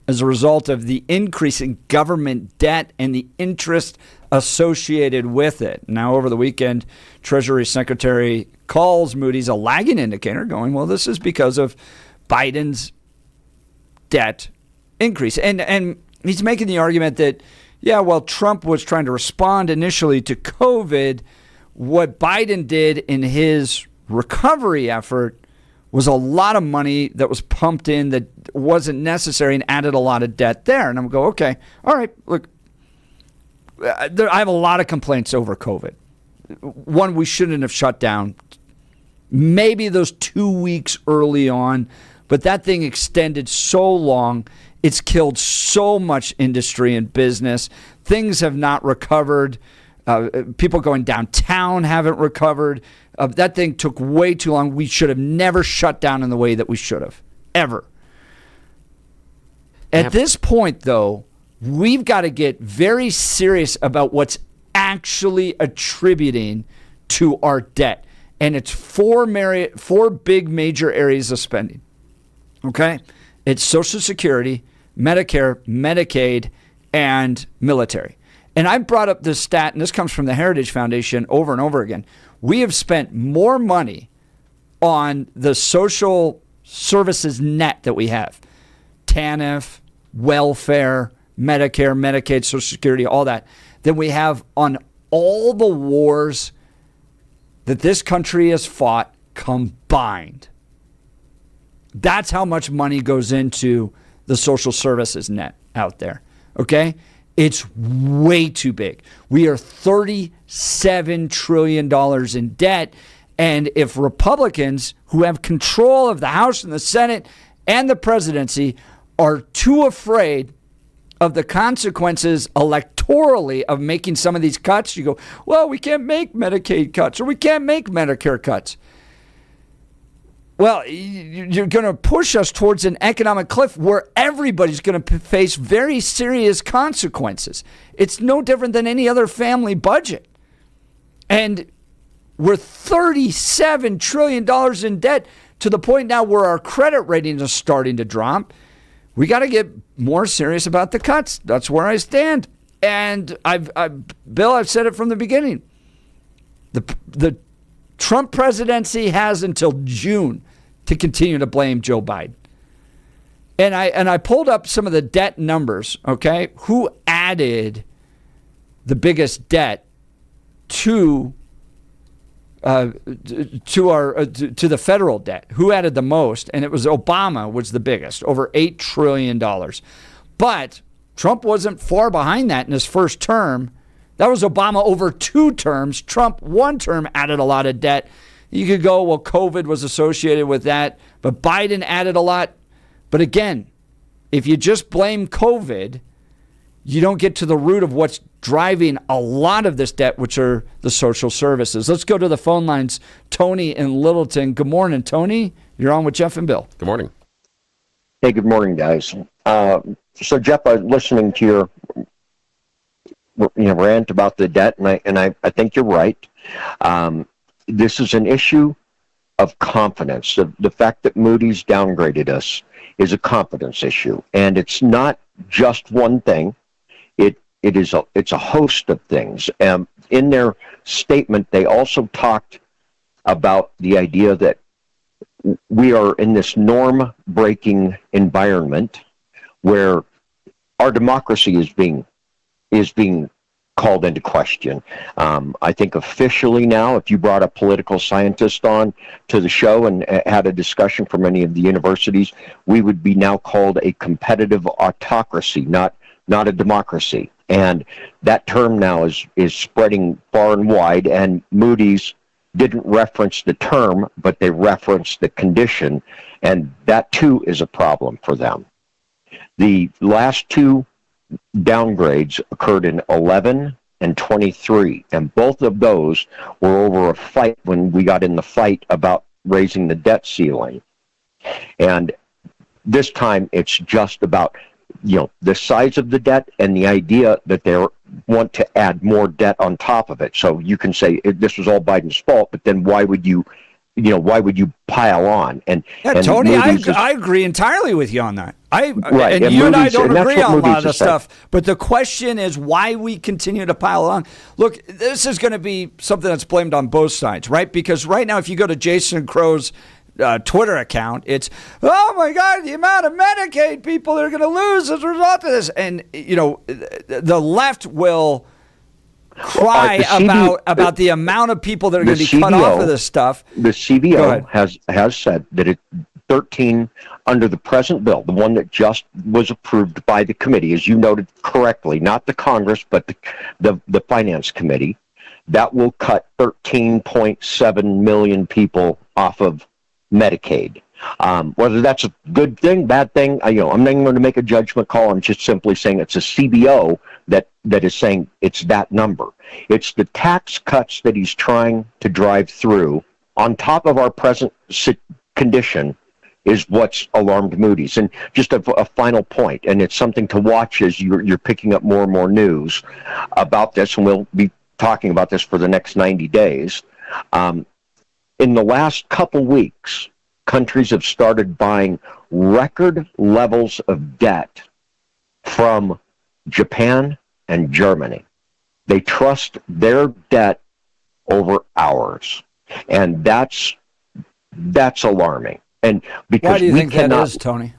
as a result of the increase in government debt and the interest associated with it. Now, over the weekend, Treasury Secretary calls Moody's a lagging indicator, going, well, this is because of Biden's debt increase. And he's making the argument that, yeah, well, Trump was trying to respond initially to COVID. What Biden did in his recovery effort was a lot of money that was pumped in that wasn't necessary and added a lot of debt there. And I'm going, okay, all right, look, I have a lot of complaints over COVID. One, we shouldn't have shut down. Maybe those 2 weeks early on, but that thing extended so long. It's killed so much industry and business. Things have not recovered. People going downtown haven't recovered. That thing took way too long. We should have never shut down in the way that we should have, ever. At this point, though, we've got to get very serious about what's actually attributing to our debt. And it's four big major areas of spending. Okay? It's Social Security, Medicare, Medicaid, and military. And I brought up this stat, and this comes from the Heritage Foundation over and over again. We have spent more money on the social services net that we have. TANF, welfare, Medicare, Medicaid, Social Security, all that, than we have on all the wars that this country has fought combined. That's how much money goes into the social services net out there, okay? It's way too big. We are $37 trillion in debt. And if Republicans, who have control of the House and the Senate and the presidency, are too afraid of the consequences electorally of making some of these cuts, you go, well, we can't make Medicaid cuts or we can't make Medicare cuts. Well, you're going to push us towards an economic cliff where everybody's going to face very serious consequences. It's no different than any other family budget. And we're $37 trillion in debt to the point now where our credit ratings are starting to drop. We got to get more serious about the cuts. That's where I stand. And Bill, I've said it from the beginning. The Trump presidency has until June to continue to blame Joe Biden. And I pulled up some of the debt numbers, okay? Who added the biggest debt to the federal debt? Who added the most? And it was Obama was the biggest, over $8 trillion. But Trump wasn't far behind that in his first term. That was Obama over 2 terms. Trump, 1 term, added a lot of debt. You could go, well, COVID was associated with that, but Biden added a lot. But again, if you just blame COVID, you don't get to the root of what's driving a lot of this debt, which are the social services. Let's go to the phone lines. Tony in Littleton. Good morning, Tony. You're on with Jeff and Bill. Good morning. Hey, good morning, guys. So, Jeff, I was listening to your rant about the debt, and I think you're right. This is an issue of confidence. The fact that Moody's downgraded us is a confidence issue, and it's not just one thing. It's a host of things. In their statement, they also talked about the idea that we are in this norm-breaking environment where our democracy is being called into question. I think officially now, if you brought a political scientist on to the show and had a discussion from any of the universities, we would be now called a competitive autocracy, not a democracy. And that term now is spreading far and wide, and Moody's didn't reference the term, but they referenced the condition, and that too is a problem for them. The last 2 downgrades occurred in 11 and 23, and both of those were over a fight when we got in the fight about raising the debt ceiling. And this time it's just about the size of the debt and the idea that they want to add more debt on top of it. So you can say this was all Biden's fault, but then why would you pile on? And Tony, I agree entirely with you on that. Right. And you and I don't agree on a lot of the stuff. But the question is why we continue to pile on. Look, this is going to be something that's blamed on both sides, right? Because right now, if you go to Jason Crow's Twitter account, it's, oh my God, the amount of Medicaid people that are going to lose as a result of this. And, the left will cry about the amount of people that are going to be cut off of this stuff. The CBO has said that 13 under the present bill, the one that just was approved by the committee, as you noted correctly, not the Congress, but the Finance Committee, that will cut 13.7 million people off of Medicaid. Whether that's a good thing, bad thing, I'm not going to make a judgment call. I'm just simply saying it's a CBO that is saying it's that number. It's the tax cuts that he's trying to drive through on top of our present condition is what's alarmed Moody's. And just a final point, and it's something to watch as you're picking up more and more news about this, and we'll be talking about this for the next 90 days. In the last couple weeks, countries have started buying record levels of debt from Japan and Germany. They trust their debt over ours, and that's alarming. And because why do you think that is, Tony?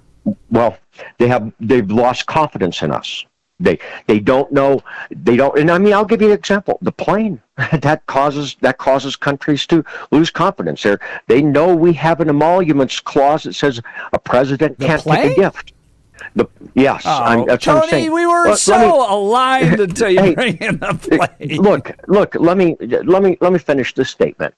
Well, they've lost confidence in us. They don't know. They don't. And I mean, I'll give you an example. The plane that causes countries to lose confidence. They know we have an emoluments clause that says a president can't take a gift. That's Tony, what I'm saying. We were aligned until you bring in the plane. Look. Let me finish this statement.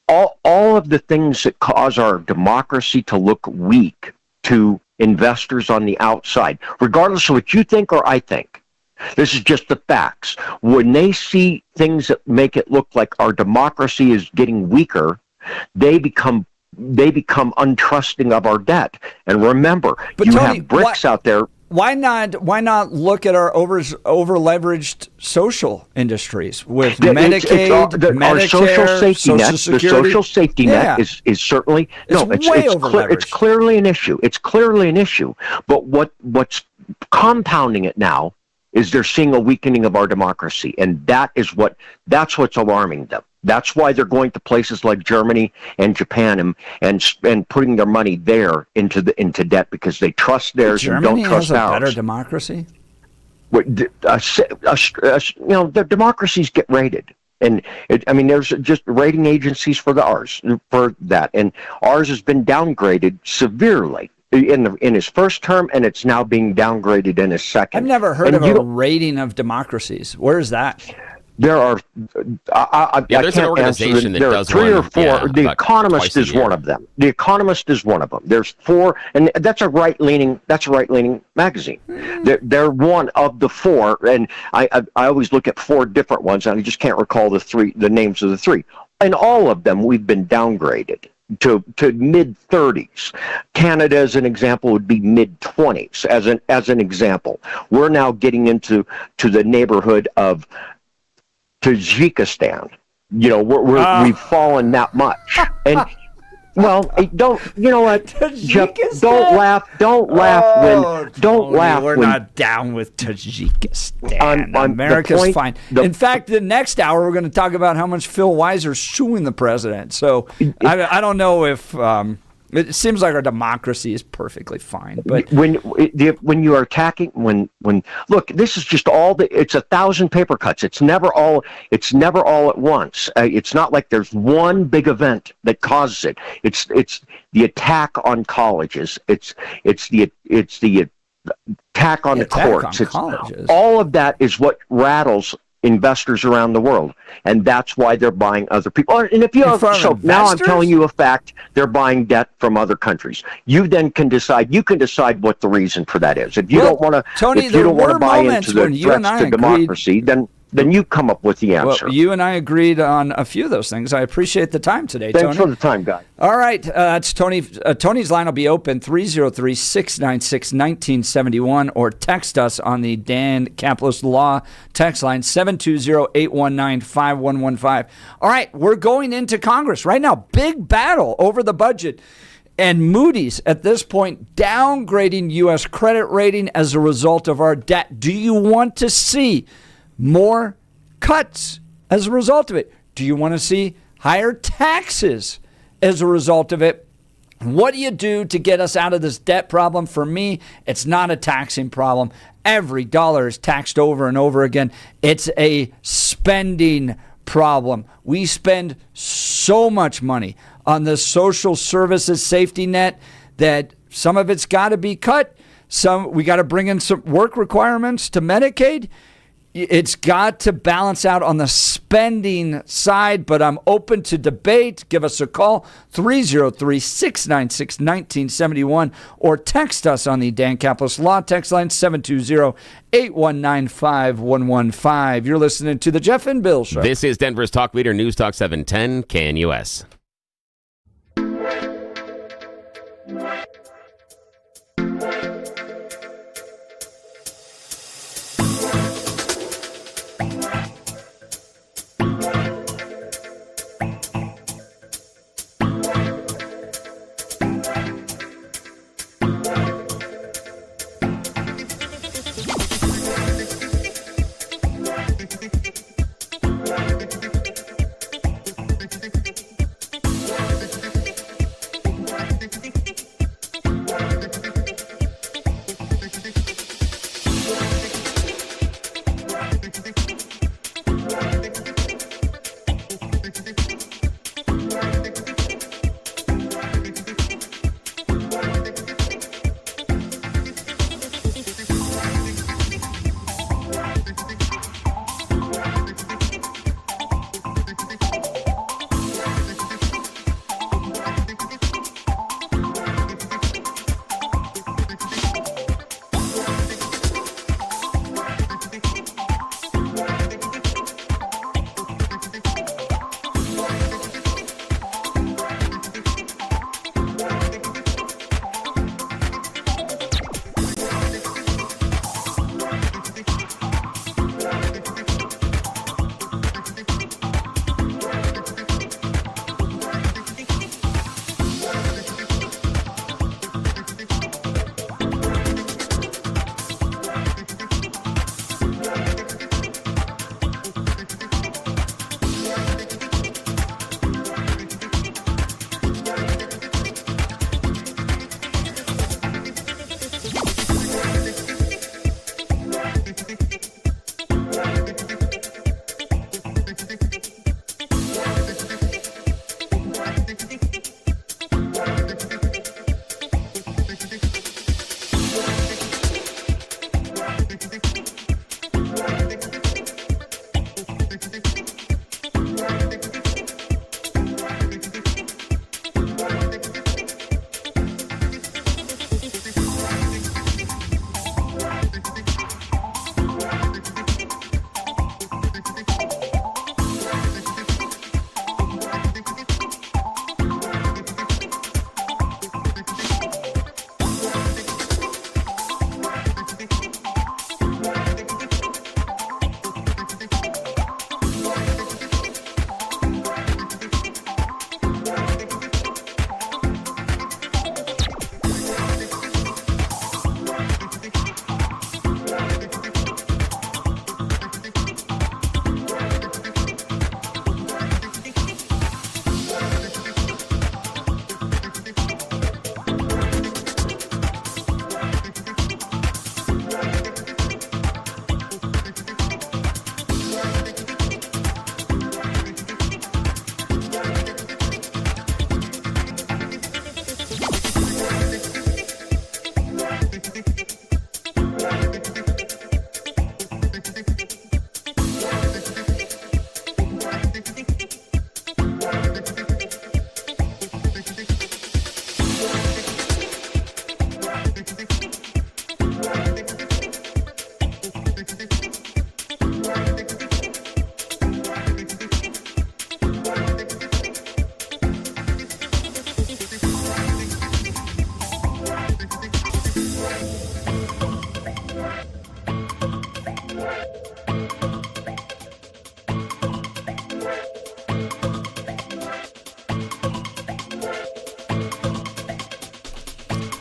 All of the things that cause our democracy to look weak to investors on the outside, regardless of what you think or I think, this is just the facts. When they see things that make it look like our democracy is getting weaker, they become untrusting of our debt. And remember, Tony, have BRICS out there. Why not look at our over leveraged social industries with Medicaid, Medicare, our social safety net? Security? The social safety net is certainly it's clearly an issue. It's clearly an issue. But what's compounding it now is they're seeing a weakening of our democracy, and that's what's alarming them. That's why they're going to places like Germany and Japan and putting their money there into debt because they trust theirs and don't trust ours. Germany has a better democracy? The democracies get rated. And there's just rating agencies for that. And ours has been downgraded severely in his first term, and it's now being downgraded in his second. I've never heard of a rating of democracies. Where is that? There are. There's an organization that does 3 or 4. Yeah, The Economist is one of them. The Economist is one of them. There's 4, and that's a right-leaning magazine. They're one of the 4, and I always look at 4 different ones, and I just can't recall the names of the 3. In all of them, we've been downgraded to mid-30s. Canada, as an example, would be mid-20s. As an example, we're now getting into the neighborhood of Tajikistan. We've fallen that much. And well, don't, you know what, Jeff, don't laugh We're not down with Tajikistan. America's fine. In fact, the next hour we're going to talk about how much Phil Weiser's suing the president. So I don't know if it seems like our democracy is perfectly fine. But when you are attacking, look, this is just it's 1,000 paper cuts. It's never all at once. It's not like there's one big event that causes it. It's the attack on colleges. It's the attack on the courts. All of that is what rattles investors around the world, and that's why they're buying other people. And if now I'm telling you a fact, they're buying debt from other countries. You then can decide. You can decide what the reason for that is. If you don't want to, if you don't want to buy into the threats to democracy, then then you come up with the answer. Well, you and I agreed on a few of those things. I appreciate the time today, Tony. Thanks for the time, guys. All right. That's Tony. Tony's line will be open, 303-696-1971, or text us on the Dan Caplis Law text line, 720-819-5115. All right. We're going into Congress right now. Big battle over the budget. And Moody's, at this point, downgrading U.S. credit rating as a result of our debt. Do you want to see more cuts as a result of it? Do you want to see higher taxes as a result of it? What do you do to get us out of this debt problem? For me, it's not a taxing problem. Every dollar is taxed over and over again. It's a spending problem. We spend so much money on the social services safety net that some of it's got to be cut. We got to bring in some work requirements to Medicaid. It's got to balance out on the spending side, but I'm open to debate. Give us a call, 303-696-1971, or text us on the Dan Caplis Law text line, 720-819-5115. You're listening to The Jeff and Bill Show. This is Denver's Talk Leader, News Talk 710 KNUS.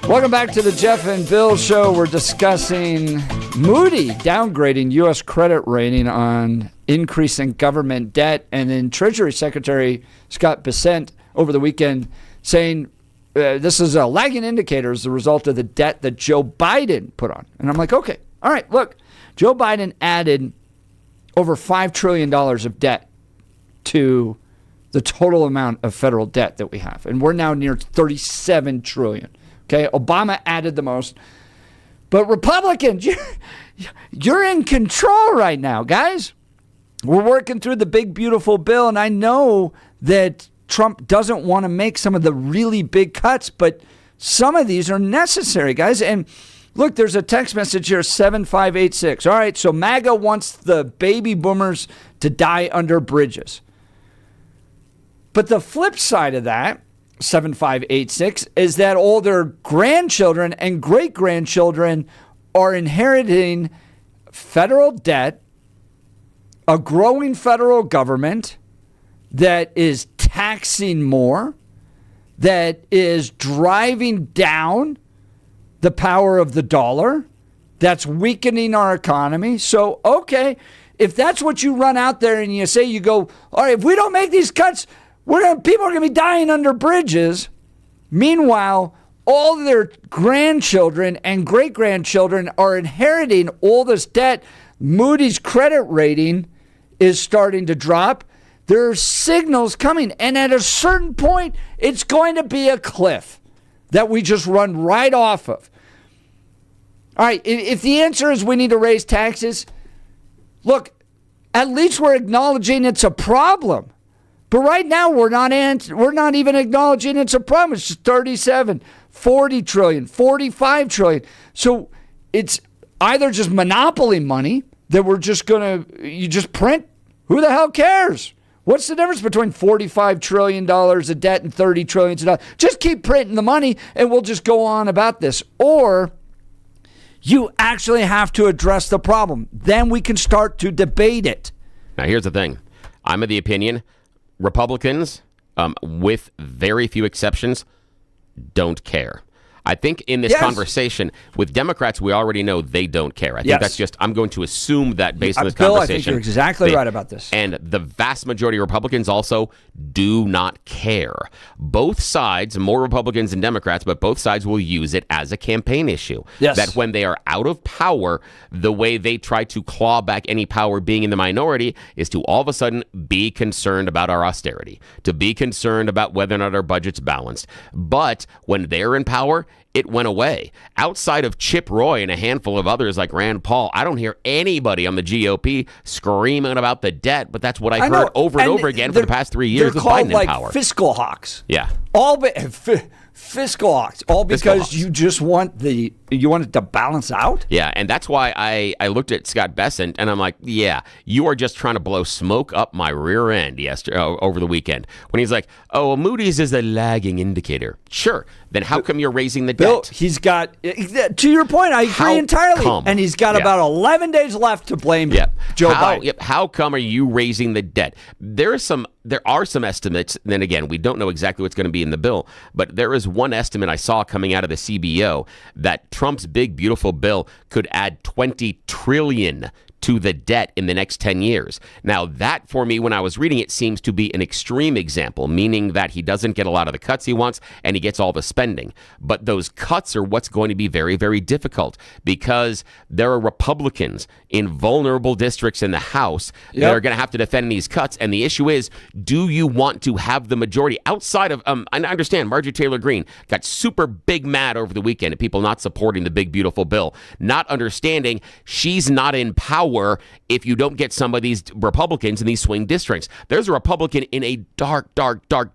Welcome back to the Jeff and Bill Show. We're discussing Moody downgrading U.S. credit rating on increasing government debt, and then Treasury Secretary Scott Bessent over the weekend saying this is a lagging indicator as a result of the debt that Joe Biden put on. And I'm like, okay, all right, look, Joe Biden added over $5 trillion of debt to the total amount of federal debt that we have, and we're now near $37 trillion. Okay, Obama added the most. But Republicans, you're in control right now, guys. We're working through the big, beautiful bill, and I know that Trump doesn't want to make some of the really big cuts, but some of these are necessary, guys. And look, there's a text message here, 7586. All right, so MAGA wants the baby boomers to die under bridges. But the flip side of that, 7586, is that all their grandchildren and great-grandchildren are inheriting federal debt, a growing federal government that is taxing more, that is driving down the power of the dollar, that's weakening our economy. So, okay, if that's what you run out there and you say, you go, all right, if we don't make these cuts, people are going to be dying under bridges. Meanwhile, all their grandchildren and great-grandchildren are inheriting all this debt. Moody's credit rating is starting to drop. There are signals coming. And at a certain point, it's going to be a cliff that we just run right off of. All right, if the answer is we need to raise taxes, look, at least we're acknowledging it's a problem. But right now, we're not even acknowledging it's a problem. It's just 37, 40 trillion, 45 trillion. So it's either just monopoly money that we're just you just print. Who the hell cares? What's the difference between $45 trillion of debt and $30 trillion of debt? Just keep printing the money and we'll just go on about this. Or you actually have to address the problem. Then we can start to debate it. Now, here's the thing. I'm of the opinion Republicans, with very few exceptions, don't care. I think in this conversation with Democrats, we already know they don't care. I think that's just, I'm going to assume that based on this Bill, conversation. I think you're exactly right about this. And the vast majority of Republicans also do not care. Both sides, more Republicans than Democrats, but both sides will use it as a campaign issue. Yes. That when they are out of power, the way they try to claw back any power being in the minority is to all of a sudden be concerned about our austerity, to be concerned about whether or not our budget's balanced. But when they're in power, it went away. Outside of Chip Roy and a handful of others like Rand Paul, I don't hear anybody on the GOP screaming about the debt, but that's what I've heard over and over again for the past 3 years with Biden in power. Fiscal hawks. Yeah. Fiscal hawks. All because you just want it to balance out? Yeah, and that's why I looked at Scott Bessent and I'm like, yeah, you are just trying to blow smoke up my rear end over the weekend. When he's like, oh, Moody's is a lagging indicator. Sure. Then how come you're raising the Bill, debt? He's got, to your point, I agree entirely. And he's got about 11 days left to blame Joe Biden. How come are you raising the debt? There are some estimates. Then again, we don't know exactly what's going to be in the bill, but there is one estimate I saw coming out of the CBO that Trump's big, beautiful bill could add $20 trillion to the debt in the next 10 years. Now, that for me, when I was reading it, seems to be an extreme example, meaning that he doesn't get a lot of the cuts he wants and he gets all the spending. But those cuts are what's going to be very, very difficult because there are Republicans in vulnerable districts in the House that are going to have to defend these cuts. And the issue is, do you want to have the majority outside of, I understand Marjorie Taylor Greene got super big mad over the weekend at people not supporting the big, beautiful bill, not understanding she's not in power if you don't get some of these Republicans in these swing districts. There's a Republican in a dark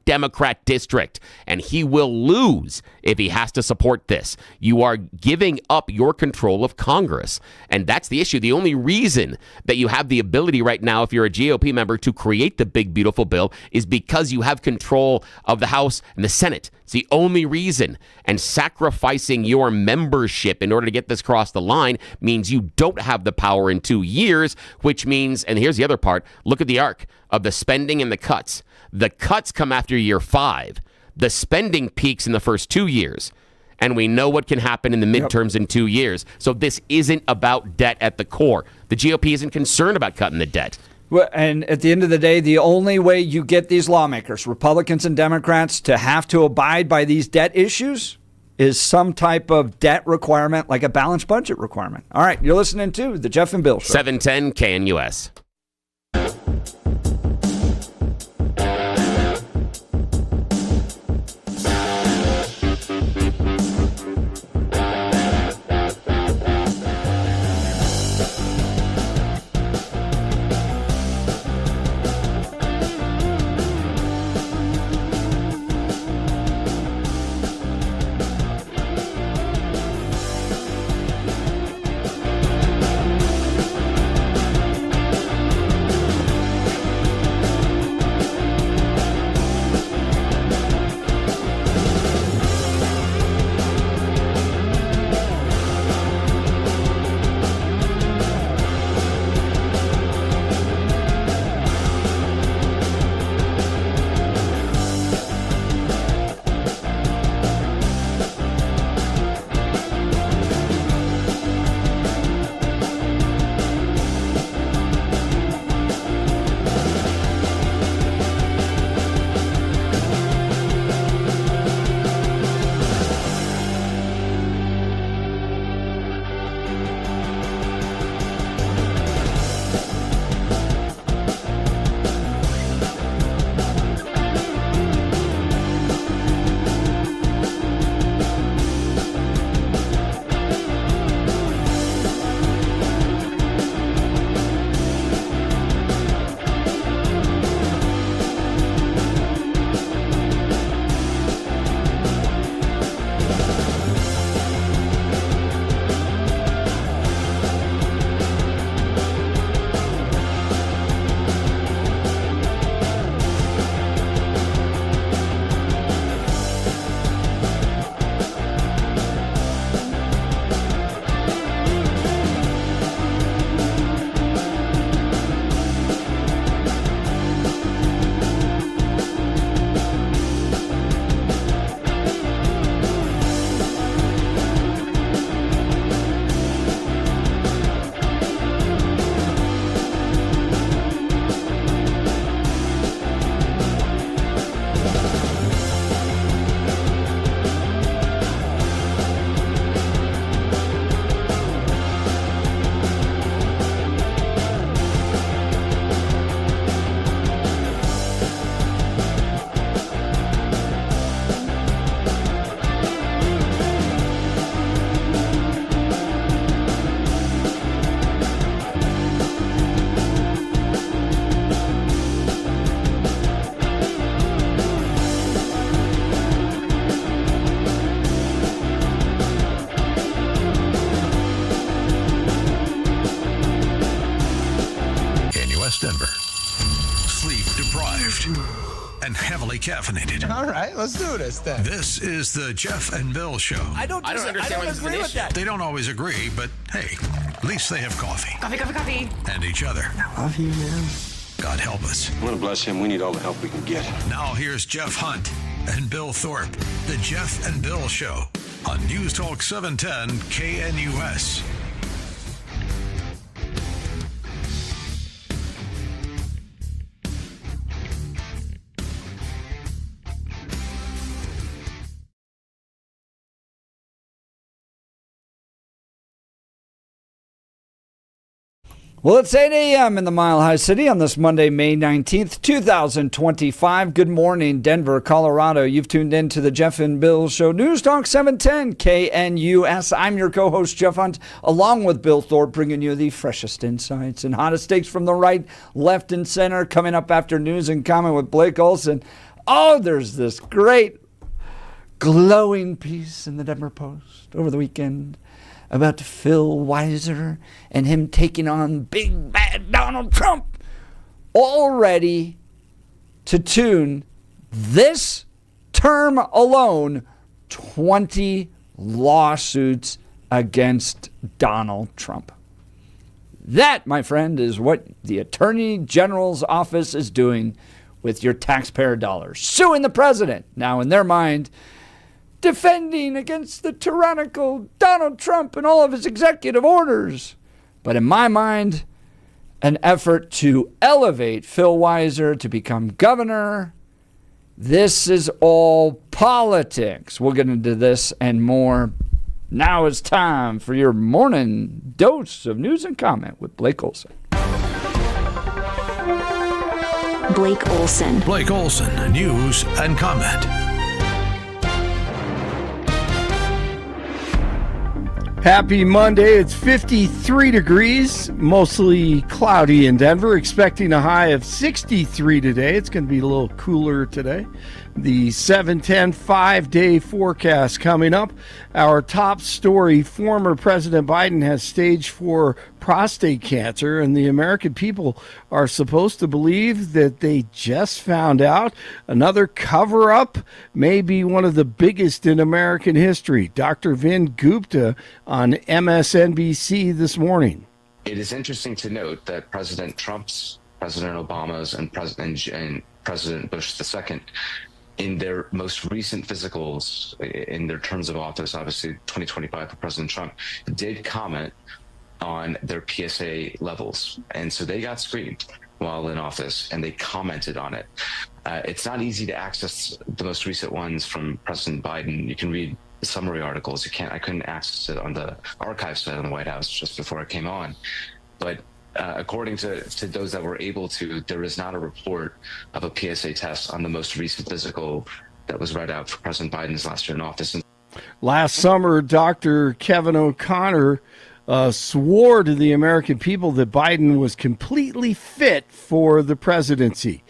Democrat district, and he will lose if he has to support this. You are giving up your control of Congress, and that's the issue. The only reason that you have the ability right now, if you're a GOP member, to create the big, beautiful bill is because you have control of the House and the Senate. It's the only reason. And sacrificing your membership in order to get this across the line means you don't have the power in 2 years, which means, and here's the other part, look at the arc of the spending and the cuts. The cuts come after year 5. The spending peaks in the first 2 years. and we know what can happen in the midterms in 2 years. So this isn't about debt at the core. The GOP isn't concerned about cutting the debt. Well, and at the end of the day, the only way you get these lawmakers, Republicans and Democrats, to have to abide by these debt issues is some type of debt requirement, like a balanced budget requirement. All right, you're listening to The Jeff and Bill Show. 710 KNUS. and heavily caffeinated. All right, let's do this then. This is the Jeff and Bill Show. I don't agree with that. They don't always agree, but hey, at least they have coffee. Coffee. And each other. I love you, man. God help us. I want to bless him. We need all the help we can get. Now here's Jeff Hunt and Bill Thorpe. The Jeff and Bill Show on News Talk 710 KNUS. Well, it's 8 a.m. in the Mile High City on this Monday, May 19th, 2025. Good morning, Denver, Colorado. You've tuned in to the Jeff and Bill Show, News Talk 710 KNUS. I'm your co-host, Jeff Hunt, along with Bill Thorpe, bringing you the freshest insights and hottest takes from the right, left, and center. Coming up after News and Comment with Blake Olson. Oh, there's this great glowing piece in the Denver Post over the weekend about Phil Weiser and him taking on big bad Donald Trump, all ready to tune this term alone 20 lawsuits against Donald Trump. That, my friend, is what the Attorney General's office is doing with your taxpayer dollars, suing the president. Now, in their mind, defending against the tyrannical Donald Trump and all of his executive orders. But in my mind, an effort to elevate Phil Weiser to become governor. This is all politics. We'll get into this and more. Now it's time for your morning dose of news and comment with Blake Olson. Blake Olson. Blake Olson, news and comment. Happy Monday. It's 53 degrees, mostly cloudy in Denver. Expecting a high of 63 today. It's going to be a little cooler today. The 7-10 5-day forecast coming up. Our top story, former President Biden has stage 4 prostate cancer, and the American people are supposed to believe that they just found out another cover-up may be one of the biggest in American history. Dr. Vin Gupta on MSNBC this morning. It is interesting to note that President Trump's, President Obama's, and President Bush II, in their most recent physicals, in their terms of office, obviously 2025 for President Trump, did comment on their PSA levels. And so they got screened while in office, and they commented on it. It's not easy to access the most recent ones from President Biden. You can read the summary articles. I couldn't access it on the archive site on the White House just before I came on. But according to those that were able to, there is not a report of a PSA test on the most recent physical that was read out for President Biden's last year in office. Last summer, Dr. Kevin O'Connor swore to the American people that Biden was completely fit for the presidency.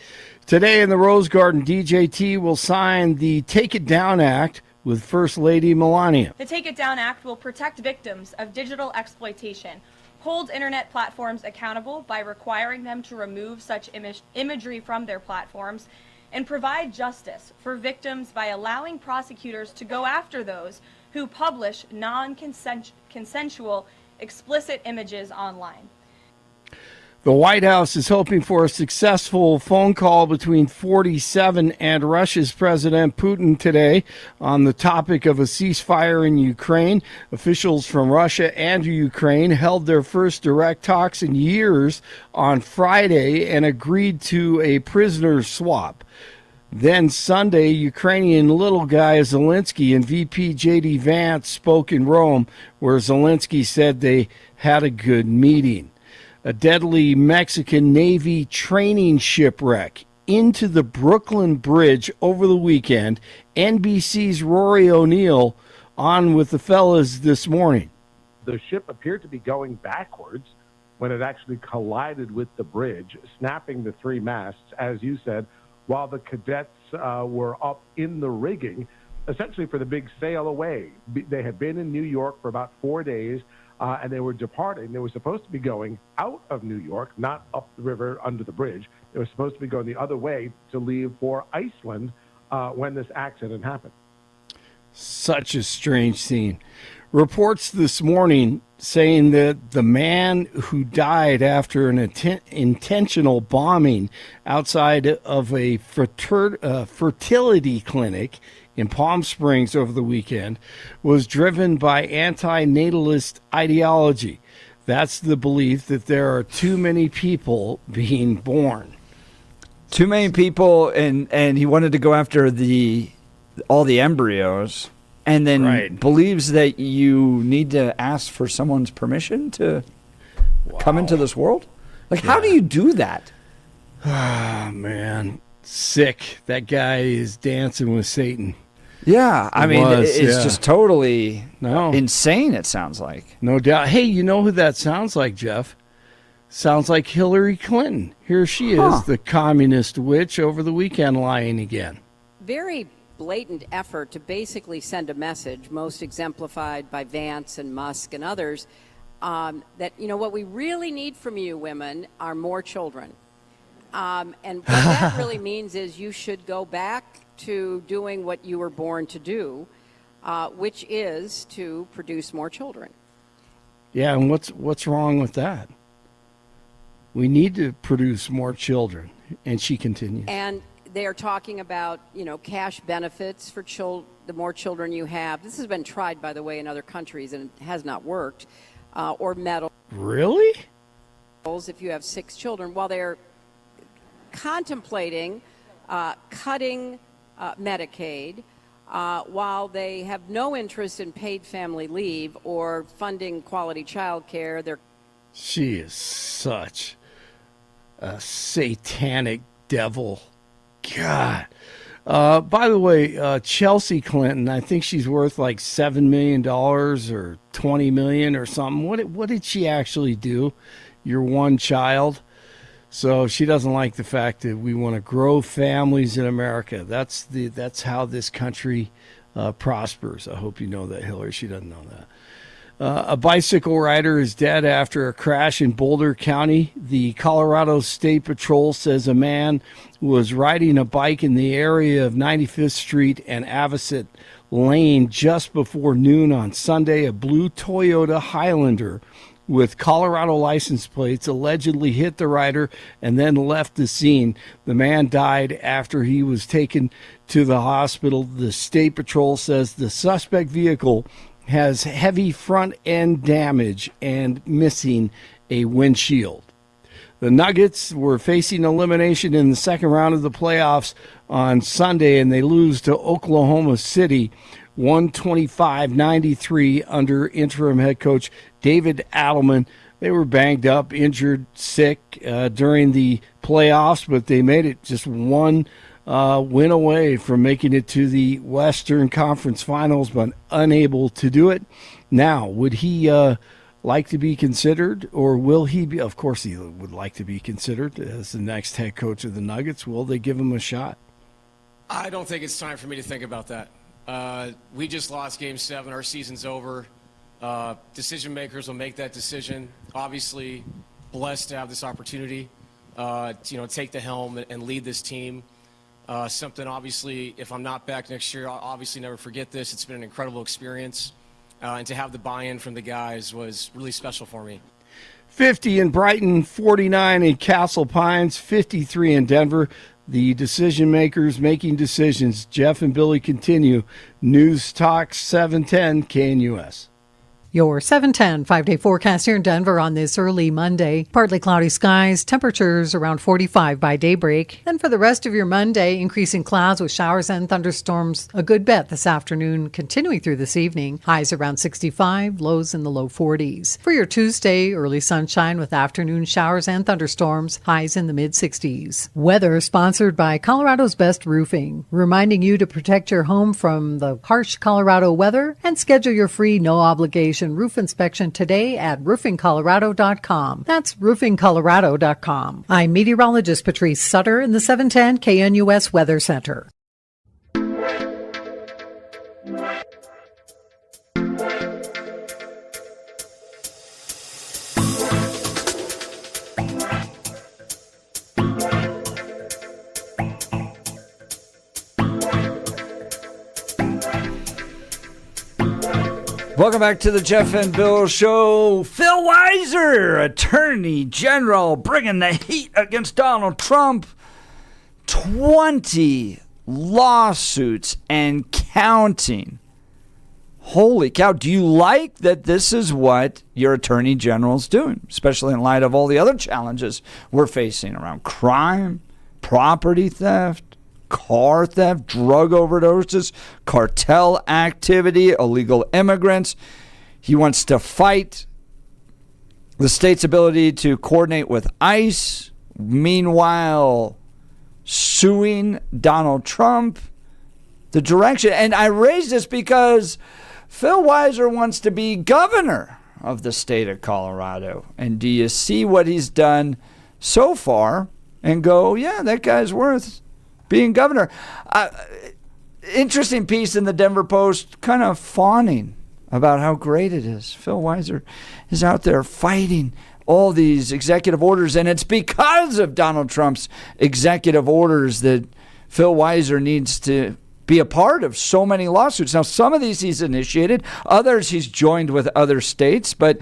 Today in the Rose Garden, DJT will sign the Take It Down Act with First Lady Melania. The Take It Down Act will protect victims of digital exploitation, hold internet platforms accountable by requiring them to remove such imagery from their platforms, and provide justice for victims by allowing prosecutors to go after those who publish non-consensual explicit images online. The White House is hoping for a successful phone call between 47 and Russia's President Putin today on the topic of a ceasefire in Ukraine. Officials from Russia and Ukraine held their first direct talks in years on Friday and agreed to a prisoner swap. Then Sunday, Ukrainian little guy Zelensky and VP J.D. Vance spoke in Rome, where Zelensky said they had a good meeting. A deadly Mexican Navy training shipwreck into the Brooklyn Bridge over the weekend. NBC's Rory O'Neill on with the fellas this morning. The ship appeared to be going backwards when it actually collided with the bridge, snapping the 3 masts, as you said, while the cadets were up in the rigging, essentially for the big sail away. They had been in New York for about 4 days, and they were departing. They were supposed to be going out of New York, not up the river under the bridge. They were supposed to be going the other way to leave for Iceland when this accident happened. Such a strange scene. Reports this morning saying that the man who died after an intentional bombing outside of a fertility clinic in Palm Springs over the weekend was driven by anti-natalist ideology. That's the belief that there are too many people being born. Too many people, and he wanted to go after all the embryos, and then believes that you need to ask for someone's permission to come into this world? Like, how do you do that? Ah, man. Sick. That guy is dancing with Satan. Yeah, I mean, it's just totally insane, it sounds like. No doubt. Hey, you know who that sounds like, Jeff? Sounds like Hillary Clinton. Here she is, the communist witch, over the weekend lying again. Very blatant effort to basically send a message, most exemplified by Vance and Musk and others, that, you know, what we really need from you women are more children. And what that really means is you should go back to doing what you were born to do, which is to produce more children. Yeah, and what's wrong with that? We need to produce more children. And she continues. And they are talking about, cash benefits for the more children you have. This has been tried, by the way, in other countries, and it has not worked. Or medals. Really? If you have 6 children, while they're contemplating cutting Medicaid, while they have no interest in paid family leave or funding quality child care, She is such a satanic devil. God. By the way, Chelsea Clinton, I think she's worth like $7 million or $20 million or something. What did she actually do? Your one child. So she doesn't like the fact that we want to grow families in America. That's how this country prospers. I hope you know that, Hillary. She doesn't know that. A bicycle rider is dead after a crash in Boulder County. The Colorado State Patrol says a man was riding a bike in the area of 95th Street and Avocet Lane just before noon on Sunday. A blue Toyota Highlander with Colorado license plates allegedly hit the rider and then left the scene. The man died after he was taken to the hospital. The State Patrol says the suspect vehicle has heavy front end damage and missing a windshield. The Nuggets were facing elimination in the second round of the playoffs on Sunday, and they lose to Oklahoma City 125-93 under interim head coach David Adelman. They were banged up, injured, sick during the playoffs, but they made it just one win away from making it to the Western Conference Finals, but unable to do it. Now, would he like to be considered, or will he be? Of course he would like to be considered as the next head coach of the Nuggets. Will they give him a shot? I don't think it's time for me to think about that. We just lost Game 7. Our season's over. Decision makers will make that decision. Obviously, blessed to have this opportunity, take the helm and lead this team. Something, obviously, if I'm not back next year, I'll obviously never forget this. It's been an incredible experience. And to have the buy-in from the guys was really special for me. 50 in Brighton, 49 in Castle Pines, 53 in Denver. The decision makers making decisions. Jeff and Billy continue. News Talk 710 KNUS. Your 710 5-day forecast here in Denver on this early Monday. Partly cloudy skies, temperatures around 45 by daybreak. Then for the rest of your Monday, increasing clouds with showers and thunderstorms a good bit this afternoon, continuing through this evening. Highs around 65, lows in the low 40s. For your Tuesday, early sunshine with afternoon showers and thunderstorms, highs in the mid-60s. Weather sponsored by Colorado's Best Roofing, reminding you to protect your home from the harsh Colorado weather and schedule your free no-obligation roof inspection today at roofingcolorado.com. That's roofingcolorado.com. I'm meteorologist Patrice Sutter in the 710 KNUS Weather Center. Welcome back to the Jeff and Bill Show. Phil Weiser, Attorney General, bringing the heat against Donald Trump. 20 lawsuits and counting. Holy cow. Do you like that this is what your Attorney General's doing, especially in light of all the other challenges we're facing around crime, property theft, car theft, drug overdoses, cartel activity, illegal immigrants. He wants to fight the state's ability to coordinate with ICE, meanwhile suing Donald Trump. The direction, and I raise this because Phil Weiser wants to be governor of the state of Colorado. And do you see what he's done so far and go, yeah, that guy's worth being governor? Interesting piece in the Denver Post, kind of fawning about how great it is. Phil Weiser is out there fighting all these executive orders, and it's because of Donald Trump's executive orders that Phil Weiser needs to be a part of so many lawsuits. Now, some of these he's initiated, others he's joined with other states, but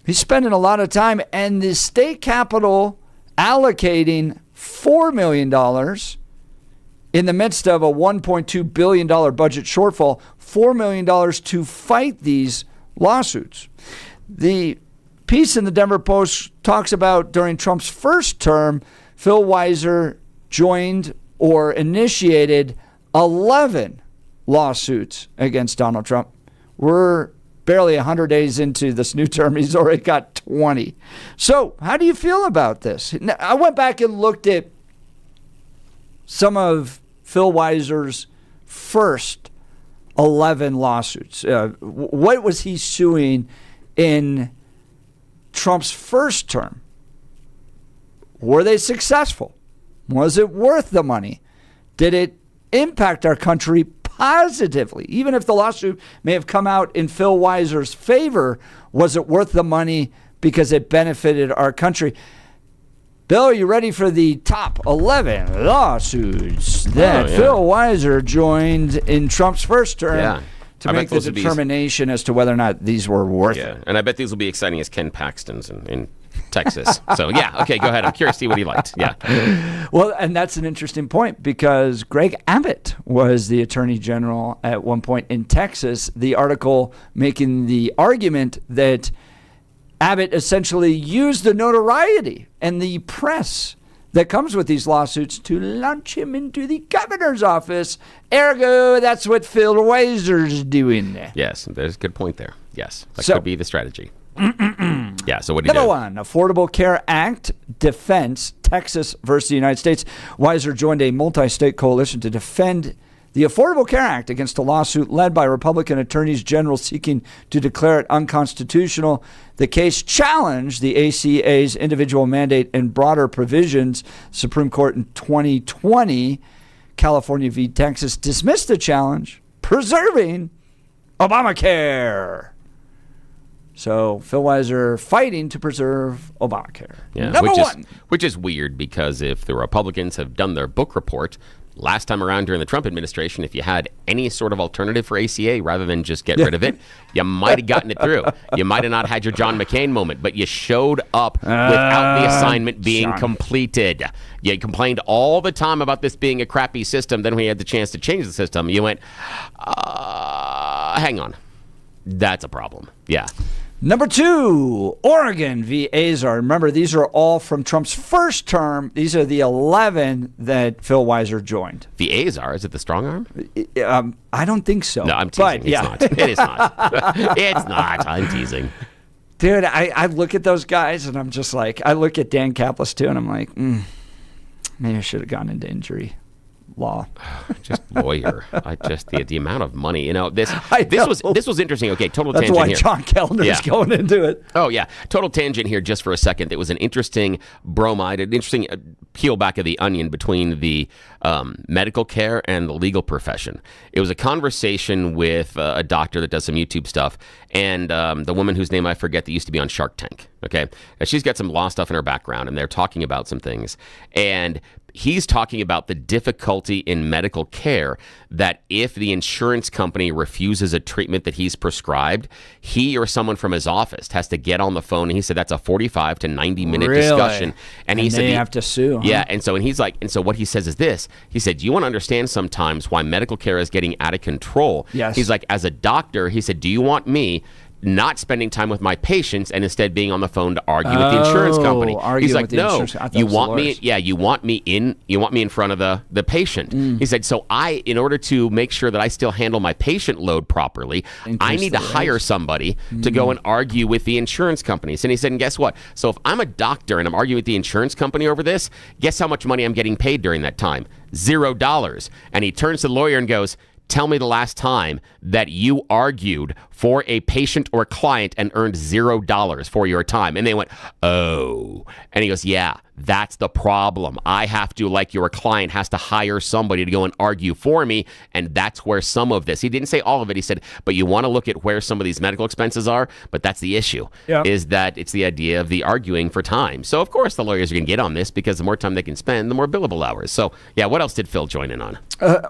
he's spending a lot of time, and the state capitol allocating $4 million in the midst of a $1.2 billion budget shortfall, $4 million to fight these lawsuits. The piece in the Denver Post talks about during Trump's first term, Phil Weiser joined or initiated 11 lawsuits against Donald Trump. We're barely 100 days into this new term. He's already got 20. So how do you feel about this? I went back and looked at some of Phil Weiser's first 11 lawsuits. What was he suing in Trump's first term? Were they successful? Was it worth the money? Did it impact our country positively? Even if the lawsuit may have come out in Phil Weiser's favor, was it worth the money because it benefited our country? Bill, are you ready for the top 11 lawsuits that Phil Weiser joined in Trump's first term to make the determination as to whether or not these were worth it? And I bet these will be exciting as Ken Paxton's in Texas. So, okay, go ahead. I'm curious to see what he liked. Yeah. Well, and that's an interesting point because Greg Abbott was the attorney general at one point in Texas. The article making the argument that Abbott essentially used the notoriety and the press that comes with these lawsuits to launch him into the governor's office. Ergo, that's what Phil Weiser's doing. Yes, there's a good point there. Yes, that could be the strategy. Yeah, so what do you do? Number one, Affordable Care Act defense, Texas versus the United States. Weiser joined a multi-state coalition to defend the Affordable Care Act against a lawsuit led by Republican attorneys general seeking to declare it unconstitutional. The case challenged the ACA's individual mandate and broader provisions. Supreme Court in 2020, California v. Texas, dismissed the challenge, preserving Obamacare. So Phil Weiser fighting to preserve Obamacare. Yeah, Number one. Which is weird because if the Republicans have done their book report last time around during the Trump administration, if you had any sort of alternative for ACA rather than just get rid of it, you might have gotten it through. You might have not had your John McCain moment, but you showed up without the assignment being completed. You complained all the time about this being a crappy system. Then when you had the chance to change the system, you went, hang on. That's a problem. Yeah. Number two, Oregon v. Azar. Remember, these are all from Trump's first term. These are the 11 that Phil Weiser joined. The Azar? Is it the strong arm? I don't think so. No, I'm teasing. It's not. It is not. It's not. I'm teasing. Dude, I look at those guys and I'm just like, I look at Dan Caplis too and I'm like, maybe I should have gone into injury law. Just lawyer. The amount of money. This was interesting. Okay, total That's tangent here. That's why John Kellner's going into it. Oh yeah, total tangent here just for a second. It was an interesting bromide, an interesting peel back of the onion between the medical care and the legal profession. It was a conversation with a doctor that does some YouTube stuff, and the woman whose name I forget that used to be on Shark Tank. Okay, now, she's got some law stuff in her background, and they're talking about some things, and he's talking about the difficulty in medical care that if the insurance company refuses a treatment that he's prescribed, he or someone from his office has to get on the phone. And he said that's a 45 to 90 minute discussion. And he said they have to sue. Huh? Yeah. And he's like, so what he says is this. He said, you want to understand sometimes why medical care is getting out of control. Yes. He's like, as a doctor, he said, do you want me not spending time with my patients and instead being on the phone to argue with the insurance company? He's like, no, you want me in front of the patient. He said, so in order to make sure that I still handle my patient load properly, I need to hire somebody to go and argue with the insurance companies. And he said, and guess what? So if I'm a doctor and I'm arguing with the insurance company over this, guess how much money I'm getting paid during that time? $0. And he turns to the lawyer and goes, tell me the last time that you argued for a patient or client and earned $0 for your time. And they went, oh. And he goes, yeah, that's the problem. I have to, like your client, has to hire somebody to go and argue for me. And that's where some of this, he didn't say all of it. He said, but you want to look at where some of these medical expenses are. But that's the issue, is that it's the idea of the arguing for time. So, of course, the lawyers are going to get on this because the more time they can spend, the more billable hours. So, yeah, what else did Phil join in on?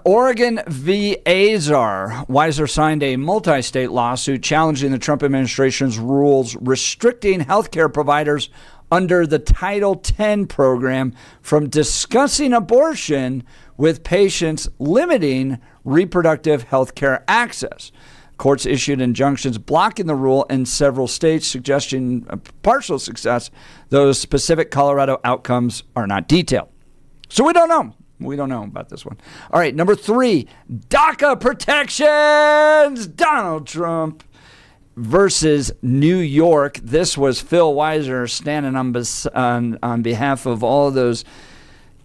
Oregon v. Azar. Weiser signed a multi-state lawsuit challenging the Trump administration's rules restricting healthcare providers' under the Title X program from discussing abortion with patients, limiting reproductive health care access. Courts issued injunctions blocking the rule in several states, suggesting partial success. Those specific Colorado outcomes are not detailed. So we don't know. We don't know about this one. All right, number 3, DACA protections. Donald Trump versus New York. This was Phil Weiser standing on behalf of all of those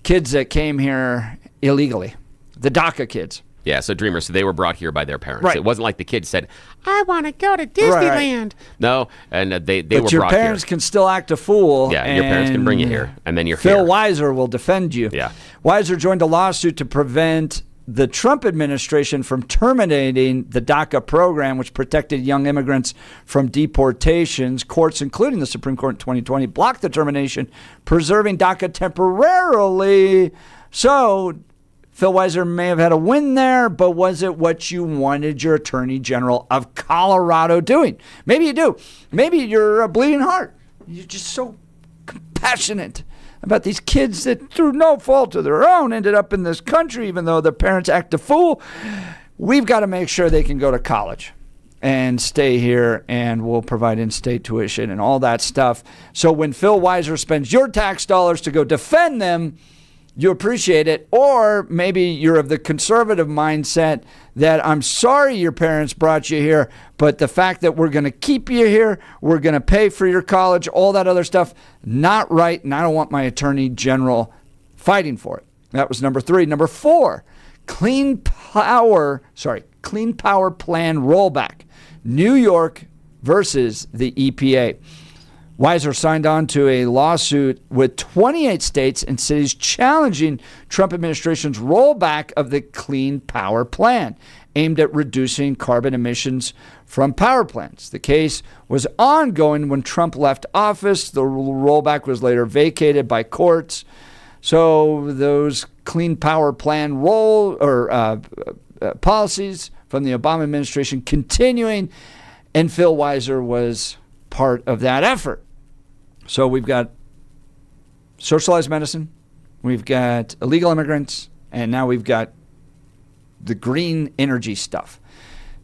kids that came here illegally, the DACA kids. Yeah, so Dreamers, so they were brought here by their parents. Right. It wasn't like the kids said, I want to go to Disneyland. Right. No, and they were brought here. But your parents can still act a fool. Yeah, your parents can bring you here, and then you're Phil here. Weiser will defend you. Yeah. Weiser joined a lawsuit to prevent the Trump administration from terminating the DACA program, which protected young immigrants from deportations. Courts, including the Supreme Court in 2020, blocked the termination, preserving DACA temporarily. So Phil Weiser may have had a win there, but was it what you wanted your Attorney General of Colorado doing? Maybe you do. Maybe you're a bleeding heart. You're just so compassionate about these kids that, through no fault of their own, ended up in this country, even though their parents act a fool. We've got to make sure they can go to college and stay here, and we'll provide in-state tuition and all that stuff. So when Phil Weiser spends your tax dollars to go defend them, you appreciate it. Or maybe you're of the conservative mindset that I'm sorry your parents brought you here, but the fact that we're going to keep you here, we're going to pay for your college, all that other stuff, not right, and I don't want my Attorney General fighting for it. That was number 3. Number 4, Clean Power Plan rollback. New York versus the EPA. Weiser signed on to a lawsuit with 28 states and cities challenging Trump administration's rollback of the Clean Power Plan, aimed at reducing carbon emissions from power plants. The case was ongoing when Trump left office. The rollback was later vacated by courts. So those Clean Power Plan policies from the Obama administration continuing, and Phil Weiser was part of that effort. So we've got socialized medicine, we've got illegal immigrants, and now we've got the green energy stuff.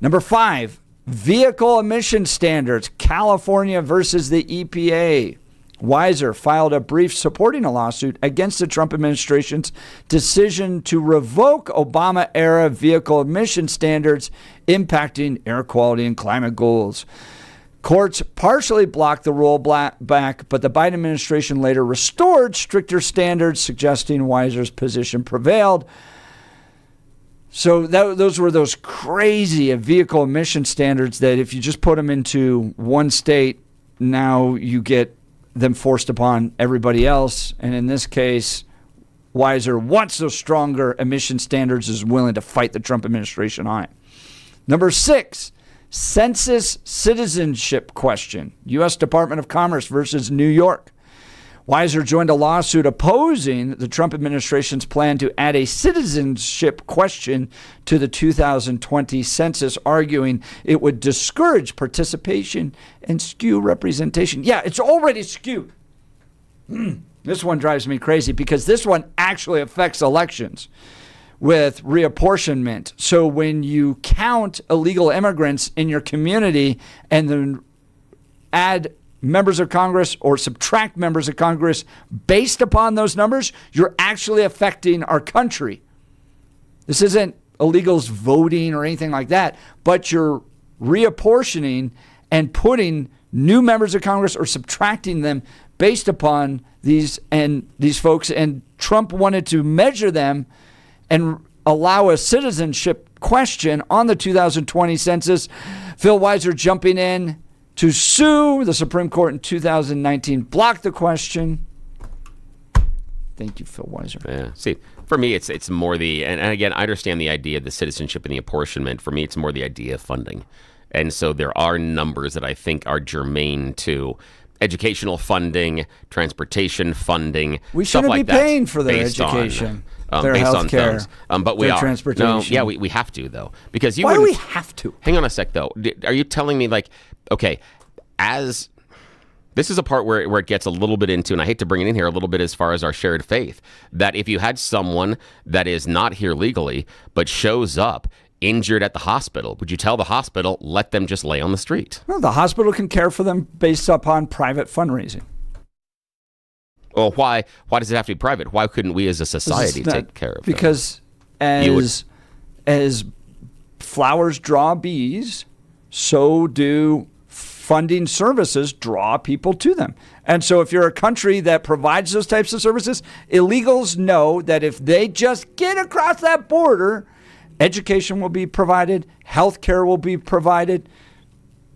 Number 5, vehicle emission standards, California versus the EPA. Weiser filed a brief supporting a lawsuit against the Trump administration's decision to revoke Obama-era vehicle emission standards impacting air quality and climate goals. Courts partially blocked the rollback, but the Biden administration later restored stricter standards, suggesting Weiser's position prevailed. So those were those crazy vehicle emission standards that if you just put them into one state, now you get them forced upon everybody else. And in this case, Weiser wants those stronger emission standards, is willing to fight the Trump administration on it. Number 6, census citizenship question, U.S. Department of Commerce versus New York. Weiser joined a lawsuit opposing the Trump administration's plan to add a citizenship question to the 2020 census, arguing it would discourage participation and skew representation. Yeah, it's already skewed. This one drives me crazy because this one actually affects elections with reapportionment. So when you count illegal immigrants in your community and then add members of Congress or subtract members of Congress based upon those numbers, you're actually affecting our country. This isn't illegals voting or anything like that, but you're reapportioning and putting new members of Congress or subtracting them based upon these folks. And Trump wanted to measure them and allow a citizenship question on the 2020 census. Phil Weiser jumping in to sue the Supreme Court in 2019, blocked the question. Thank you, Phil Weiser. Yeah. See, for me, it's more and again, I understand the idea of the citizenship and the apportionment. For me, it's more the idea of funding. And so there are numbers that I think are germane to educational funding, transportation funding. We shouldn't stuff like be paying for their education. Their health care, but we their are. Transportation. No, we have to, though. Because Why do we have to? Hang on a sec, though. Are you telling me, like, okay, as This is a part where it gets a little bit into, and I hate to bring it in here, a little bit as far as our shared faith, that if you had someone that is not here legally but shows up injured at the hospital, would you tell the hospital, let them just lay on the street? Well, the hospital can care for them based upon private fundraising. Well, why does it have to be private? Why couldn't we as a society take care of them? Because as flowers draw bees, so do funding services draw people to them. And so if you're a country that provides those types of services, illegals know that if they just get across that border, education will be provided, health care will be provided,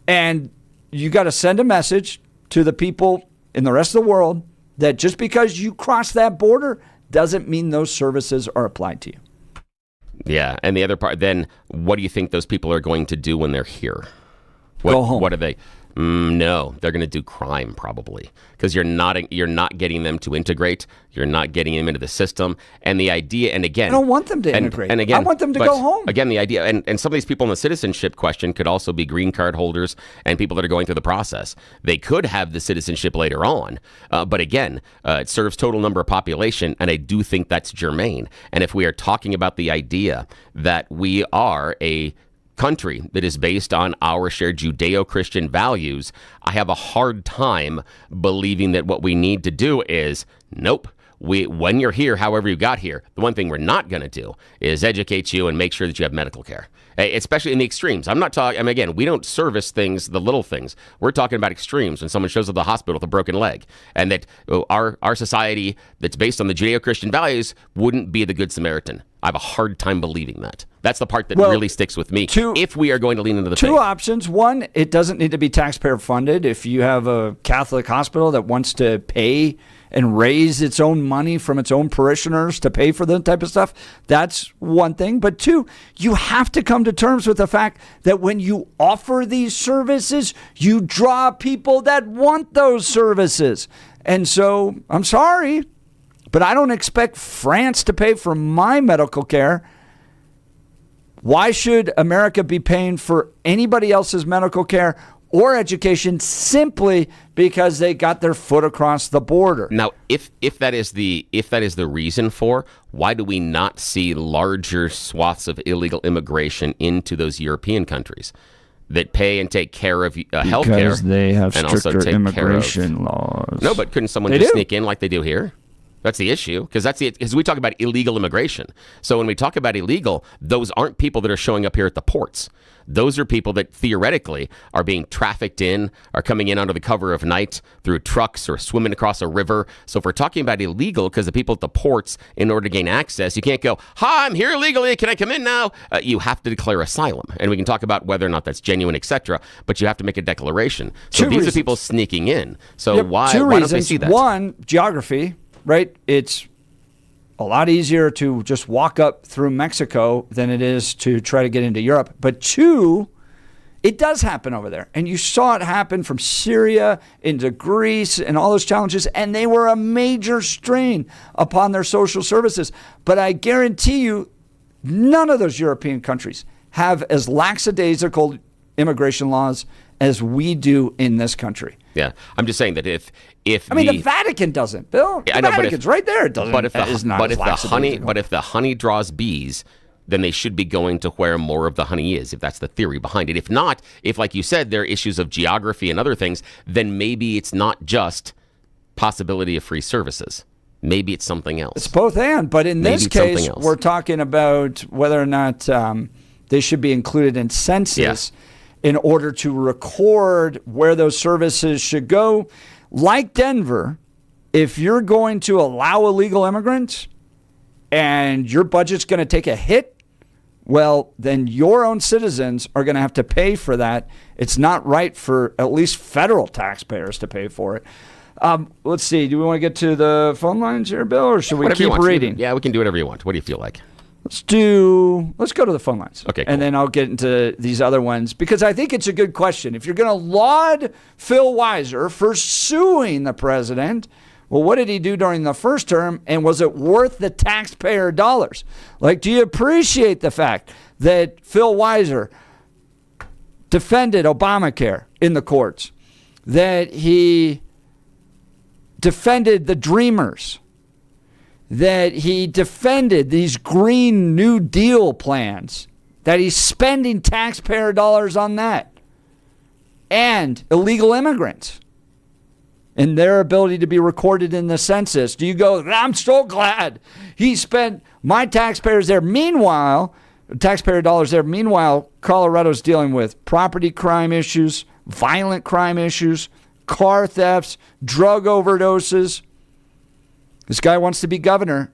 and you got to send a message to the people in the rest of the world that just because you cross that border doesn't mean those services are applied to you. Yeah, and the other part, then what do you think those people are going to do when they're here? Go home. What are they? No, they're going to do crime probably, because you're not getting them to integrate. You're not getting them into the system. And the idea, and again, I don't want them to integrate. And again, I want them to go home. Again, the idea, and some of these people in the citizenship question could also be green card holders and people that are going through the process. They could have the citizenship later on, but again, it serves total number of population, and I do think that's germane. And if we are talking about the idea that we are a country that is based on our shared Judeo-Christian values, I have a hard time believing that what we need to do is, nope, when you're here, however you got here, the one thing we're not going to do is educate you and make sure that you have medical care, especially in the extremes. I'm not talking, again, we don't service things, the little things. We're talking about extremes when someone shows up at the hospital with a broken leg, and that our society that's based on the Judeo-Christian values wouldn't be the Good Samaritan. I have a hard time believing that. That's the part that really sticks with me. If we are going to lean into the faith. Two options. One, it doesn't need to be taxpayer funded. If you have a Catholic hospital that wants to pay and raise its own money from its own parishioners to pay for that type of stuff, that's one thing. But two, you have to come to terms with the fact that when you offer these services, you draw people that want those services. And so, I'm sorry, but I don't expect France to pay for my medical care. Why should America be paying for anybody else's medical care or education simply because they got their foot across the border? Now, if that is the reason for, why do we not see larger swaths of illegal immigration into those European countries that pay and take care of health care? Because they have and also stricter take immigration laws. No, but couldn't someone just sneak in like they do here? That's the issue, because we talk about illegal immigration. So when we talk about illegal, those aren't people that are showing up here at the ports. Those are people that theoretically are being trafficked in, are coming in under the cover of night through trucks or swimming across a river. So if we're talking about illegal, because the people at the ports, in order to gain access, you can't go, hi, I'm here illegally, can I come in now? You have to declare asylum. And we can talk about whether or not that's genuine, etc. But you have to make a declaration. So these are people sneaking in. So why don't they see that? One, geography. Right? It's a lot easier to just walk up through Mexico than it is to try to get into Europe. But two, it does happen over there. And you saw it happen from Syria into Greece and all those challenges. And they were a major strain upon their social services. But I guarantee you, none of those European countries have as lackadaisical immigration laws as we do in this country. Yeah, I'm just saying that if the Vatican doesn't, Bill. The Vatican's right there. It doesn't. But if the honey draws bees, then they should be going to where more of the honey is, if that's the theory behind it. If not, if like you said, there are issues of geography and other things, then maybe it's not just possibility of free services. Maybe it's something else. It's both and. But in this case, we're talking about whether or not they should be included in census. Yeah. In order to record where those services should go. Like Denver, if you're going to allow illegal immigrants and your budget's going to take a hit, well, then your own citizens are going to have to pay for that. It's not right for at least federal taxpayers to pay for it. Let's see. Do we want to get to the phone lines here, Bill, or should we keep reading? Yeah, we can do whatever you want. What do you feel like? Let's go to the phone lines. Okay, cool. And then I'll get into these other ones because I think it's a good question. If you're going to laud Phil Weiser for suing the president, well, what did he do during the first term? And was it worth the taxpayer dollars? Like, do you appreciate the fact that Phil Weiser defended Obamacare in the courts, that he defended the Dreamers, that he defended these Green New Deal plans, that he's spending taxpayer dollars on that, and illegal immigrants and their ability to be recorded in the census. Do you go, I'm so glad he spent my taxpayers there? Meanwhile, taxpayer dollars there. Meanwhile, Colorado's dealing with property crime issues, violent crime issues, car thefts, drug overdoses. This guy wants to be governor,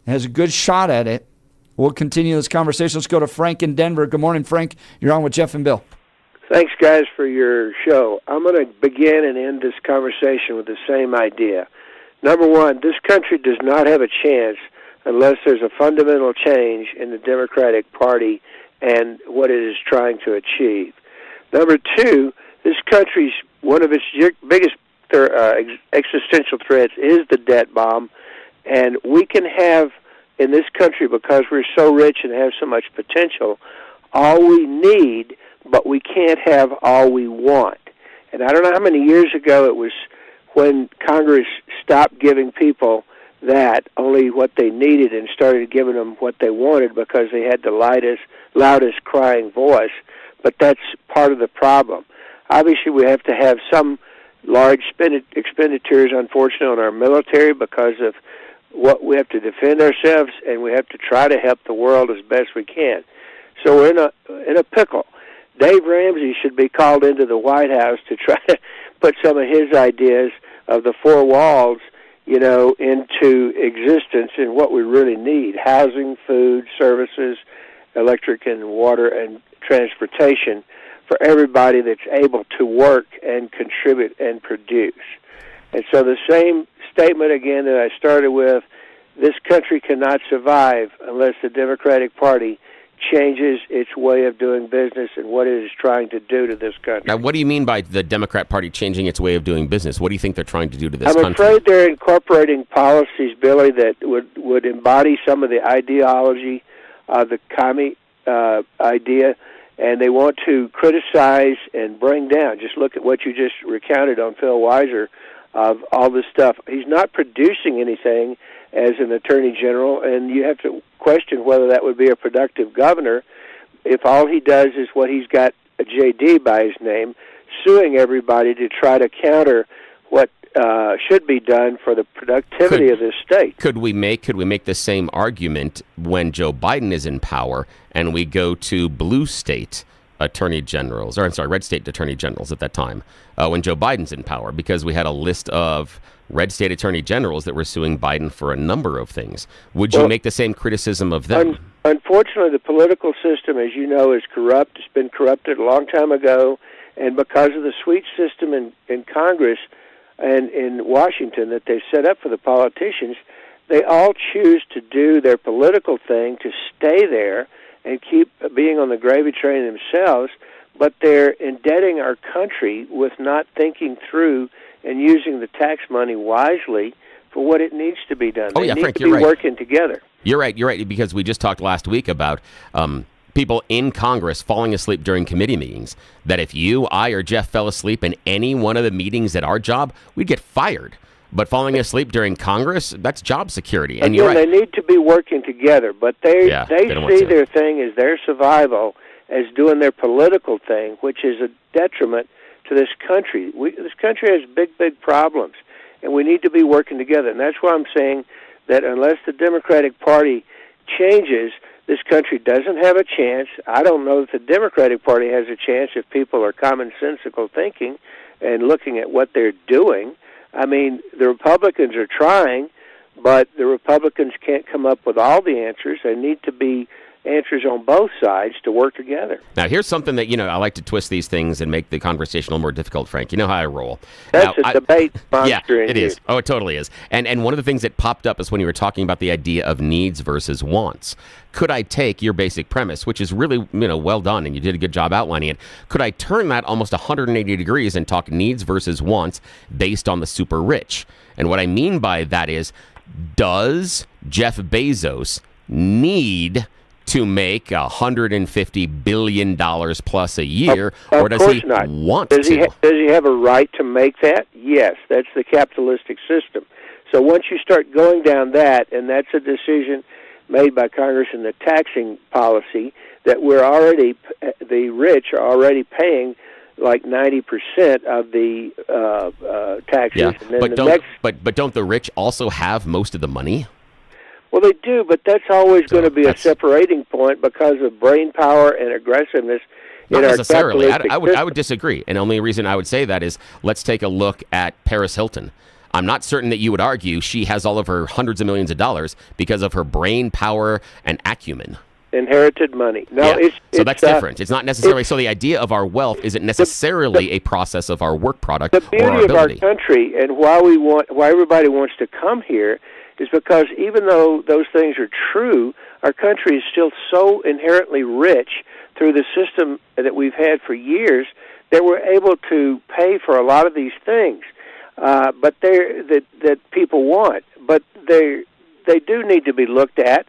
has a good shot at it. We'll continue this conversation. Let's go to Frank in Denver. Good morning, Frank. You're on with Jeff and Bill. Thanks, guys, for your show. I'm going to begin and end this conversation with the same idea. Number one, this country does not have a chance unless there's a fundamental change in the Democratic Party and what it is trying to achieve. Number two, this country's one of its biggest existential threats is the debt bomb, and we can have in this country, because we're so rich and have so much potential, all we need, but we can't have all we want. And I don't know how many years ago it was when Congress stopped giving people that, only what they needed, and started giving them what they wanted because they had the loudest crying voice. But that's part of the problem. Obviously, we have to have some large expenditures, unfortunately, on our military because of what we have to defend ourselves, and we have to try to help the world as best we can. So we're in a pickle. Dave Ramsey should be called into the White House to try to put some of his ideas of the four walls, into existence and what we really need: housing, food, services, electric and water, and transportation for everybody that's able to work and contribute and produce. And so the same statement again that I started with, this country cannot survive unless the Democratic Party changes its way of doing business and what it is trying to do to this country. Now, what do you mean by the Democrat Party changing its way of doing business? What do you think they're trying to do to this country? I'm afraid they're incorporating policies, Billy, that would embody some of the ideology of the commie idea, and they want to criticize and bring down. Just look at what you just recounted on Phil Weiser of all this stuff. He's not producing anything as an attorney general, and you have to question whether that would be a productive governor if all he does is what he's got a JD by his name, suing everybody to try to counter what should be done for the productivity of this state. Could we make the same argument when Joe Biden is in power and we go to blue state attorney generals, red state attorney generals at that time, when Joe Biden's in power, because we had a list of red state attorney generals that were suing Biden for a number of things. Would you make the same criticism of them? Unfortunately, the political system, as you know, is corrupt. It's been corrupted a long time ago, and because of the sweep system in Congress and in Washington that they set up for the politicians, they all choose to do their political thing to stay there and keep being on the gravy train themselves, but they're indebting our country with not thinking through and using the tax money wisely for what it needs to be done. They need Frank, to be working together. You're right, because we just talked last week about people in Congress falling asleep during committee meetings, that if you, I, or Jeff fell asleep in any one of the meetings at our job, we'd get fired. But falling asleep during Congress, that's job security. And again, you're right. They need to be working together, but they see their thing as their survival, as doing their political thing, which is a detriment to this country. This country has big problems, and we need to be working together. And that's why I'm saying that unless the Democratic Party changes, this country doesn't have a chance. I don't know that the Democratic Party has a chance if people are commonsensical thinking and looking at what they're doing. I mean, the Republicans are trying, but the Republicans can't come up with all the answers. There need to be answers on both sides to work together. Now, here's something that, I like to twist these things and make the conversation a little more difficult, Frank. You know how I roll. That's a debate monster. Yeah, it is. Oh, it totally is. And one of the things that popped up is when you were talking about the idea of needs versus wants. Could I take your basic premise, which is really, well done, and you did a good job outlining it, could I turn that almost 180 degrees and talk needs versus wants based on the super rich? And what I mean by that is, does Jeff Bezos need to make $150 billion plus a year, of or does course he not. want does to? Does he have a right to make that? Yes, that's the capitalistic system. So once you start going down that, and that's a decision made by Congress in the taxing policy, that the rich are already paying like 90% of the taxes. Yeah, and then but don't the rich also have most of the money? Well, they do, but that's always going to be a separating point because of brain power and aggressiveness. Not necessarily. I would disagree. And the only reason I would say that is let's take a look at Paris Hilton. I'm not certain that you would argue she has all of her hundreds of millions of dollars because of her brain power and acumen. Inherited money. No, so that's different. It's not necessarily. So the idea of our wealth isn't necessarily a process of our work product or our ability. The beauty of our country and why everybody wants to come here is because even though those things are true, our country is still so inherently rich through the system that we've had for years that we're able to pay for a lot of these things. But that people want, but they do need to be looked at,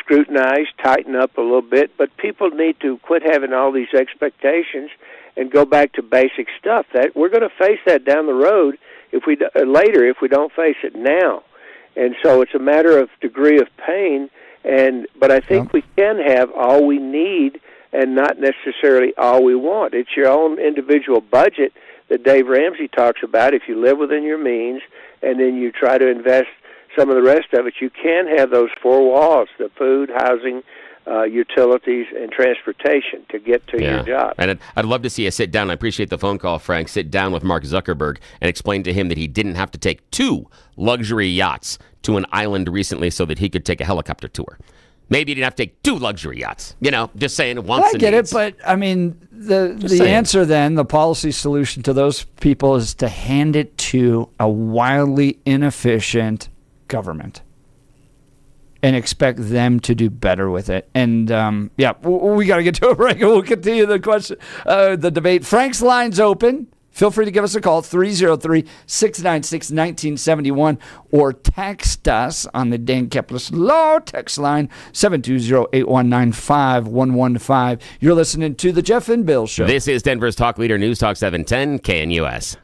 scrutinized, tighten up a little bit. But people need to quit having all these expectations and go back to basic stuff. That we're going to face that down the road if we don't face it now. And so it's a matter of degree of pain. But I think we can have all we need and not necessarily all we want. It's your own individual budget that Dave Ramsey talks about. If you live within your means and then you try to invest some of the rest of it, you can have those four walls: the food, housing, utilities, and transportation to get to your job. And I'd love to see you sit down. I appreciate the phone call, Frank. Sit down with Mark Zuckerberg and explain to him that he didn't have to take 2 luxury yachts to an island recently so that he could take a helicopter tour. Maybe you didn't have to take 2 luxury yachts. Just saying once. I get it, but I mean, the answer then, the policy solution to those people is to hand it to a wildly inefficient government and expect them to do better with it. And we got to get to a break. We'll continue the question, the debate. Frank's line's open. Feel free to give us a call, 303-696-1971, or text us on the Dan Caplis Law text line, 720-819-5115. You're listening to The Jeff and Bill Show. This is Denver's Talk Leader, News Talk 710, KNUS.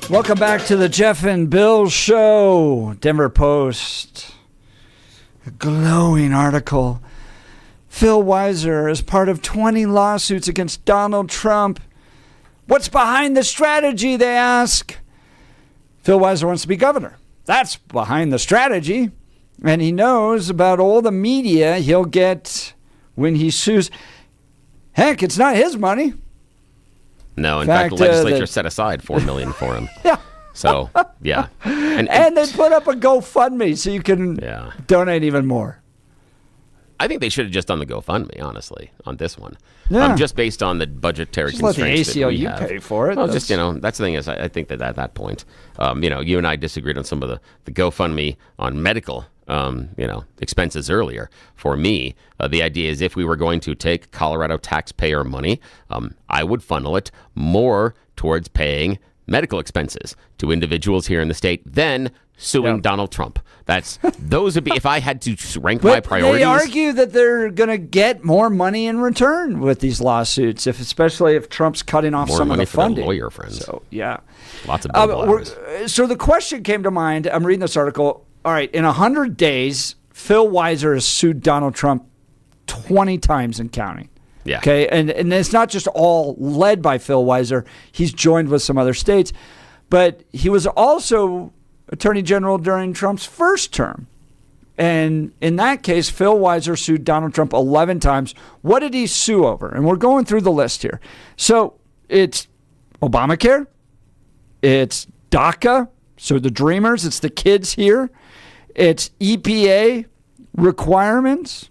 Welcome back to the Jeff and Bill Show. Denver Post. A glowing article. Phil Weiser is part of 20 lawsuits against Donald Trump. What's behind the strategy, they ask. Phil Weiser wants to be governor. That's behind the strategy. And he knows about all the media he'll get when he sues. Heck, it's not his money. No, in fact, the legislature set aside $4 million for him. Yeah. So, yeah. And they put up a GoFundMe so you can donate even more. I think they should have just done the GoFundMe, honestly, on this one. Yeah. Just based on the budgetary just constraints let the ACLU pay for it. Well, that's the thing is, I think that at that point, you and I disagreed on some of the GoFundMe on medical expenses earlier. For me, the idea is if we were going to take Colorado taxpayer money, I would funnel it more towards paying medical expenses to individuals here in the state than suing Donald Trump. Those would be, if I had to rank my priorities. They argue that they're going to get more money in return with these lawsuits, especially if Trump's cutting off some of the funding. More money for their lawyer friends. So, yeah. Lots of bill So the question came to mind. I'm reading this article. All right, in 100 days, Phil Weiser has sued Donald Trump 20 times and counting. Yeah. Okay, and it's not just all led by Phil Weiser. He's joined with some other states. But he was also Attorney General during Trump's first term. And in that case, Phil Weiser sued Donald Trump 11 times. What did he sue over? And we're going through the list here. So it's Obamacare. It's DACA. So the Dreamers. It's the kids here. It's EPA requirements.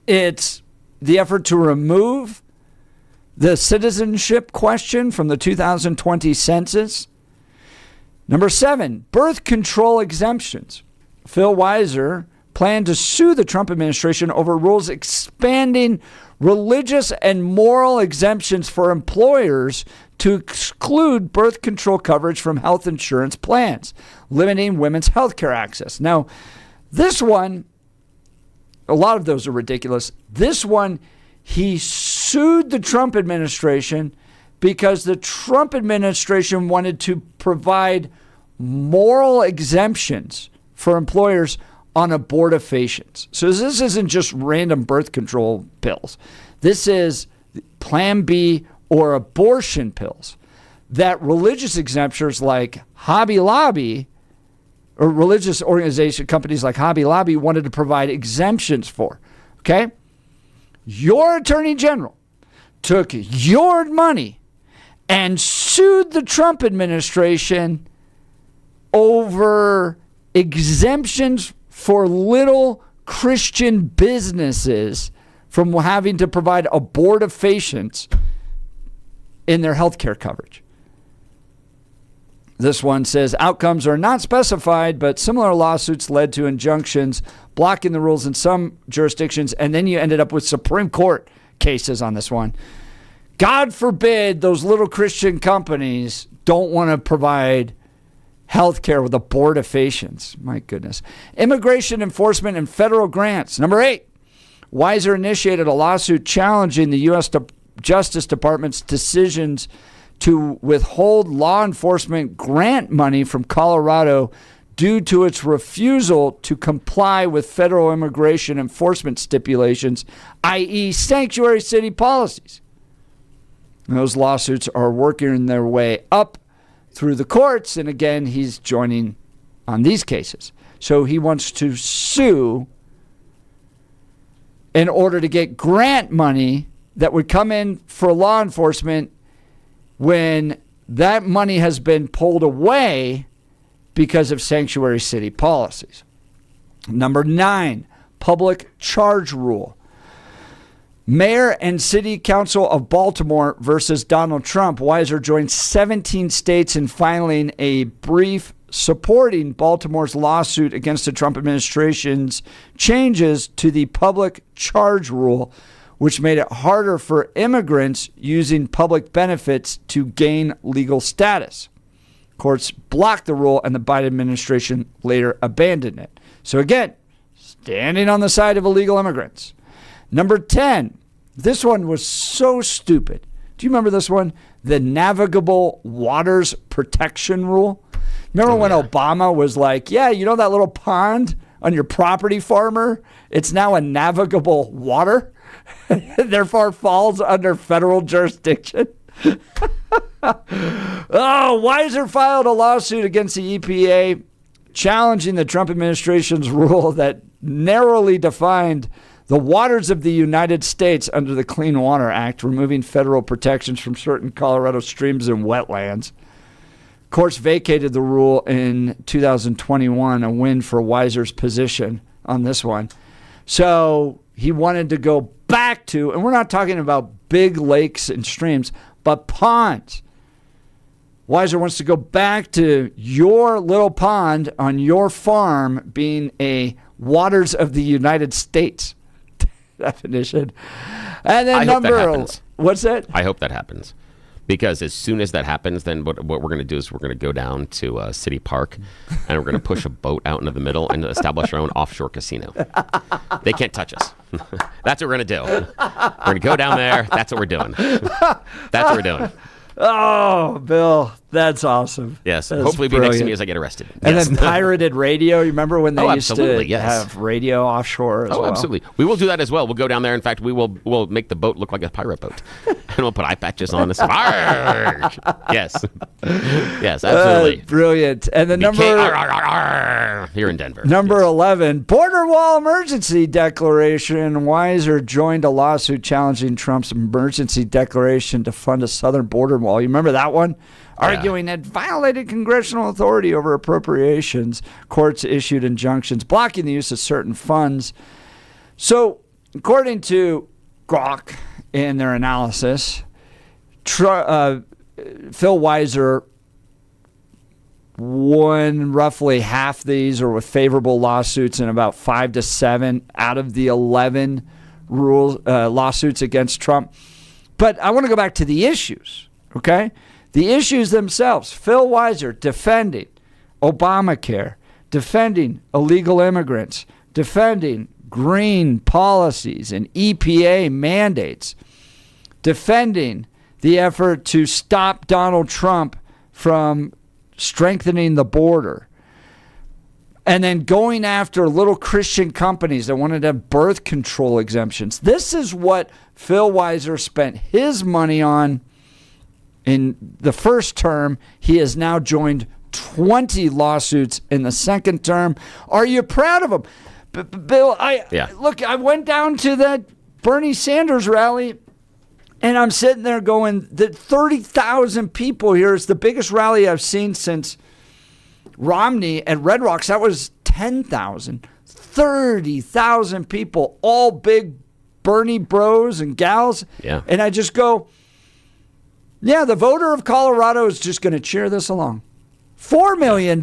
It's the effort to remove the citizenship question from the 2020 census. Number 7, birth control exemptions. Phil Weiser planned to sue the Trump administration over rules expanding religious and moral exemptions for employers to exclude birth control coverage from health insurance plans, limiting women's health care access. Now, this one, a lot of those are ridiculous. This one, he sued the Trump administration because the Trump administration wanted to provide moral exemptions for employers on abortifacients. So this isn't just random birth control pills. This is Plan B or abortion pills that religious exemptions like Hobby Lobby or religious organization companies like Hobby Lobby wanted to provide exemptions for. Okay? Your attorney general took your money and sued the Trump administration over exemptions for little Christian businesses from having to provide abortifacients in their health care coverage. This one says outcomes are not specified, but similar lawsuits led to injunctions blocking the rules in some jurisdictions, and then you ended up with Supreme Court cases on this one. God forbid those little Christian companies don't want to provide health care with abortifacients. My goodness. Immigration enforcement and federal grants. Number 8, Weiser initiated a lawsuit challenging the U.S. Justice Department's decisions to withhold law enforcement grant money from Colorado due to its refusal to comply with federal immigration enforcement stipulations, i.e. sanctuary city policies. And those lawsuits are working their way up through the courts, and again, he's joining on these cases. So he wants to sue in order to get grant money that would come in for law enforcement when that money has been pulled away because of sanctuary city policies. Number 9, public charge rule. Mayor and City Council of Baltimore versus Donald Trump. Weiser joined 17 states in filing a brief supporting Baltimore's lawsuit against the Trump administration's changes to the public charge rule, which made it harder for immigrants using public benefits to gain legal status. Courts blocked the rule, and the Biden administration later abandoned it. So again, standing on the side of illegal immigrants. Number 10, this one was so stupid. Do you remember this one? the Navigable Waters Protection Rule. Remember when Obama was like, yeah, you know that little pond on your property, farmer? It's now a navigable water, therefore falls under federal jurisdiction. Weiser filed a lawsuit against the EPA challenging the Trump administration's rule that narrowly defined the waters of the United States under the Clean Water Act, removing federal protections from certain Colorado streams and wetlands. Courts vacated the rule in 2021, a win for Weiser's position on this one. So he wanted to go back to, and we're not talking about big lakes and streams, but ponds. Weiser wants to go back to your little pond on your farm being a waters of the United States definition. And then what's that? I hope that happens. Because as soon as that happens, then what we're going to do is we're going to go down to City Park and we're going to push a boat out into the middle and establish our own offshore casino. They can't touch us. That's what we're going to do. We're going to go down there. That's what we're doing. That's what we're doing. Oh, Bill, that's awesome. Yes. That's hopefully it'll be next to me as I get arrested. And yes. then pirated radio. You remember when they used to yes. have radio offshore as well? Absolutely. We will do that as well. We'll go down there. In fact, we'll make the boat look like a pirate boat. And we'll put eye patches on us. Yes. Yes, absolutely. Brilliant. And the number here in Denver. Number 11, border wall emergency declaration. Weiser joined a lawsuit challenging Trump's emergency declaration to fund a southern border wall. You remember that one? Arguing it violated congressional authority over appropriations. Courts issued injunctions blocking the use of certain funds. So, according to Grok in their analysis, Phil Weiser won roughly half these, or with favorable lawsuits, in about 5 to 7 out of the 11 lawsuits against Trump. But I want to go back to the issues, okay? The issues themselves. Phil Weiser defending Obamacare, defending illegal immigrants, defending green policies and EPA mandates, defending the effort to stop Donald Trump from strengthening the border, and then going after little Christian companies that wanted to have birth control exemptions. This is what Phil Weiser spent his money on in the first term. He has now joined 20 lawsuits in the second term. Are you proud of him? Bill, look, I went down to that Bernie Sanders rally, and I'm sitting there going, the 30,000 people here is the biggest rally I've seen since Romney at Red Rocks. That was 10,000. 30,000 people, all big Bernie bros and gals. Yeah. And I just go, yeah, the voter of Colorado is just going to cheer this along. $4 million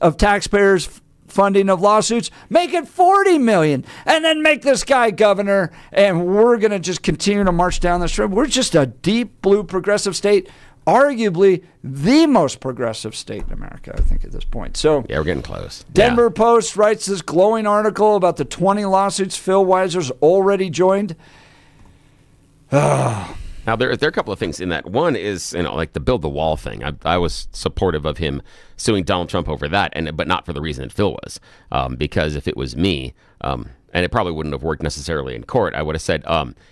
of taxpayers' funding of lawsuits, make it $40 million, and then make this guy governor, and we're going to just continue to march down this road. We're just a deep blue progressive state, arguably the most progressive state in America, I think, at this point. So yeah, we're getting close. Denver Post writes this glowing article about the 20 lawsuits Phil Weiser's already joined. Now, there are a couple of things in that. One is, like the build the wall thing. I was supportive of him suing Donald Trump over that, but not for the reason that Phil was. Because if it was me, and it probably wouldn't have worked necessarily in court, I would have said,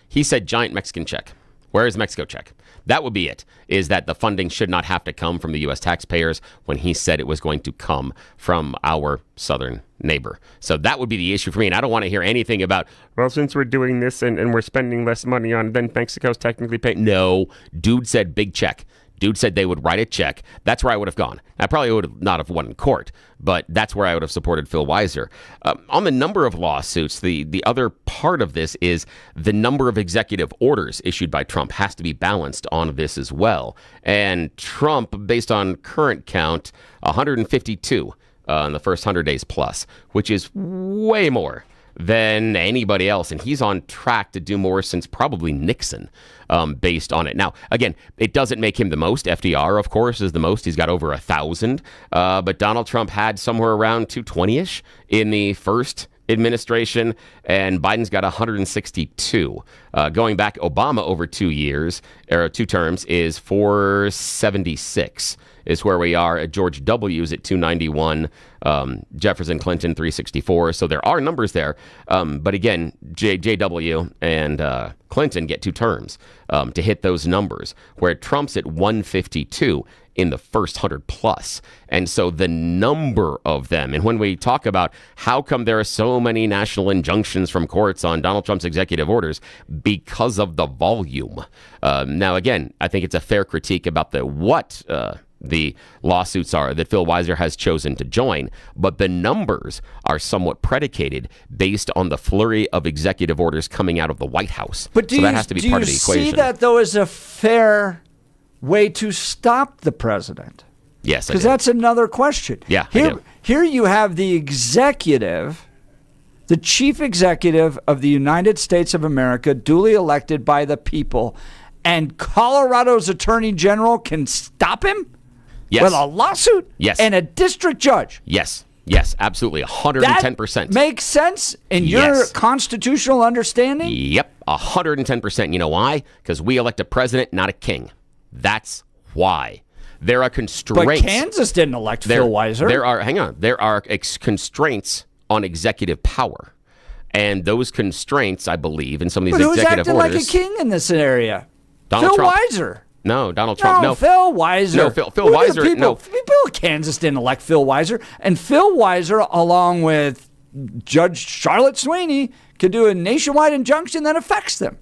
he said giant Mexican check. Where is Mexico check? That would be it, is that the funding should not have to come from the U.S. taxpayers when he said it was going to come from our southern neighbor. So that would be the issue for me. And I don't want to hear anything about, well, since we're doing this and we're spending less money on it, then Mexico's technically paying. No, dude said big check. Dude said they would write a check. That's where I would have gone. I probably would not have won in court, but that's where I would have supported Phil Weiser. On the number of lawsuits, the other part of this is the number of executive orders issued by Trump has to be balanced on this as well. And Trump, based on current count, 152 in the first 100 days plus, which is way more than anybody else. And he's on track to do more since probably Nixon, based on it. Now, again, it doesn't make him the most. FDR, of course, is the most. He's got over 1,000. But Donald Trump had somewhere around 220-ish in the first administration, and Biden's got 162. Going back, Obama over 2 years, or 2 terms, is 476 is where we are. George W's at 291. Jefferson, Clinton, 364. So there are numbers there. But again, JW and Clinton get 2 terms to hit those numbers, where Trump's at 152 in the first 100 plus. And so the number of them, and when we talk about how come there are so many national injunctions from courts on Donald Trump's executive orders, because of the volume. Now, again, I think it's a fair critique about the lawsuits are that Phil Weiser has chosen to join, but the numbers are somewhat predicated based on the flurry of executive orders coming out of the White House. But so that has to be part of the equation. Do you see that, though, as a fair way to stop the president? Yes, because that's another question. Yeah, here you have the executive, the chief executive of the United States of America, duly elected by the people, and Colorado's attorney general can stop him? Yes. With a lawsuit? Yes. And a district judge? Yes. Yes, absolutely. 110%. That makes sense in your constitutional understanding? Yep, 110%. You know why? Because we elect a president, not a king. That's why. There are constraints. But Kansas didn't elect Phil Weiser. There are constraints on executive power. And those constraints, I believe, in some of these executive orders. But who's acting like a king in this area? Donald Phil Trump. Weiser. No, Donald Trump. No, Phil Weiser. No, Phil Weiser. People of Kansas didn't elect Phil Weiser. And Phil Weiser, along with Judge Charlotte Sweeney, could do a nationwide injunction that affects them.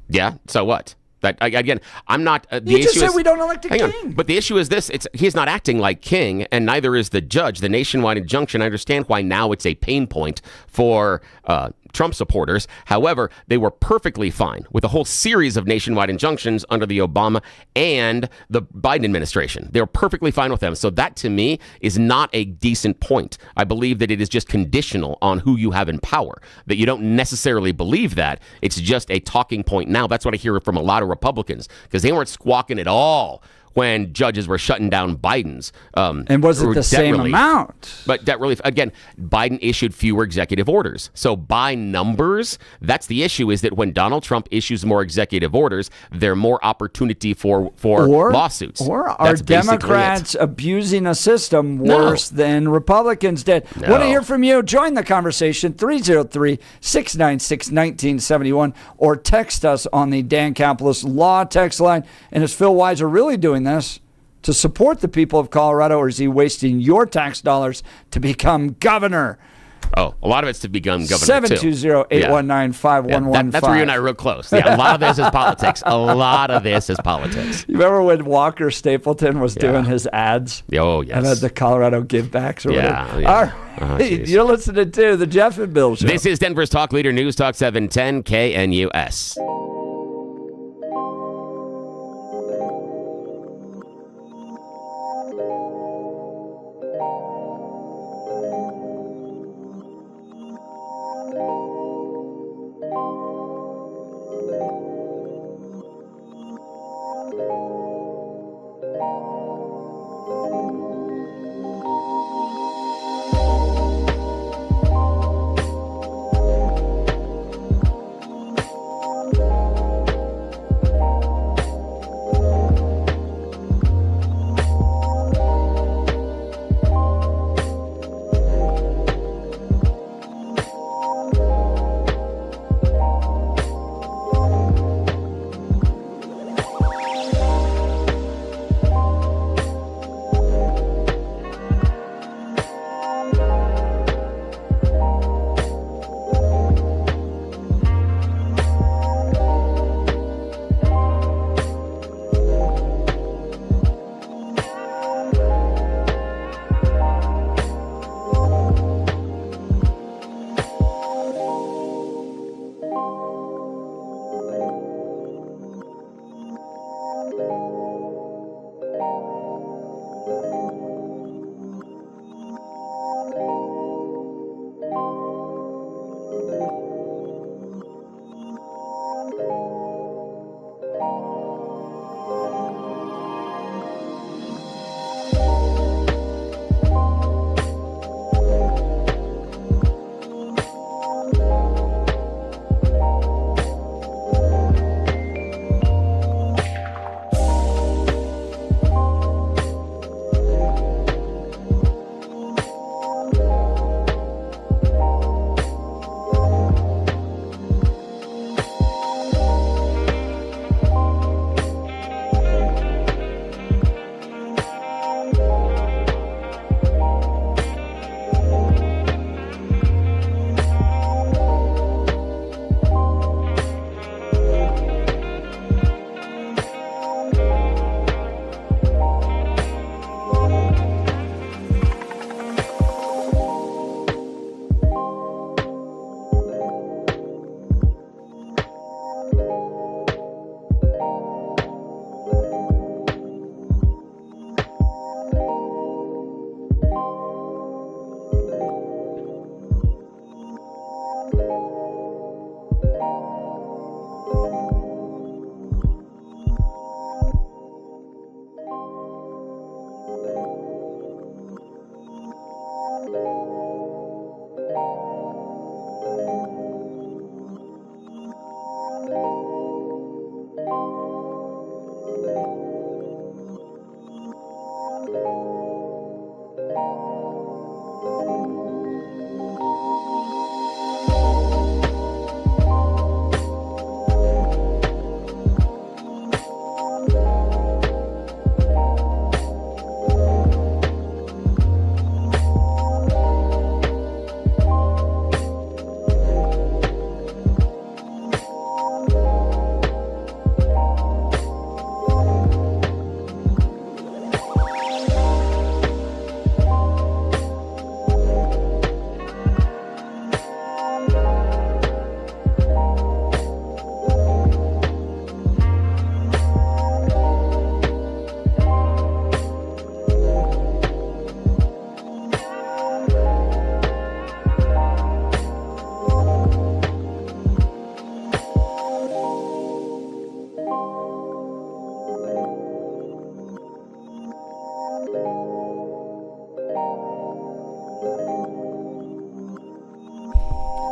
Yeah, so what? That again, I'm not. You just said we don't elect a king. But the issue is this: he's not acting like king, and neither is the judge. The nationwide injunction. I understand why now it's a pain point for Trump supporters. However, they were perfectly fine with a whole series of nationwide injunctions under the Obama and the Biden administration. They were perfectly fine with them. So that, to me, is not a decent point. I believe that it is just conditional on who you have in power, that you don't necessarily believe that. It's just a talking point now. That's what I hear from a lot of Republicans, because they weren't squawking at all when judges were shutting down Biden's. And was it the same amount? But debt relief, again, Biden issued fewer executive orders. So by numbers, that's the issue, is that when Donald Trump issues more executive orders, there are more opportunity for lawsuits. Or are Democrats abusing a system worse than Republicans did? No. Want to hear from you? Join the conversation, 303-696-1971, or text us on the Dan Caplis Law text line. And is Phil Weiser really doing this to support the people of Colorado, or is he wasting your tax dollars to become governor? Oh, a lot of it's to become governor, 720-819-5115. That's where you and I are real close. Yeah, a lot of this is politics. A lot of this is politics. You remember when Walker Stapleton was doing his ads? Oh, yes. And had the Colorado givebacks or whatever? Yeah. All right. You're listening to the Jeff and Bill Show. This is Denver's Talk Leader, News Talk 710 KNUS.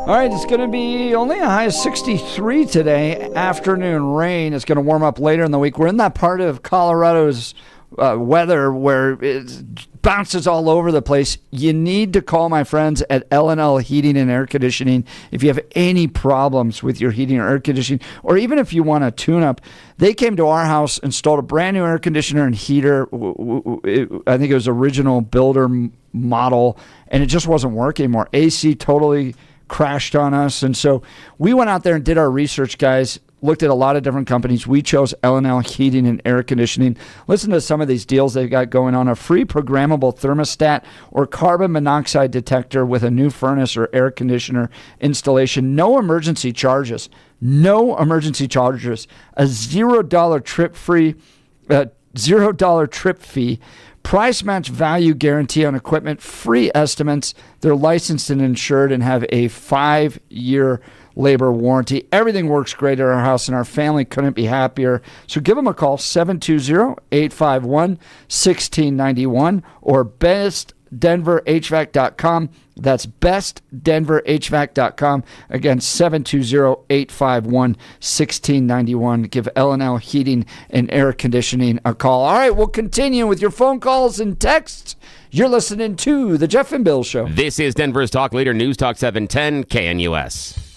All right, it's going to be only a high of 63 today. Afternoon rain. It's going to warm up later in the week. We're in that part of Colorado's weather where it bounces all over the place. You need to call my friends at L&L Heating and Air Conditioning if you have any problems with your heating or air conditioning, or even if you want a tune-up. They came to our house, installed a brand new air conditioner and heater. I think it was original builder model, and it just wasn't working anymore. AC totally crashed on us, and so we went out there and did our research, guys. Looked at a lot of different companies. We chose L&L Heating and Air Conditioning. Listen to some of these deals they've got going on. A free programmable thermostat or carbon monoxide detector with a new furnace or air conditioner installation. No emergency charges. No emergency charges. A $0 trip fee. Price match value guarantee on equipment. Free estimates. They're licensed and insured and have a 5-year labor warranty. Everything works great at our house, and our family couldn't be happier. So give them a call, 720-851-1691 or bestdenverhvac.com. That's bestdenverhvac.com. Again, 720-851-1691. Give L&L Heating and Air Conditioning a call. All right, we'll continue with your phone calls and texts. You're listening to The Jeff and Bill Show. This is Denver's Talk Leader, News Talk 710 KNUS.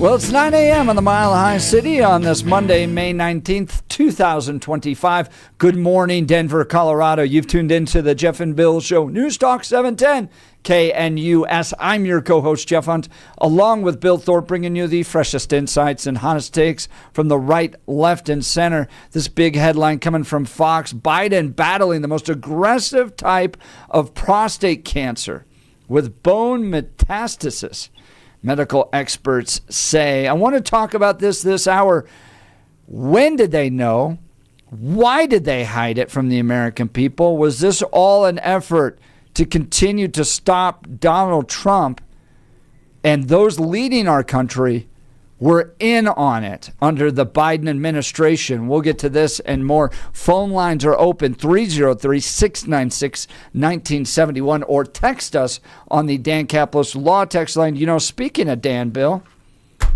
Well, it's 9 a.m. in the Mile High City on this Monday, May 19th, 2025. Good morning, Denver, Colorado. You've tuned into the Jeff and Bill Show. News Talk 710 KNUS. I'm your co-host, Jeff Hunt, along with Bill Thorpe, bringing you the freshest insights and hottest takes from the right, left, and center. This big headline coming from Fox: Biden battling the most aggressive type of prostate cancer with bone metastasis, medical experts say. I want to talk about this hour. When did they know? Why did they hide it from the American people? Was this all an effort to continue to stop Donald Trump? And those leading our country were in on it under the Biden administration. We'll get to this and more. Phone lines are open, 303-696-1971, or text us on the Dan Caplis Law text line. You know, speaking of Dan, Bill.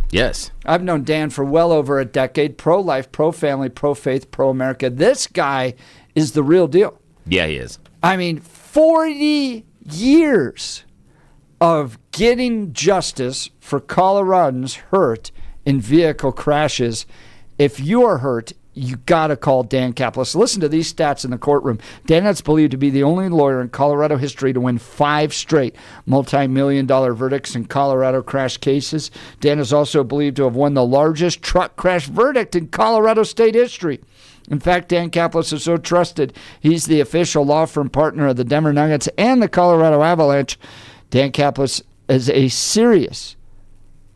Yes. I've known Dan for well over a decade. Pro-life, pro-family, pro-faith, pro-America. This guy is the real deal. Yeah, he is. I mean, 40 years of getting justice for Coloradans hurt in vehicle crashes. If you are hurt, you got to call Dan Caplis. Listen to these stats in the courtroom. Dan is believed to be the only lawyer in Colorado history to win 5 straight multi-million-dollar verdicts in Colorado crash cases. Dan is also believed to have won the largest truck crash verdict in Colorado state history. In fact, Dan Caplis is so trusted, he's the official law firm partner of the Denver Nuggets and the Colorado Avalanche. Dan Caplis is a serious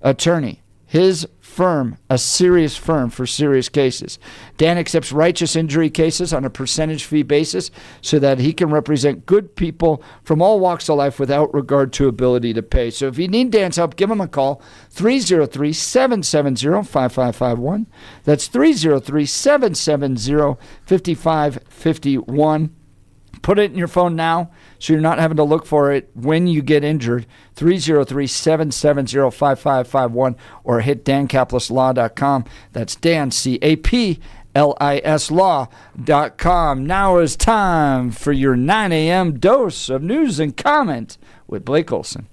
attorney. His firm, a serious firm for serious cases. Dan accepts righteous injury cases on a percentage fee basis so that he can represent good people from all walks of life without regard to ability to pay. So if you need Dan's help, give him a call, 303-770-5551. That's 303-770-5551. Put it in your phone now so you're not having to look for it when you get injured. 303-770-5551, or hit dancaplisLaw.com. That's Dan, C-A-P-L-I-S Law.com. Now is time for your 9 a.m. dose of news and comment with Blake Olson.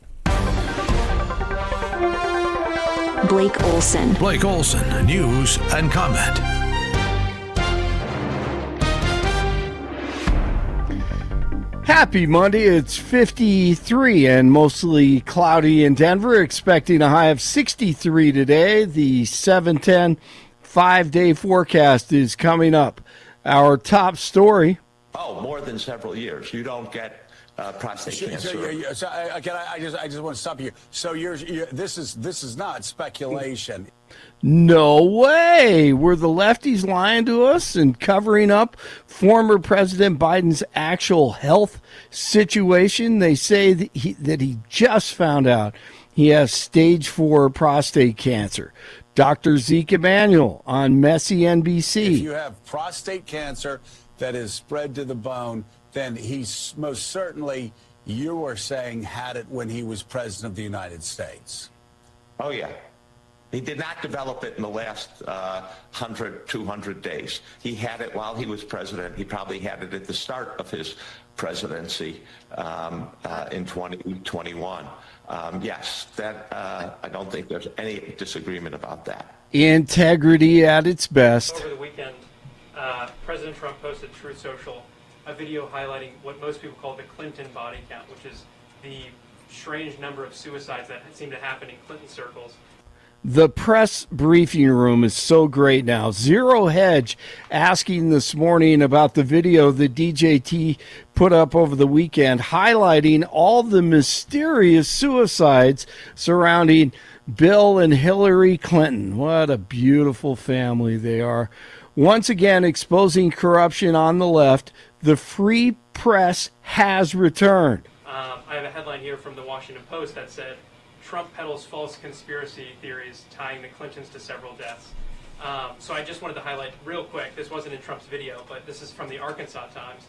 Blake Olson. Blake Olson, news and comment. Happy Monday. It's 53 and mostly cloudy in Denver. Expecting a high of 63 today. The 710 5-day forecast is coming up. Our top story. Oh, more than several years. You don't get prostate cancer. I just want to stop you. So this is not speculation. No way. Were the lefties lying to us and covering up former President Biden's actual health situation? They say that he just found out he has stage 4 prostate cancer. Dr. Zeke Emanuel on Messy NBC. If you have prostate cancer that is spread to the bone, then he's most certainly, you were saying, had it when he was president of the United States. Oh, yeah. He did not develop it in the last 100, 200 days. He had it while he was president. He probably had it at the start of his presidency in 2021. Yes, that I don't think there's any disagreement about that. Integrity at its best. Over the weekend, President Trump posted Truth Social a video highlighting what most people call the Clinton body count, which is the strange number of suicides that seem to happen in Clinton circles. The press briefing room is so great now. Zero Hedge asking this morning about the video that DJT put up over the weekend, highlighting all the mysterious suicides surrounding Bill and Hillary Clinton. What a beautiful family they are. Once again, exposing corruption on the left. The free press has returned. I have a headline here from the Washington Post that said, Trump peddles false conspiracy theories tying the Clintons to several deaths. So I just wanted to highlight real quick, this wasn't in Trump's video, but this is from the Arkansas Times.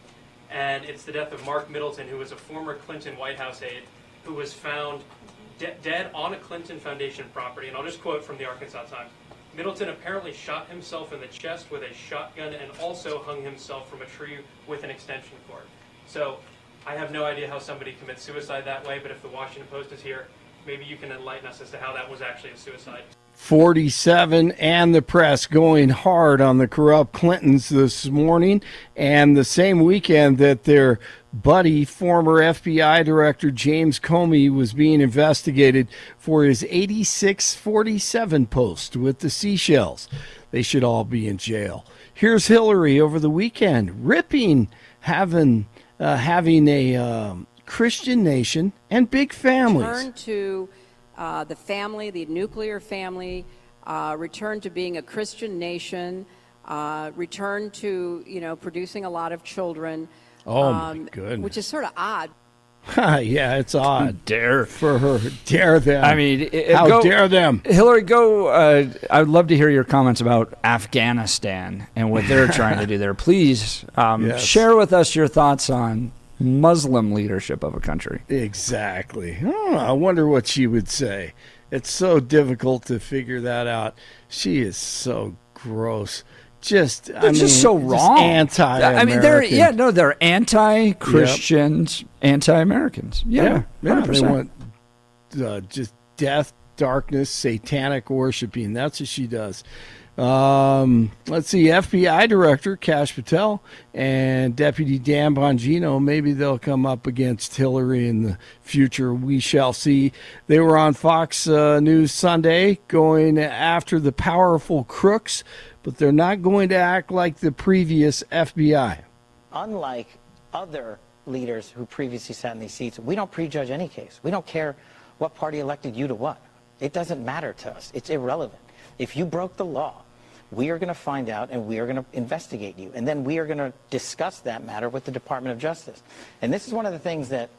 And it's the death of Mark Middleton, who was a former Clinton White House aide, who was found dead on a Clinton Foundation property. And I'll just quote from the Arkansas Times. Middleton apparently shot himself in the chest with a shotgun and also hung himself from a tree with an extension cord. So I have no idea how somebody commits suicide that way, but if the Washington Post is here, maybe you can enlighten us as to how that was actually a suicide. 47 and the press going hard on the corrupt Clintons this morning, and the same weekend that their buddy, former FBI Director James Comey, was being investigated for his 86-47 post with the seashells. They should all be in jail. Here's Hillary over the weekend ripping having a Christian nation and big families. Return to the family, the nuclear family, return to being a Christian nation, return to, producing a lot of children. Oh, my goodness. Which is sort of odd. Yeah, it's odd. Dare for her. Dare them. I mean, how dare them? Hillary, go. I would love to hear your comments about Afghanistan and what they're trying to do there. Please share with us your thoughts on Muslim leadership of a country. Exactly. I wonder what she would say. It's so difficult to figure that out. She is so gross. Just so wrong. Anti-American. They're anti-Christians, anti-Americans. Yeah, 100%. They want just death, darkness, satanic worshiping. That's what she does. Let's see, FBI Director Kash Patel and Deputy Dan Bongino, maybe they'll come up against Hillary in the future. We shall see. They were on Fox News Sunday going after the powerful crooks, but they're not going to act like the previous FBI. Unlike other leaders who previously sat in these seats, we don't prejudge any case. We don't care what party elected you to what. It doesn't matter to us. It's irrelevant. If you broke the law, we are going to find out and we are going to investigate you. And then we are going to discuss that matter with the Department of Justice. And this is one of the things that,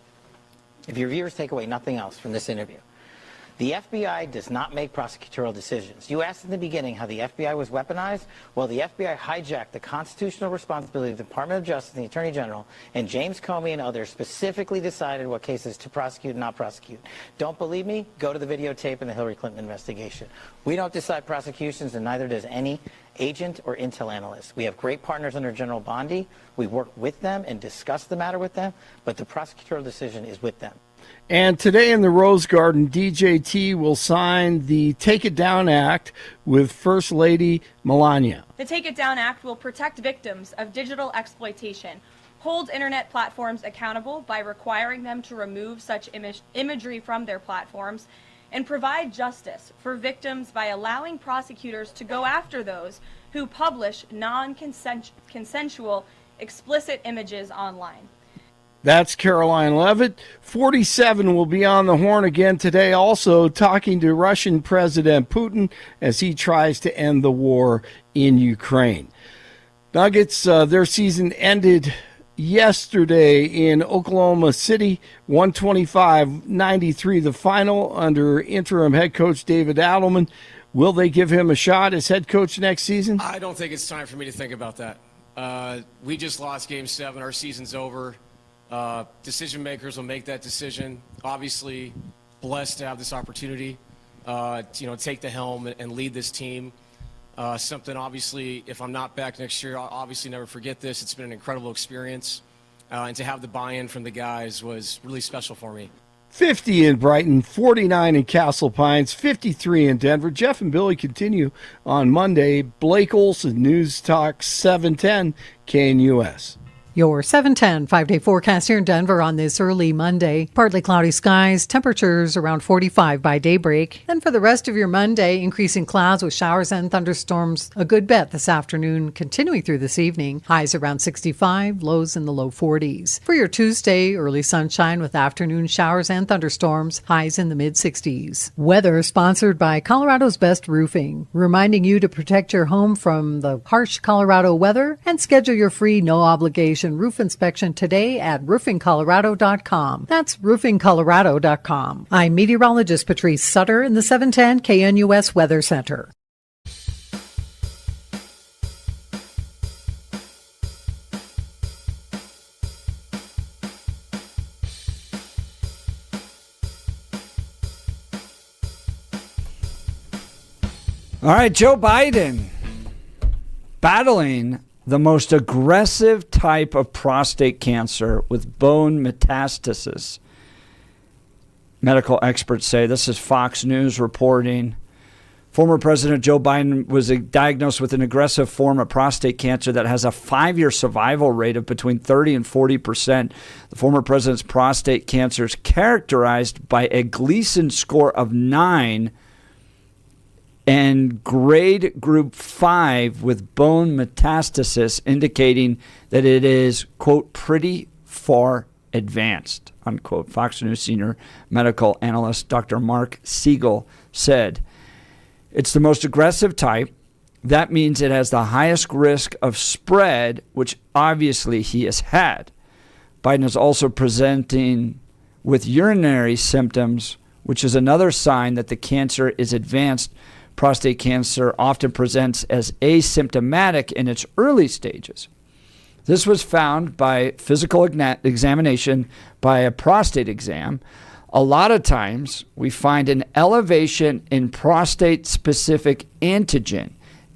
if your viewers take away nothing else from this interview, the FBI does not make prosecutorial decisions. You asked in the beginning how the FBI was weaponized. Well, the FBI hijacked the constitutional responsibility of the Department of Justice and the Attorney General, and James Comey and others specifically decided what cases to prosecute and not prosecute. Don't believe me? Go to the videotape in the Hillary Clinton investigation. We don't decide prosecutions, and neither does any agent or intel analyst. We have great partners under General Bondi. We work with them and discuss the matter with them, but the prosecutorial decision is with them. And today in the Rose Garden, DJT will sign the Take It Down Act with First Lady Melania. The Take It Down Act will protect victims of digital exploitation, hold internet platforms accountable by requiring them to remove such imagery from their platforms, and provide justice for victims by allowing prosecutors to go after those who publish non-consensual explicit images online. That's Caroline Leavitt. 47 will be on the horn again today, also talking to Russian President Putin as he tries to end the war in Ukraine. Nuggets, their season ended yesterday in Oklahoma City, 125-93, the final under interim head coach David Adelman. Will they give him a shot as head coach next season? I don't think it's time for me to think about that. We just lost Game 7. Our season's over. Decision makers will make that decision. Obviously, blessed to have this opportunity, take the helm and lead this team. Something, obviously, if I'm not back next year, I'll obviously never forget this. It's been an incredible experience. And to have the buy-in from the guys was really special for me. 50 in Brighton, 49 in Castle Pines, 53 in Denver. Jeff and Billy continue on Monday. Blake Olson, News Talk 710 KNUS. Your 710 5-day forecast here in Denver on this early Monday. Partly cloudy skies, temperatures around 45 by daybreak. And for the rest of your Monday, increasing clouds with showers and thunderstorms a good bit this afternoon, continuing through this evening. Highs around 65, lows in the low 40s. For your Tuesday, early sunshine with afternoon showers and thunderstorms, highs in the mid-60s. Weather sponsored by Colorado's Best Roofing, reminding you to protect your home from the harsh Colorado weather and schedule your free no-obligation roof inspection today at roofingcolorado.com. That's roofingcolorado.com. I'm meteorologist Patrice Sutter in the 710 KNUS Weather Center. All right, Joe Biden battling the most aggressive type of prostate cancer with bone metastasis. Medical experts say, this is Fox News reporting. Former President Joe Biden was diagnosed with an aggressive form of prostate cancer that has a 5-year survival rate of between 30 and 40%. The former president's prostate cancer is characterized by a Gleason score of 9 and grade group 5 with bone metastasis, indicating that it is, quote, pretty far advanced, unquote. Fox News senior medical analyst Dr. Mark Siegel said, it's the most aggressive type. That means it has the highest risk of spread, which obviously he has had. Biden is also presenting with urinary symptoms, which is another sign that the cancer is advanced. Prostate cancer often presents as asymptomatic in its early stages. This was found by physical examination by a prostate exam. A lot of times we find an elevation in prostate-specific antigen,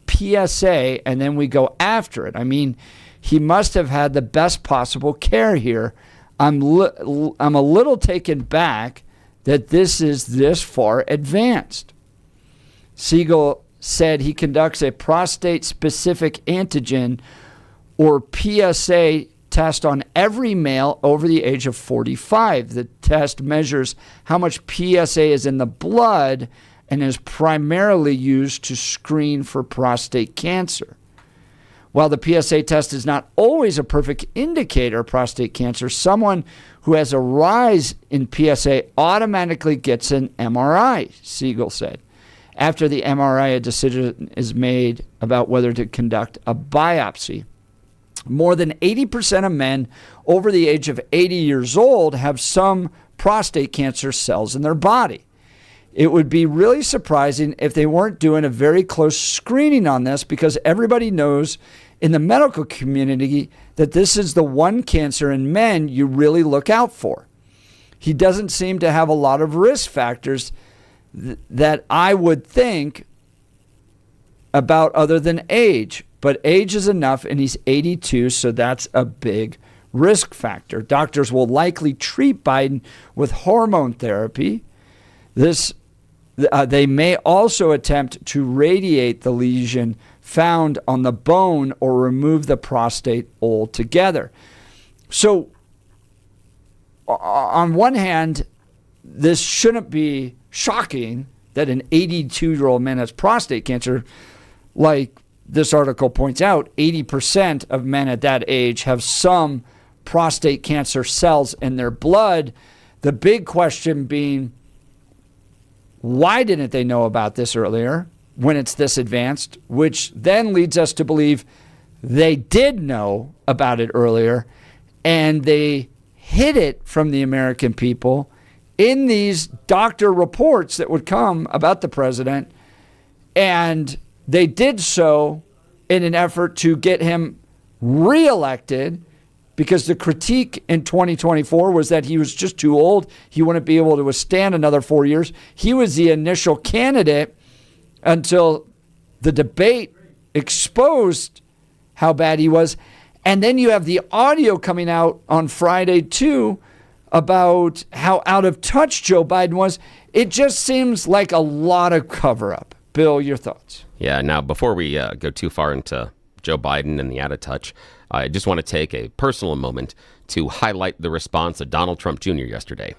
PSA, and then we go after it. I mean, he must have had the best possible care here. I'm a little taken back that this is this far advanced. Siegel said he conducts a prostate-specific antigen or PSA test on every male over the age of 45. The test measures how much PSA is in the blood and is primarily used to screen for prostate cancer. While the PSA test is not always a perfect indicator of prostate cancer, someone who has a rise in PSA automatically gets an MRI, Siegel said. After the MRI, a decision is made about whether to conduct a biopsy. More than 80% of men over the age of 80 years old have some prostate cancer cells in their body. It would be really surprising if they weren't doing a very close screening on this, because everybody knows in the medical community that this is the one cancer in men you really look out for. He doesn't seem to have a lot of risk factors that I would think about other than age. But age is enough, and he's 82, so that's a big risk factor. Doctors will likely treat Biden with hormone therapy. They may also attempt to radiate the lesion found on the bone or remove the prostate altogether. So, on one hand, this shouldn't be shocking that an 82-year-old man has prostate cancer. Like this article points out, 80% of men at that age have some prostate cancer cells in their blood. The big question being, why didn't they know about this earlier when it's this advanced? Which then leads us to believe they did know about it earlier, and they hid it from the American people in these doctor reports that would come about the president, and they did so in an effort to get him reelected, because the critique in 2024 was that he was just too old. He wouldn't be able to withstand another 4 years. He was the initial candidate until the debate exposed how bad he was. And then you have the audio coming out on Friday, too, about how out of touch Joe Biden was. It just seems like a lot of cover-up. Bill, your thoughts? Yeah, now before we go too far into Joe Biden and the out of touch, I just want to take a personal moment to highlight the response of Donald Trump Jr. yesterday.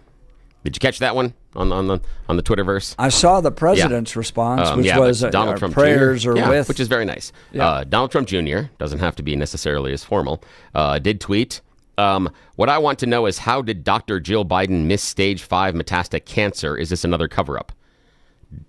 Did you catch that one on the Twitterverse? I saw the president's response, which was Donald Trump prayers Jr. are with, which is very nice. Yeah. Donald Trump Jr. doesn't have to be necessarily as formal. Did tweet. What I want to know is, how did Dr. Jill Biden miss stage 5 metastatic cancer? Is this another cover-up?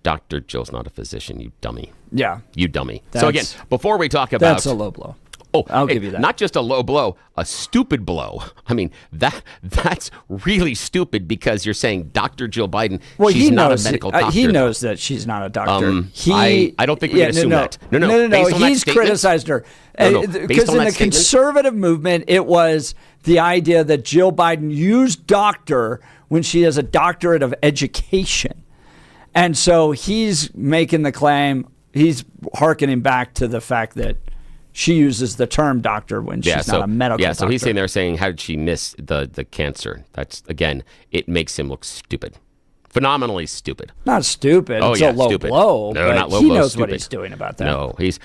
Dr. Jill's not a physician, you dummy. Yeah. You dummy. So again, before we talk about... That's a low blow. Oh, I'll give you that. Not just a low blow, a stupid blow. I mean, that's really stupid, because you're saying Dr. Jill Biden, she's not a medical doctor. He knows that she's not a doctor. I don't think we can assume that. No. He's criticized her. Because in the conservative movement, it was the idea that Jill Biden used doctor when she has a doctorate of education. And so he's making the claim, he's hearkening back to the fact that she uses the term doctor when she's not a medical doctor. So he's saying, how did she miss the cancer? That's, again, it makes him look stupid. Phenomenally stupid. Not stupid. Oh, it's yeah, a low stupid. blow. No, but not low he blow, knows stupid. what he's doing about that. No, he's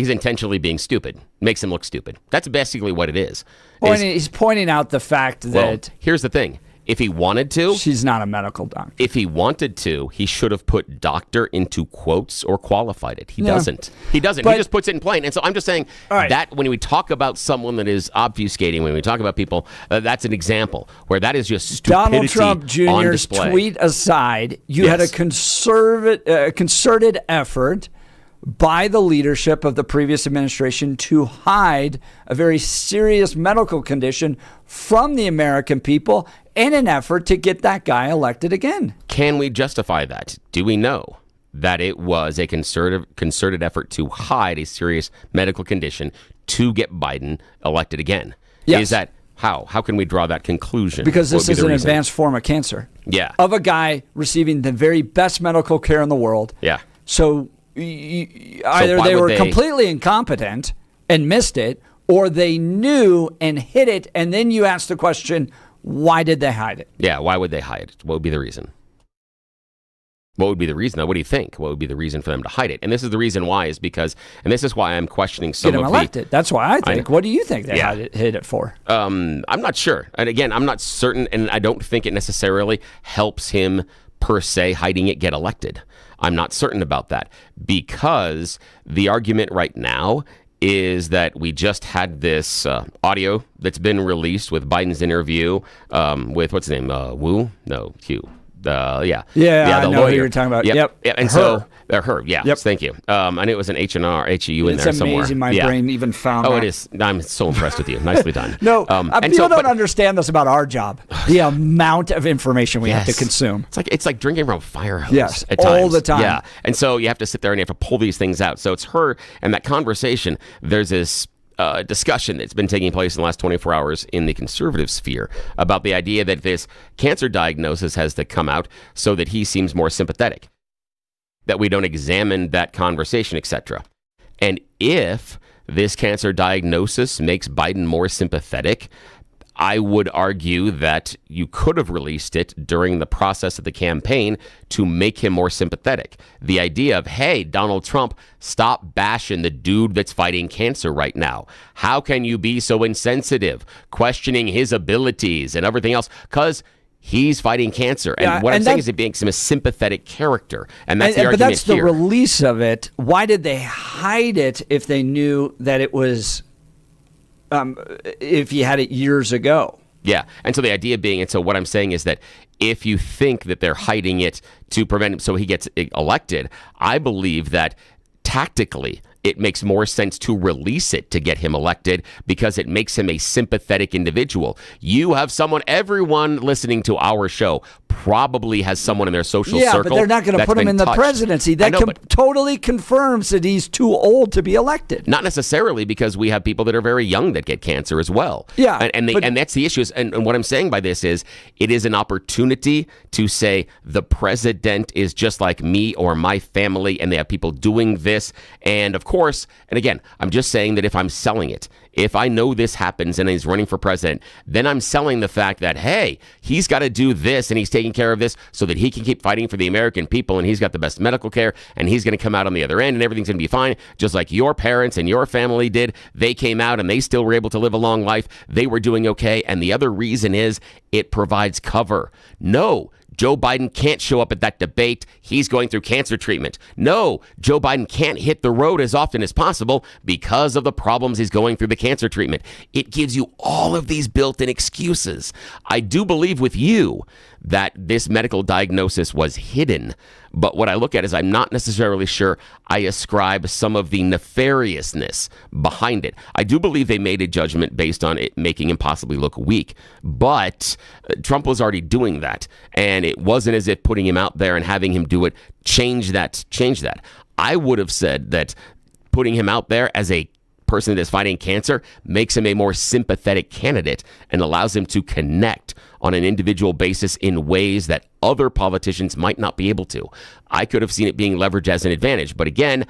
intentionally being stupid. Makes him look stupid. That's basically what it is. Well, and he's pointing out the fact that here's the thing. If he wanted to, she's not a medical doctor. If he wanted to, he should have put doctor into quotes or qualified it. He doesn't. He doesn't. He just puts it in plain. And so I'm just saying that when we talk about someone that is obfuscating, when we talk about people, that's an example where that is just stupidity Donald Trump on Jr.'s display. tweet aside, you had a concerted effort by the leadership of the previous administration to hide a very serious medical condition from the American people in an effort to get that guy elected again. Can we justify that? Do we know that it was a concerted effort to hide a serious medical condition to get Biden elected again? Yes. Is that how? How can we draw that conclusion? Because this is an advanced form of cancer. Yeah. Of a guy receiving the very best medical care in the world. Yeah. So either they were completely incompetent and missed it, or they knew and hid it, and then you ask the question, why did they hide it? Yeah, why would they hide it? What would be the reason? What would be the reason? What do you think? What would be the reason for them to hide it? And this is the reason why is because, and this is why I'm questioning some Get him of elected. That's why I think. What do you think they hid it for? I'm not sure. And again, I'm not certain, and I don't think it necessarily helps him per se hiding it get elected. I'm not certain about that because the argument right now is that we just had this audio that's been released with Biden's interview with, what's his name, Wu? No, Hugh. The I the know lawyer. who you're talking about. Yep. And her. Her. Yeah. Yep. Thank you. And it was an HEU in there somewhere. It's amazing my brain even found that. It is. I'm so impressed with you. Nicely done. No, people don't understand this about our job. The amount of information we have to consume. It's like drinking from a fire hose. Yes, at times. all the time. Yeah. And so you have to sit there and you have to pull these things out. So it's her and that conversation. There's this discussion that's been taking place in the last 24 hours in the conservative sphere about the idea that this cancer diagnosis has to come out so that he seems more sympathetic, that we don't examine that conversation, etc. And if this cancer diagnosis makes Biden more sympathetic, I would argue that you could have released it during the process of the campaign to make him more sympathetic. The idea of, hey, Donald Trump, stop bashing the dude that's fighting cancer right now. How can you be so insensitive, questioning his abilities and everything else? Because he's fighting cancer. And what I'm saying is it makes him a sympathetic character. And that's the argument But that's here. the release of it. Why did they hide it if they knew that it was... if you had it years ago. Yeah. And so the idea being, and so what I'm saying is that if you think that they're hiding it to prevent him so he gets elected, I believe that tactically it makes more sense to release it to get him elected because it makes him a sympathetic individual. You have someone, everyone listening to our show probably has someone in their social circle. Yeah, but they're not going to put him in the presidency. That totally confirms that he's too old to be elected. Not necessarily, because we have people that are very young that get cancer as well. Yeah. And that's the issue. And what I'm saying by this is it is an opportunity to say the president is just like me or my family, and they have people doing this. And of course, and again, I'm just saying that if I'm selling it, if I know this happens and he's running for president, then I'm selling the fact that, hey, he's got to do this and he's taking care of this so that he can keep fighting for the American people, and he's got the best medical care, and he's going to come out on the other end and everything's going to be fine, just like your parents and your family did. They came out and they still were able to live a long life. They were doing okay. And the other reason is it provides cover. No, Joe Biden can't show up at that debate. He's going through cancer treatment. No, Joe Biden can't hit the road as often as possible because of the problems he's going through the cancer treatment. It gives you all of these built-in excuses. I do believe with you that this medical diagnosis was hidden. But what I look at is I'm not necessarily sure I ascribe some of the nefariousness behind it. I do believe they made a judgment based on it making him possibly look weak. But Trump was already doing that. And it wasn't as if putting him out there and having him do it changed that. I would have said that putting him out there as a person that is fighting cancer makes him a more sympathetic candidate and allows him to connect on an individual basis in ways that other politicians might not be able to. I could have seen it being leveraged as an advantage. But again,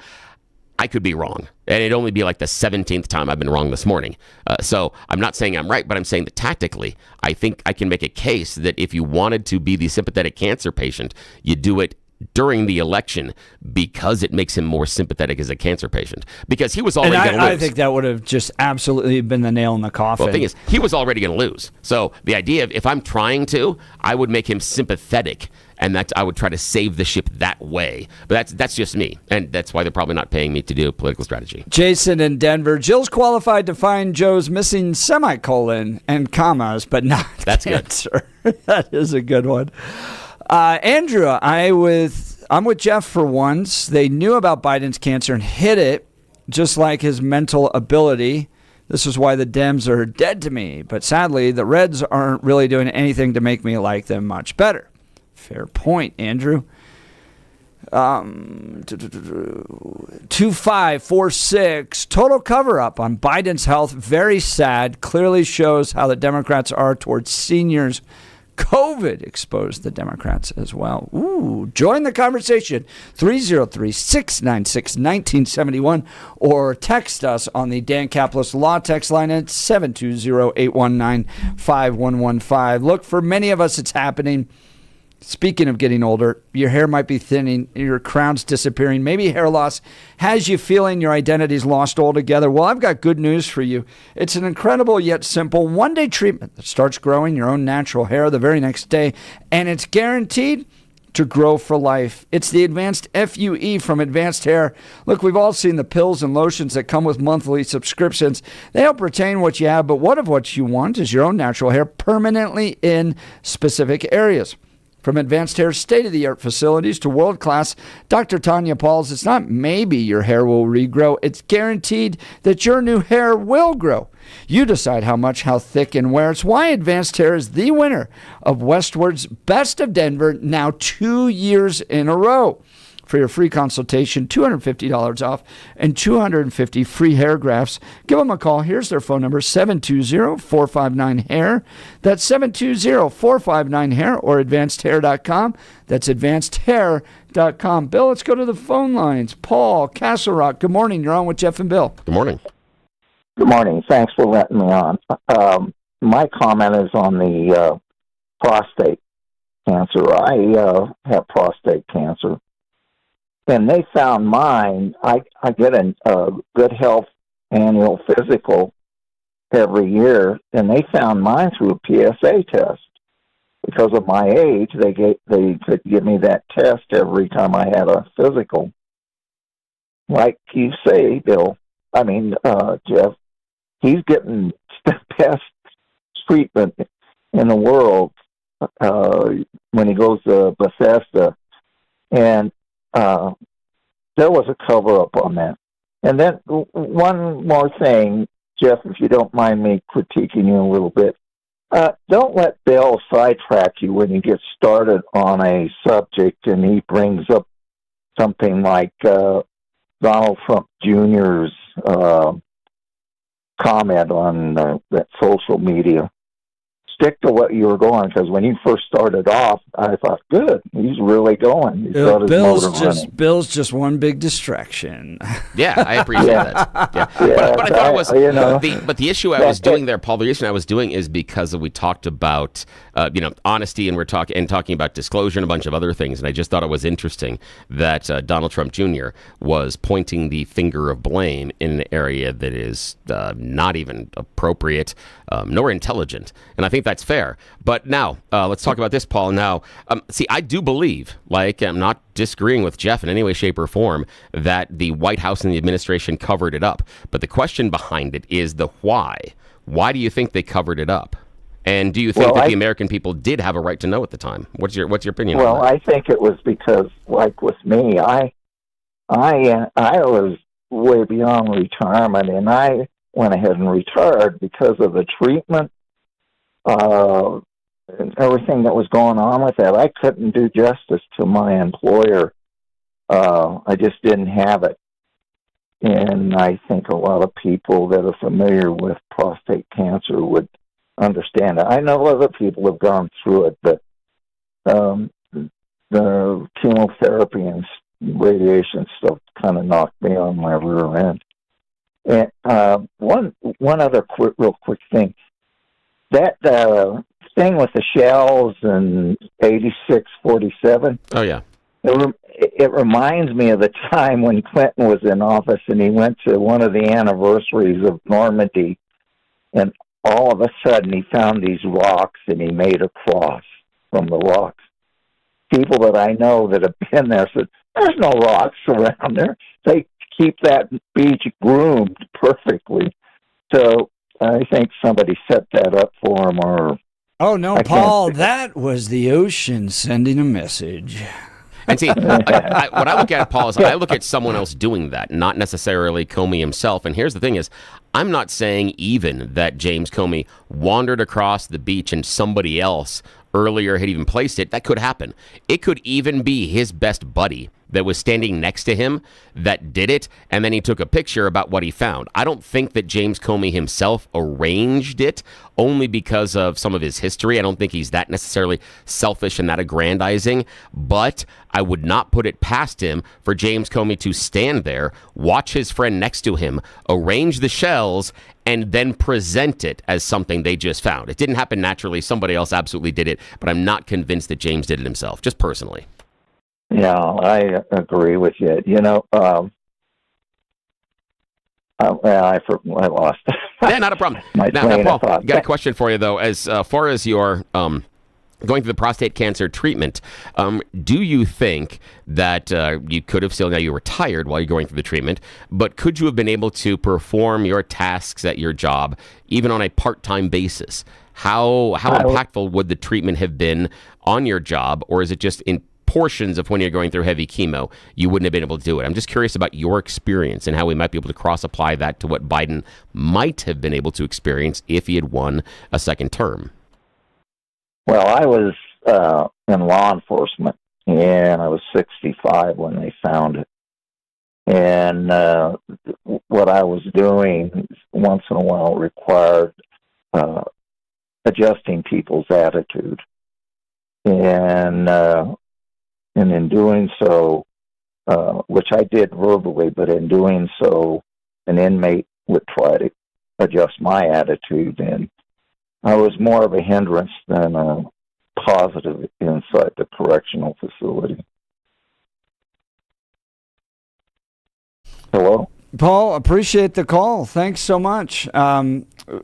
I could be wrong. And it'd only be like the 17th time I've been wrong this morning. So I'm not saying I'm right, but I'm saying that tactically, I think I can make a case that if you wanted to be the sympathetic cancer patient, you do it during the election because it makes him more sympathetic as a cancer patient. Because he was already going to lose. I think that would have just absolutely been the nail in the coffin. Well, the thing is, he was already going to lose. So the idea of if I'm trying to, I would make him sympathetic, and I would try to save the ship that way. But that's just me, and that's why they're probably not paying me to do political strategy. Jason in Denver. Jill's qualified to find Joe's missing semicolon and commas, but not that's cancer. Good. That is a good one. Andrew, I'm with Jeff for once. They knew about Biden's cancer and hid it, just like his mental ability. This is why the Dems are dead to me. But sadly, the Reds aren't really doing anything to make me like them much better. Fair point, Andrew. 2546, total cover-up on Biden's health. Very sad. Clearly shows how the Democrats are towards seniors. COVID exposed the Democrats as well. Ooh, join the conversation, 303-696-1971, or text us on the Dan Caplis Law text line at 720-819-5115. Look, for many of us, it's happening. Speaking of getting older, your hair might be thinning, your crown's disappearing, maybe hair loss has you feeling your identity's lost altogether. Well, I've got good news for you. It's an incredible yet simple one-day treatment that starts growing your own natural hair the very next day, and it's guaranteed to grow for life. It's the Advanced FUE from Advanced Hair. Look, we've all seen the pills and lotions that come with monthly subscriptions. They help retain what you have, but what you want is your own natural hair permanently in specific areas. From Advanced Hair's state-of-the-art facilities to world-class Dr. Tanya Pauls, it's not maybe your hair will regrow. It's guaranteed that your new hair will grow. You decide how much, how thick, and where. It's why Advanced Hair is the winner of Westward's Best of Denver now 2 years in a row. For your free consultation, $250 off and 250 free hair grafts. Give them a call. Here's their phone number, 720-459-HAIR. That's 720-459-HAIR or advancedhair.com. That's advancedhair.com. Bill, let's go to the phone lines. Paul, Castle Rock, good morning. You're on with Jeff and Bill. Good morning. Good morning. Thanks for letting me on. My comment is on the prostate cancer. I have prostate cancer. And they found mine. I get a good health annual physical every year, and they found mine through a PSA test. Because of my age, they could give me that test every time I had a physical. Like you say, Bill, Jeff, he's getting the best treatment in the world when he goes to Bethesda, and there was a cover-up on that. And then one more thing, Jeff, if you don't mind me critiquing you a little bit. Don't let Bill sidetrack you when you get started on a subject and he brings up something like Donald Trump Jr.'s comment on that social media. Stick to what you were going, because when you first started off, I thought, good, he's really going. Bill's just one big distraction. Yeah, I appreciate that. Yeah. But I thought it was, but the issue I was doing there, Paul, the reason I was doing is because we talked about, honesty, and we're talking about disclosure and a bunch of other things, and I just thought it was interesting that Donald Trump Jr. was pointing the finger of blame in an area that is not even appropriate, nor intelligent, and I think that's fair. But now, let's talk about this, Paul. Now, see, I do believe, I'm not disagreeing with Jeff in any way, shape, or form, that the White House and the administration covered it up. But the question behind it is the why. Why do you think they covered it up? And do you think that the American people did have a right to know at the time? What's your opinion on that? Well, I think it was because, like with me, I was way beyond retirement, and I went ahead and retired because of the treatment and everything that was going on with that. I couldn't do justice to my employer. I just didn't have it. And I think a lot of people that are familiar with prostate cancer would understand it. I know other people have gone through it, but the chemotherapy and radiation stuff kind of knocked me on my rear end. And one other real quick thing. That thing with the shells in 86-47. Oh, yeah. It reminds me of the time when Clinton was in office and he went to one of the anniversaries of Normandy, and all of a sudden he found these rocks and he made a cross from the rocks. People that I know that have been there said, there's no rocks around there. They keep that beach groomed perfectly. So I think somebody set that up for him. Or oh, no, Paul, that was the ocean sending a message. And see, what I look at, Paul, is I look at someone else doing that, not necessarily Comey himself. And here's the thing is, I'm not saying even that James Comey wandered across the beach and somebody else earlier had even placed it. That could happen. It could even be his best buddy that was standing next to him that did it, and then he took a picture about what he found. I don't think that James Comey himself arranged it, only because of some of his history. I don't think he's that necessarily selfish and that aggrandizing, but I would not put it past him for James Comey to stand there, watch his friend next to him, arrange the shells, and then present it as something they just found. It didn't happen naturally. Somebody else absolutely did it, but I'm not convinced that James did it himself, just personally. Yeah, I agree with you. You know, I lost. Yeah, not a problem. Now, Paul, got a question for you, though. As far as your going through the prostate cancer treatment, do you think that you could have still, now you were tired while you're going through the treatment, but could you have been able to perform your tasks at your job, even on a part-time basis? How impactful would the treatment have been on your job, or is it just in portions of when you're going through heavy chemo, you wouldn't have been able to do it? I'm just curious about your experience and how we might be able to cross-apply that to what Biden might have been able to experience if he had won a second term. Well, I was in law enforcement, and I was 65 when they found it. And what I was doing once in a while required adjusting people's attitude. And in doing so, which I did verbally, but in doing so, an inmate would try to adjust my attitude, and I was more of a hindrance than a positive inside the correctional facility. Hello? Paul, appreciate the call. Thanks so much.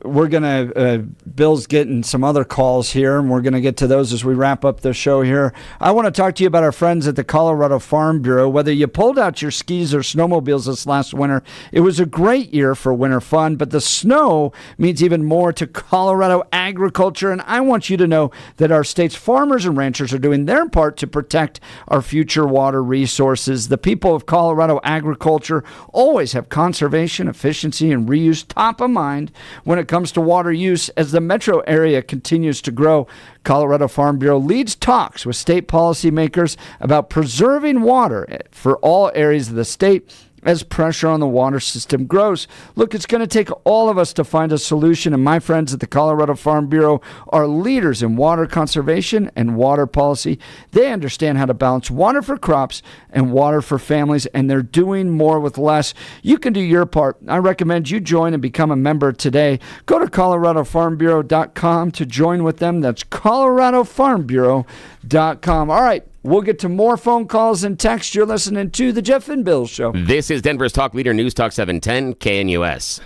We're going to, Bill's getting some other calls here, and we're going to get to those as we wrap up the show here. I want to talk to you about our friends at the Colorado Farm Bureau. Whether you pulled out your skis or snowmobiles this last winter, it was a great year for winter fun, but the snow means even more to Colorado agriculture, and I want you to know that our state's farmers and ranchers are doing their part to protect our future water resources. The people of Colorado agriculture always have conservation, efficiency, and reuse top of mind when it comes to water use. As the metro area continues to grow, Colorado Farm Bureau leads talks with state policymakers about preserving water for all areas of the state as pressure on the water system grows. Look, it's going to take all of us to find a solution, and my friends at the Colorado Farm Bureau are leaders in water conservation and water policy. They understand how to balance water for crops and water for families, and they're doing more with less. You can do your part. I recommend you join and become a member today. Go to coloradofarmbureau.com to join with them. That's coloradofarmbureau.com. All right. We'll get to more phone calls and text. You're listening to The Jeff and Bill Show. This is Denver's Talk Leader, News Talk 710 KNUS.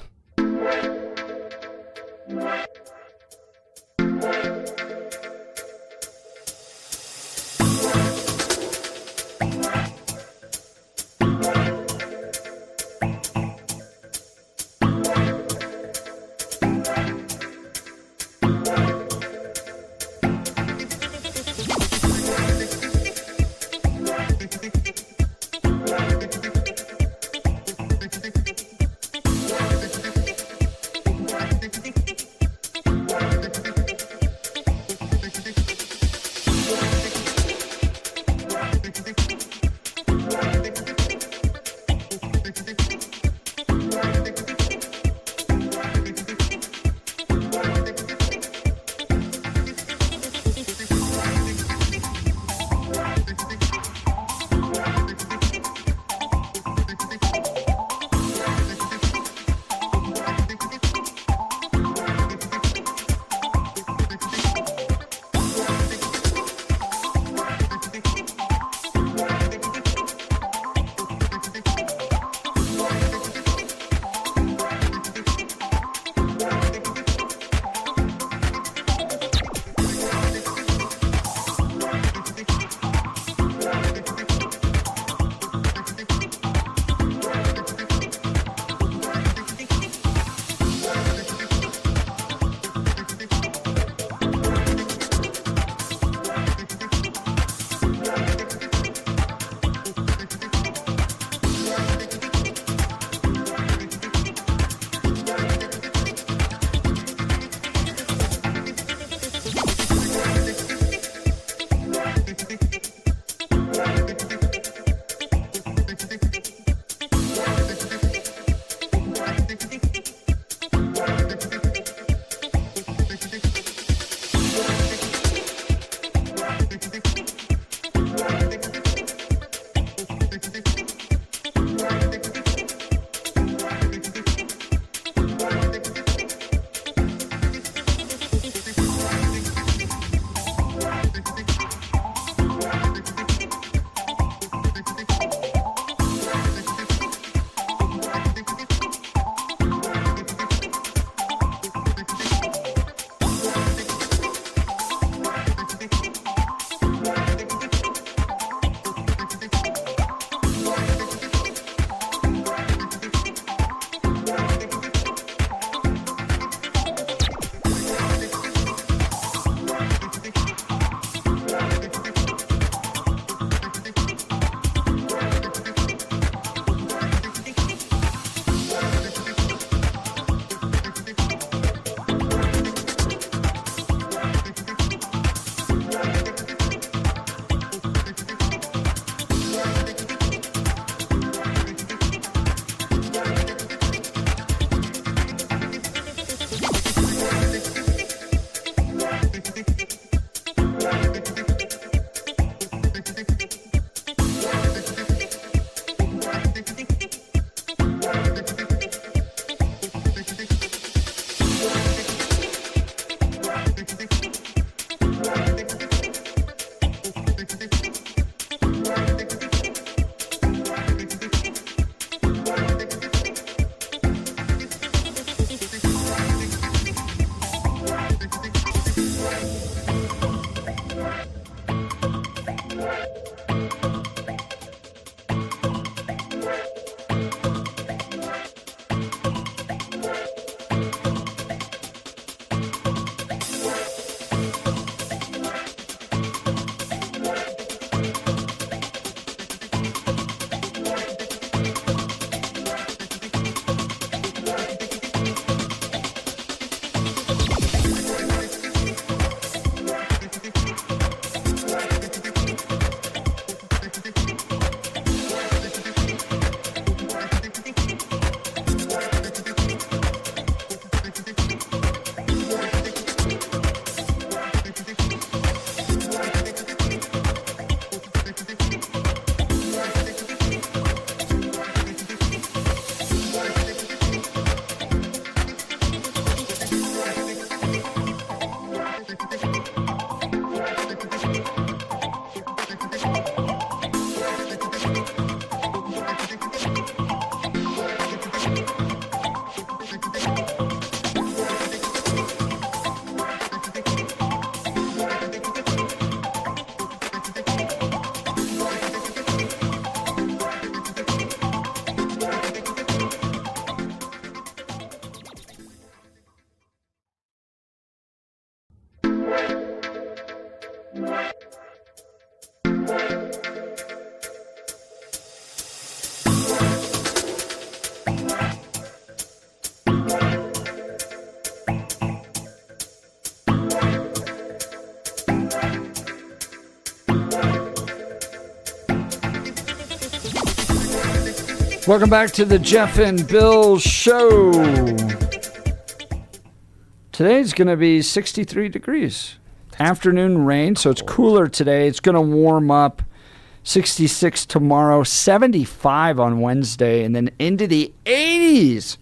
Welcome back to the Jeff and Bill Show. Today's going to be 63 degrees. Afternoon rain, so it's cooler today. It's going to warm up. 66 tomorrow, 75 on Wednesday, and then into the 80s.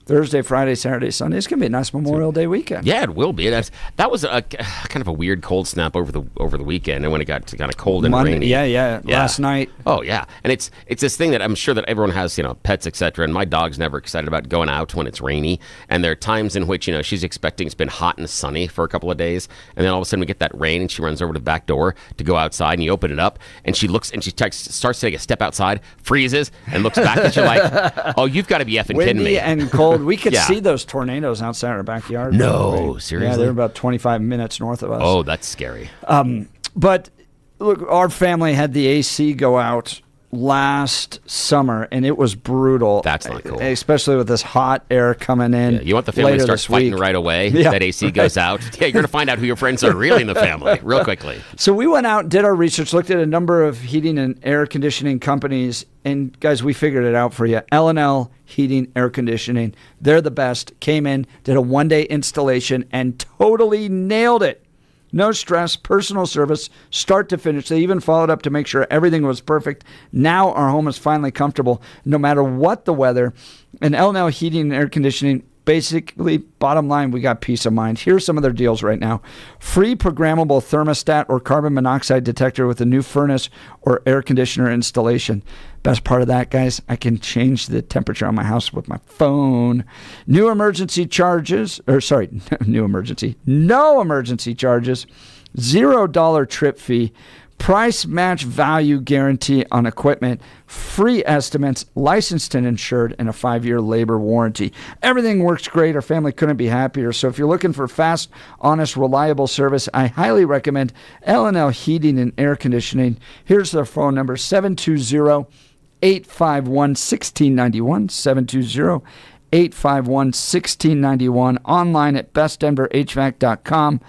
Thursday, Friday, Saturday, Sunday. It's going to be a nice Memorial Day weekend. Yeah, it will be. That was a kind of a weird cold snap over the weekend, and when it got kind of cold and rainy. Yeah. Last night. Oh yeah, and it's this thing that I'm sure that everyone has, pets, etc. And my dog's never excited about going out when it's rainy. And there are times in which she's expecting it's been hot and sunny for a couple of days, and then all of a sudden we get that rain, and she runs over to the back door to go outside, and you open it up, and she looks and she starts to take a step outside, freezes, and looks back at you like, "Oh, you've got to be effing kidding me!" Windy and cold. We could see those tornadoes outside our backyard. No, seriously? Yeah, they're about 25 minutes north of us. Oh, that's scary. But look, our family had the AC go out last summer, and it was brutal. That's not cool. Especially with this hot air coming in. Yeah, you want the family to start fighting right away? Yeah. That AC goes out. Yeah, you're going to find out who your friends are really in the family real quickly. So we went out, did our research, looked at a number of heating and air conditioning companies, and guys, we figured it out for you. L&L Heating, Air Conditioning, they're the best. Came in, did a one-day installation, and totally nailed it. No stress, personal service, start to finish. They even followed up to make sure everything was perfect. Now our home is finally comfortable, no matter what the weather. And L&L Heating and Air Conditioning, basically, bottom line, we got peace of mind. Here's some of their deals right now. Free programmable thermostat or carbon monoxide detector with a new furnace or air conditioner installation. Best part of that, guys, I can change the temperature on my house with my phone. No emergency charges. $0 trip fee. Price match value guarantee on equipment, free estimates, licensed and insured, and a 5-year labor warranty. Everything works great. Our family couldn't be happier. So if you're looking for fast, honest, reliable service, I highly recommend L&L Heating and Air Conditioning. Here's their phone number, 720-851-1691, 720-851-1691, online at bestdenverhvac.com.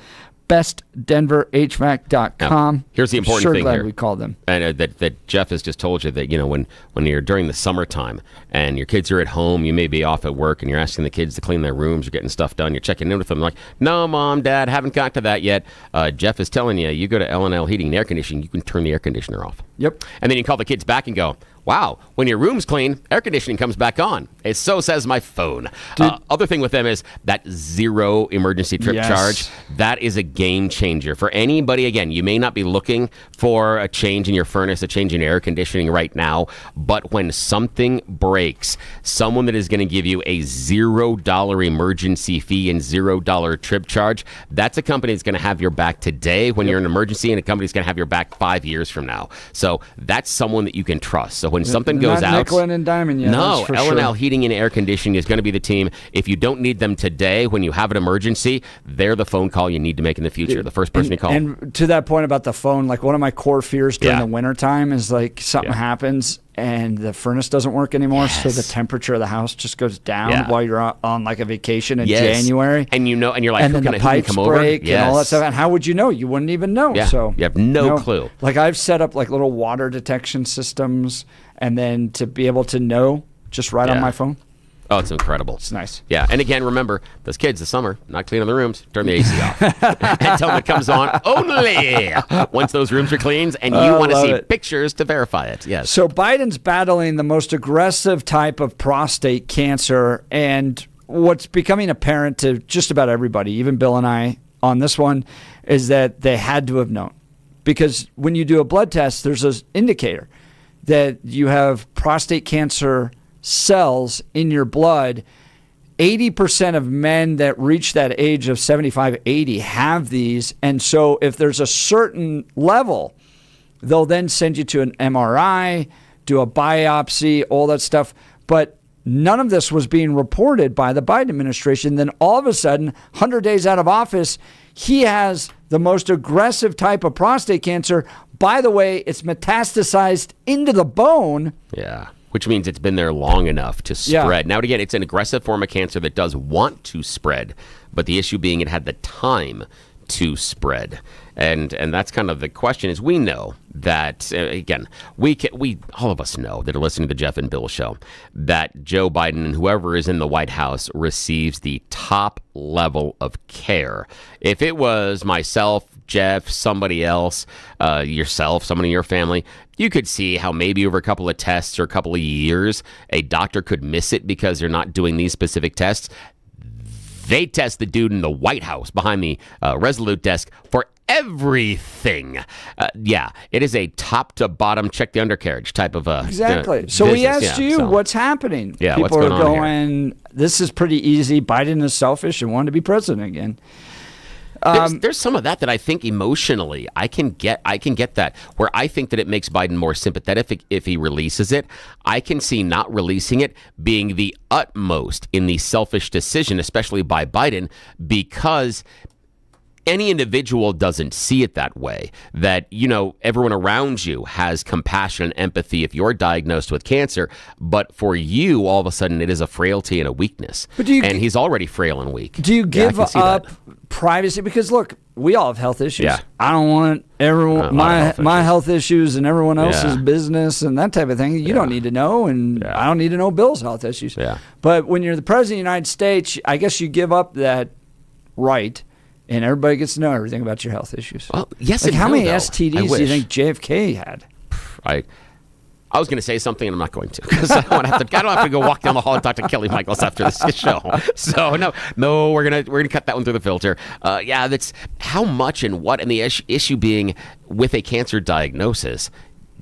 bestdenverhvac.com. Now, here's the important thing glad here. We called them. And that Jeff has just told you that, when you're during the summertime and your kids are at home, you may be off at work and you're asking the kids to clean their rooms or getting stuff done. You're checking in with them like, no, Mom, Dad, haven't got to that yet. Jeff is telling you go to L&L Heating and Air Conditioning, you can turn the air conditioner off. Yep. And then you call the kids back and go, wow, when your room's clean, air conditioning comes back on. It so says my phone. Other thing with them is that zero emergency trip charge. That is a game changer. For anybody, again, you may not be looking for a change in your furnace, a change in air conditioning right now, but when something breaks, someone that is going to give you a $0 emergency fee and $0 trip charge, that's a company that's going to have your back today when you're in an emergency, and a company's going to have your back 5 years from now. So that's someone that you can trust. So when something goes out, nickel and diamond yet. No, L&L Heating and Air Conditioning is going to be the team. If you don't need them today, when you have an emergency, they're the phone call you need to make in the future. The first person you call. And to that point about the phone, like one of my core fears during the wintertime is like something happens and the furnace doesn't work anymore, so the temperature of the house just goes down while you're on like a vacation in January. And you're like, and then the pipes break and all that stuff. And how would you know? You wouldn't even know. Yeah. So you have no clue. Like I've set up like little water detection systems, and then to be able to know just right on my phone. Oh, it's incredible. It's nice. Yeah, and again, remember, those kids this summer, not cleaning the rooms, turn the AC off. Until it comes on only once those rooms are cleaned, and you want to see pictures to verify it. Yes. So Biden's battling the most aggressive type of prostate cancer, and what's becoming apparent to just about everybody, even Bill and I on this one, is that they had to have known. Because when you do a blood test, there's an indicator that you have prostate cancer cells in your blood. 80% of men that reach that age of 75, 80 have these. And so if there's a certain level, they'll then send you to an MRI, do a biopsy, all that stuff. But none of this was being reported by the Biden administration. Then all of a sudden, 100 days out of office, he has the most aggressive type of prostate cancer. By the way, it's metastasized into the bone. Yeah. Which means it's been there long enough to spread. Now, again, it's an aggressive form of cancer that does want to spread, but the issue being it had the time to spread. And that's kind of the question is we know that, again, we all of us know that are listening to the Jeff and Bill show that Joe Biden and whoever is in the White House receives the top level of care. If it was myself, Jeff, somebody else, yourself, someone in your family, you could see how maybe over a couple of tests or a couple of years, a doctor could miss it because they're not doing these specific tests. They test the dude in the White House behind the Resolute desk for everything. It is a top to bottom, check the undercarriage type of exactly. So business. we asked you, what's happening? Yeah, people what's going are on going, here? This is pretty easy. Biden is selfish and wanted to be president again. There's some of that I think emotionally I can get that, where I think that it makes Biden more sympathetic if he releases it. I can see not releasing it being the utmost in the selfish decision, especially by Biden, because any individual doesn't see it that way, that, everyone around you has compassion and empathy if you're diagnosed with cancer, but for you, all of a sudden, it is a frailty and a weakness. And he's already frail and weak. Do you give up privacy? Because, look, we all have health issues. Yeah. I don't want everyone my health issues and everyone else's business and that type of thing. You don't need to know, and I don't need to know Bill's health issues. Yeah. But when you're the president of the United States, I guess you give up that right. And everybody gets to know everything about your health issues. Well, yes. Like, and how no, many though. STDs do you think JFK had? I was going to say something, and I'm not going to, because I don't have to go walk down the hall and talk to Kelly Michaels after this show. So no, we're gonna cut that one through the filter. That's how much and what, and the issue being with a cancer diagnosis.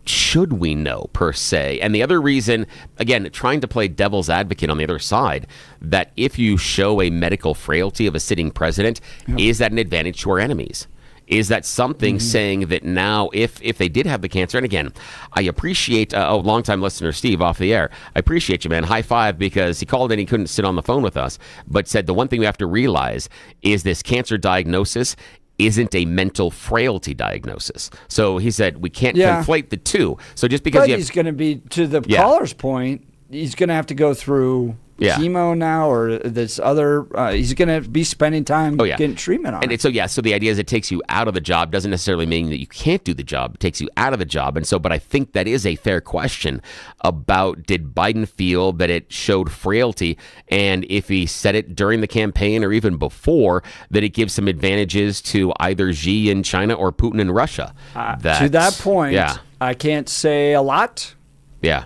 Should we know, per se? And the other reason, again, trying to play devil's advocate on the other side, that if you show a medical frailty of a sitting president, is that an advantage to our enemies? Is that something saying that now, if they did have the cancer, and again, I appreciate, longtime listener Steve off the air, I appreciate you, man. High five, because he called and he couldn't sit on the phone with us, but said the one thing we have to realize is this cancer diagnosis isn't a mental frailty diagnosis. So he said we can't conflate the two. So just because he's going to be, to the caller's point, he's going to have to go through chemo now, or this other. He's going to be spending time getting treatment on it. So the idea is it takes you out of the job. Doesn't necessarily mean that you can't do the job. It takes you out of the job. And so, but I think that is a fair question about, did Biden feel that it showed frailty, and if he said it during the campaign or even before, that it gives some advantages to either Xi in China or Putin in Russia. To that point, I can't say a lot. Yeah.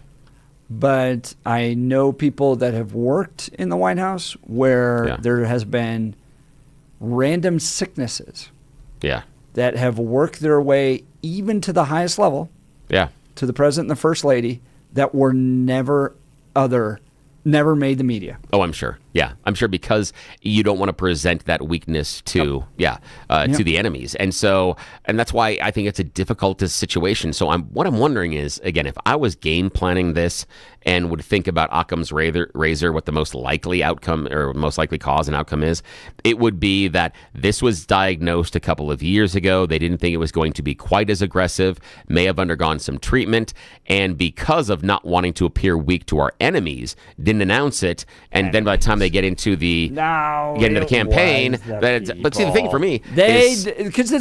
But I know people that have worked in the White House where there has been random sicknesses that have worked their way even to the highest level, to the president and the first lady, that were never made the media. Oh, I'm sure. Yeah, I'm sure, because you don't want to present that weakness to to the enemies, and that's why I think it's a difficult situation. So what I'm wondering is, again, if I was game planning this and would think about Occam's razor, what the most likely outcome or most likely cause and outcome is, it would be that this was diagnosed a couple of years ago. They didn't think it was going to be quite as aggressive, may have undergone some treatment, and because of not wanting to appear weak to our enemies, didn't announce it, and then by the time they get into the campaign, but see, the thing for me because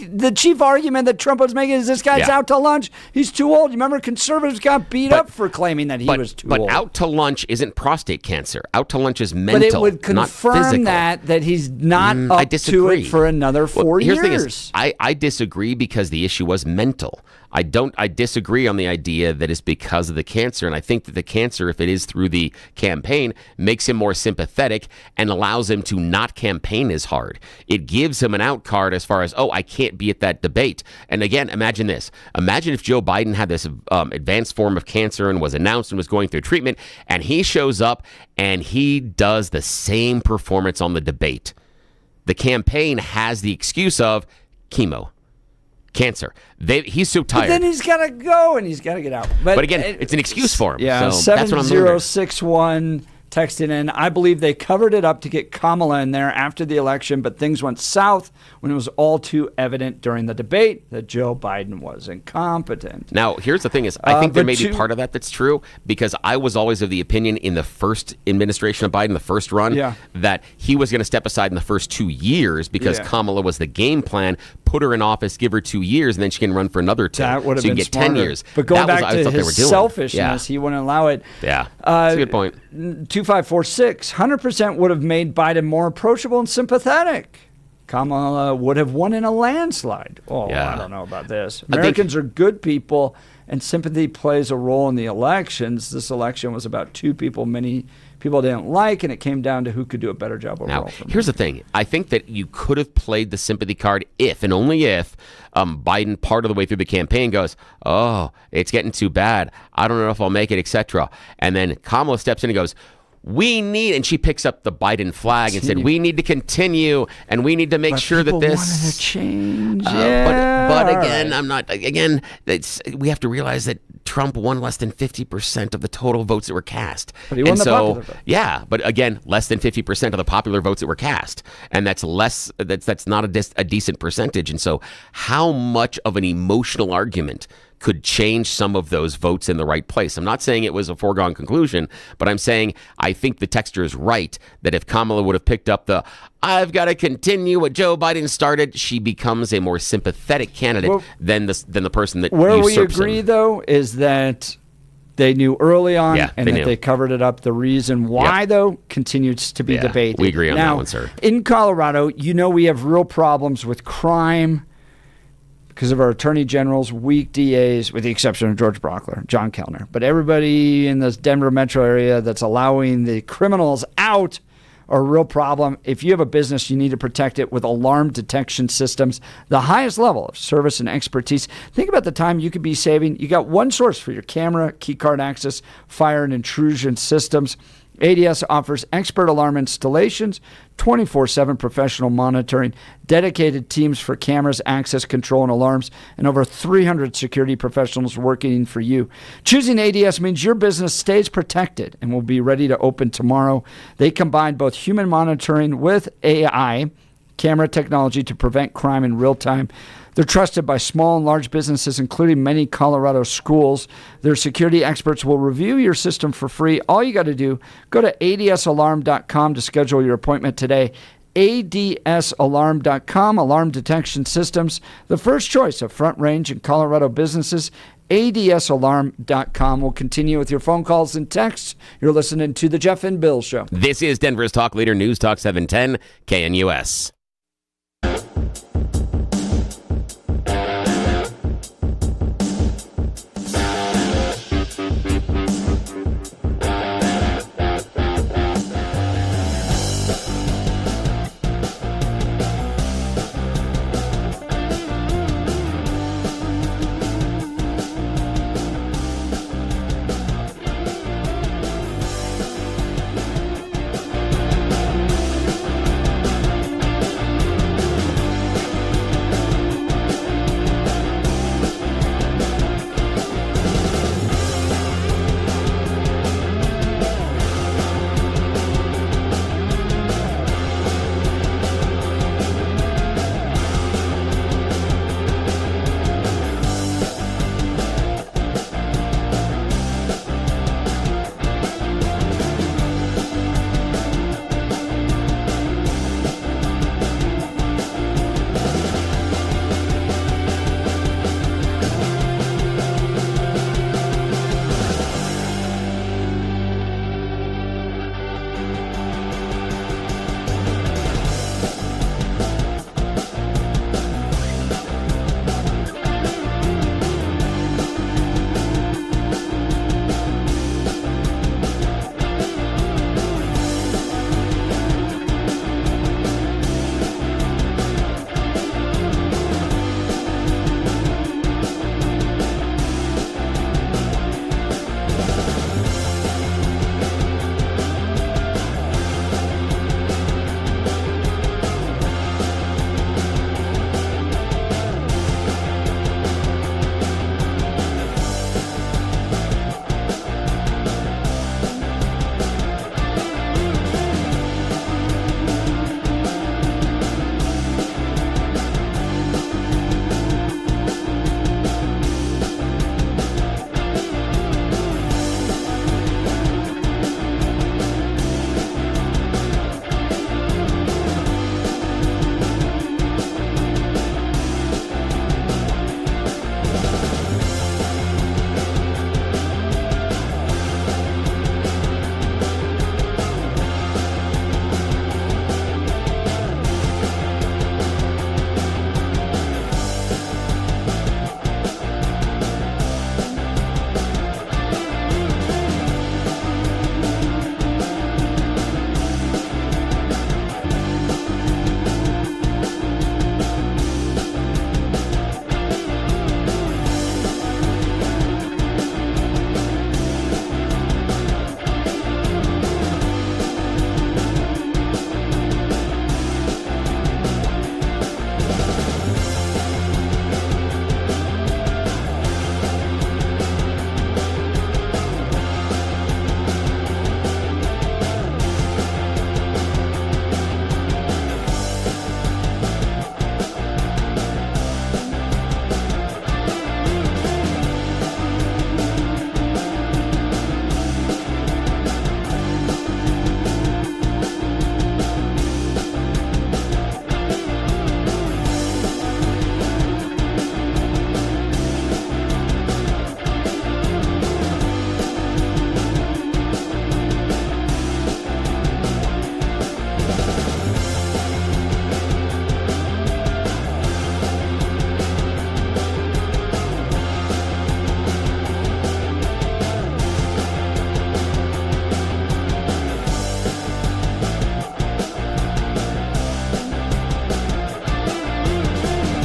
the chief argument that Trump was making is this guy's out to lunch. He's too old. You remember conservatives got beat up for claiming that he was too old. But out to lunch isn't prostate cancer. Out to lunch is mental, but it would confirm not physical. that he's not up to it for another 4 years. Here's the thing is, I disagree, because the issue was mental. I disagree on the idea that it's because of the cancer, and I think that the cancer, if it is through the campaign, makes him more sympathetic and allows him to not campaign as hard. It gives him an out card as far as, I can't be at that debate. And again, imagine this. Imagine if Joe Biden had this advanced form of cancer and was announced and was going through treatment, and he shows up and he does the same performance on the debate. The campaign has the excuse of chemo. cancer. He's so tired. But then he's got to go and he's got to get out. But again, it's an excuse for him. Yeah, so that's what I'm doing. 7061 texted in. I believe they covered it up to get Kamala in there after the election, but things went south when it was all too evident during the debate that Joe Biden was incompetent. Now, here's the thing is, I think there may be part of that that's true, because I was always of the opinion in the first administration of Biden, the first run, that he was going to step aside in the first 2 years because Kamala was the game plan, put her in office, give her 2 years, and then she can run for another 2. That would have been get smarter. 10 years. But going back to his selfishness, he wouldn't allow it. Yeah, that's a good point. 2546, 100% would have made Biden more approachable and sympathetic. Kamala would have won in a landslide. I don't know about this. Americans are good people, and sympathy plays a role in the elections. This election was about 2 people many people didn't like, and it came down to who could do a better job overall. Now, here's the thing. I think that you could have played the sympathy card if and only if Biden part of the way through the campaign goes, oh, it's getting too bad. I don't know if I'll make it, etc. And then Kamala steps in and goes, we need, and she picks up the Biden flag and said, we need to continue, and we need to make sure that this wanted to change. But again, I'm not. Again, we have to realize that Trump won less than 50% of the total votes that were cast. But he won the popular vote. Yeah, but again, less than 50% of the popular votes that were cast, and that's less. That's not a decent percentage. And so, how much of an emotional argument could change some of those votes in the right place? I'm not saying it was a foregone conclusion, but I'm saying I think the texter is right that if Kamala would have picked up the I've got to continue what Joe Biden started, she becomes a more sympathetic candidate than the person that where we usurps agree, him. though, is that they knew early on and that they covered it up. The reason why, though, continues to be debated. We agree on now, that one, sir. In Colorado, we have real problems with crime because of our attorney generals, weak DAs, with the exception of George Brockler, John Kellner. But everybody in the Denver metro area that's allowing the criminals out are a real problem. If you have a business, you need to protect it with alarm detection systems, the highest level of service and expertise. Think about the time you could be saving. You got one source for your camera, key card access, fire and intrusion systems. ADS offers expert alarm installations, 24/7 professional monitoring, dedicated teams for cameras, access control, and alarms, and over 300 security professionals working for you. Choosing ADS means your business stays protected and will be ready to open tomorrow. They combine both human monitoring with AI camera technology to prevent crime in real time. They're trusted by small and large businesses, including many Colorado schools. Their security experts will review your system for free. All you got to do, go to adsalarm.com to schedule your appointment today. adsalarm.com, alarm detection systems, the first choice of Front Range and Colorado businesses. adsalarm.com. We'll continue with your phone calls and texts. You're listening to The Jeff and Bill Show. This is Denver's Talk Leader, News Talk 710 KNUS.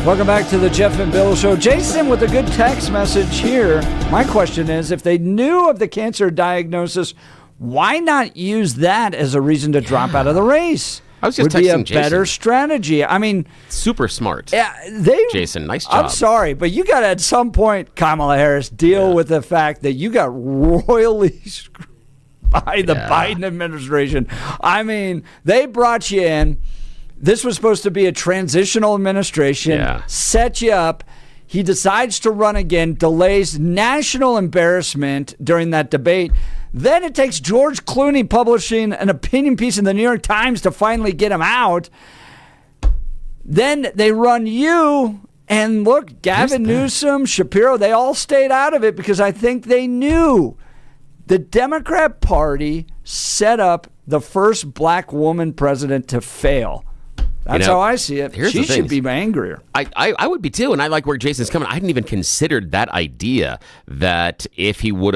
Welcome back to the Jeff and Bill Show. Jason with a good text message here. My question is, if they knew of the cancer diagnosis, why not use that as a reason to drop out of the race? I was just would be a texting better Jason. strategy. I mean, super smart. Yeah, Jason, nice job. I'm sorry, but you got to at some point, Kamala Harris, deal with the fact that you got royally screwed by the Biden administration. I mean, they brought you in. This was supposed to be a transitional administration, set you up. He decides to run again, delays, national embarrassment during that debate. Then it takes George Clooney publishing an opinion piece in the New York Times to finally get him out. Then they run you, and look, Gavin Newsom, Shapiro, they all stayed out of it because I think they knew the Democrat Party set up the first black woman president to fail. That's how I see it. She should be angrier. I would be too, and I like where Jason's coming. I hadn't even considered that idea that if they would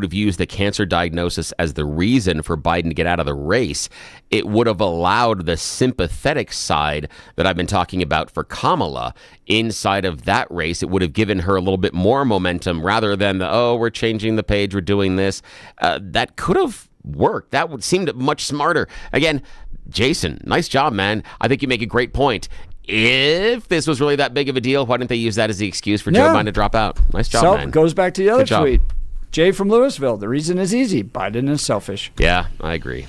have used the cancer diagnosis as the reason for Biden to get out of the race, it would have allowed the sympathetic side that I've been talking about for Kamala inside of that race. It would have given her a little bit more momentum rather than we're changing the page, we're doing this. That could have worked. That would seem much smarter. Again, Jason, nice job, man. I think you make a great point. If this was really that big of a deal, why didn't they use that as the excuse for Joe Biden to drop out? Nice job, man. Goes back to the other tweet. Jay from Louisville. The reason is easy. Biden is selfish. Yeah, I agree.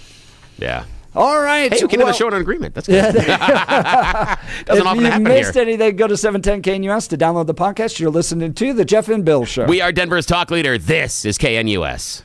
Yeah. All right. Hey, we can have a show on agreement. That's good. Doesn't often happen here. If you missed anything, go to 710KNUS to download the podcast. You're listening to The Jeff and Bill Show. We are Denver's talk leader. This is KNUS.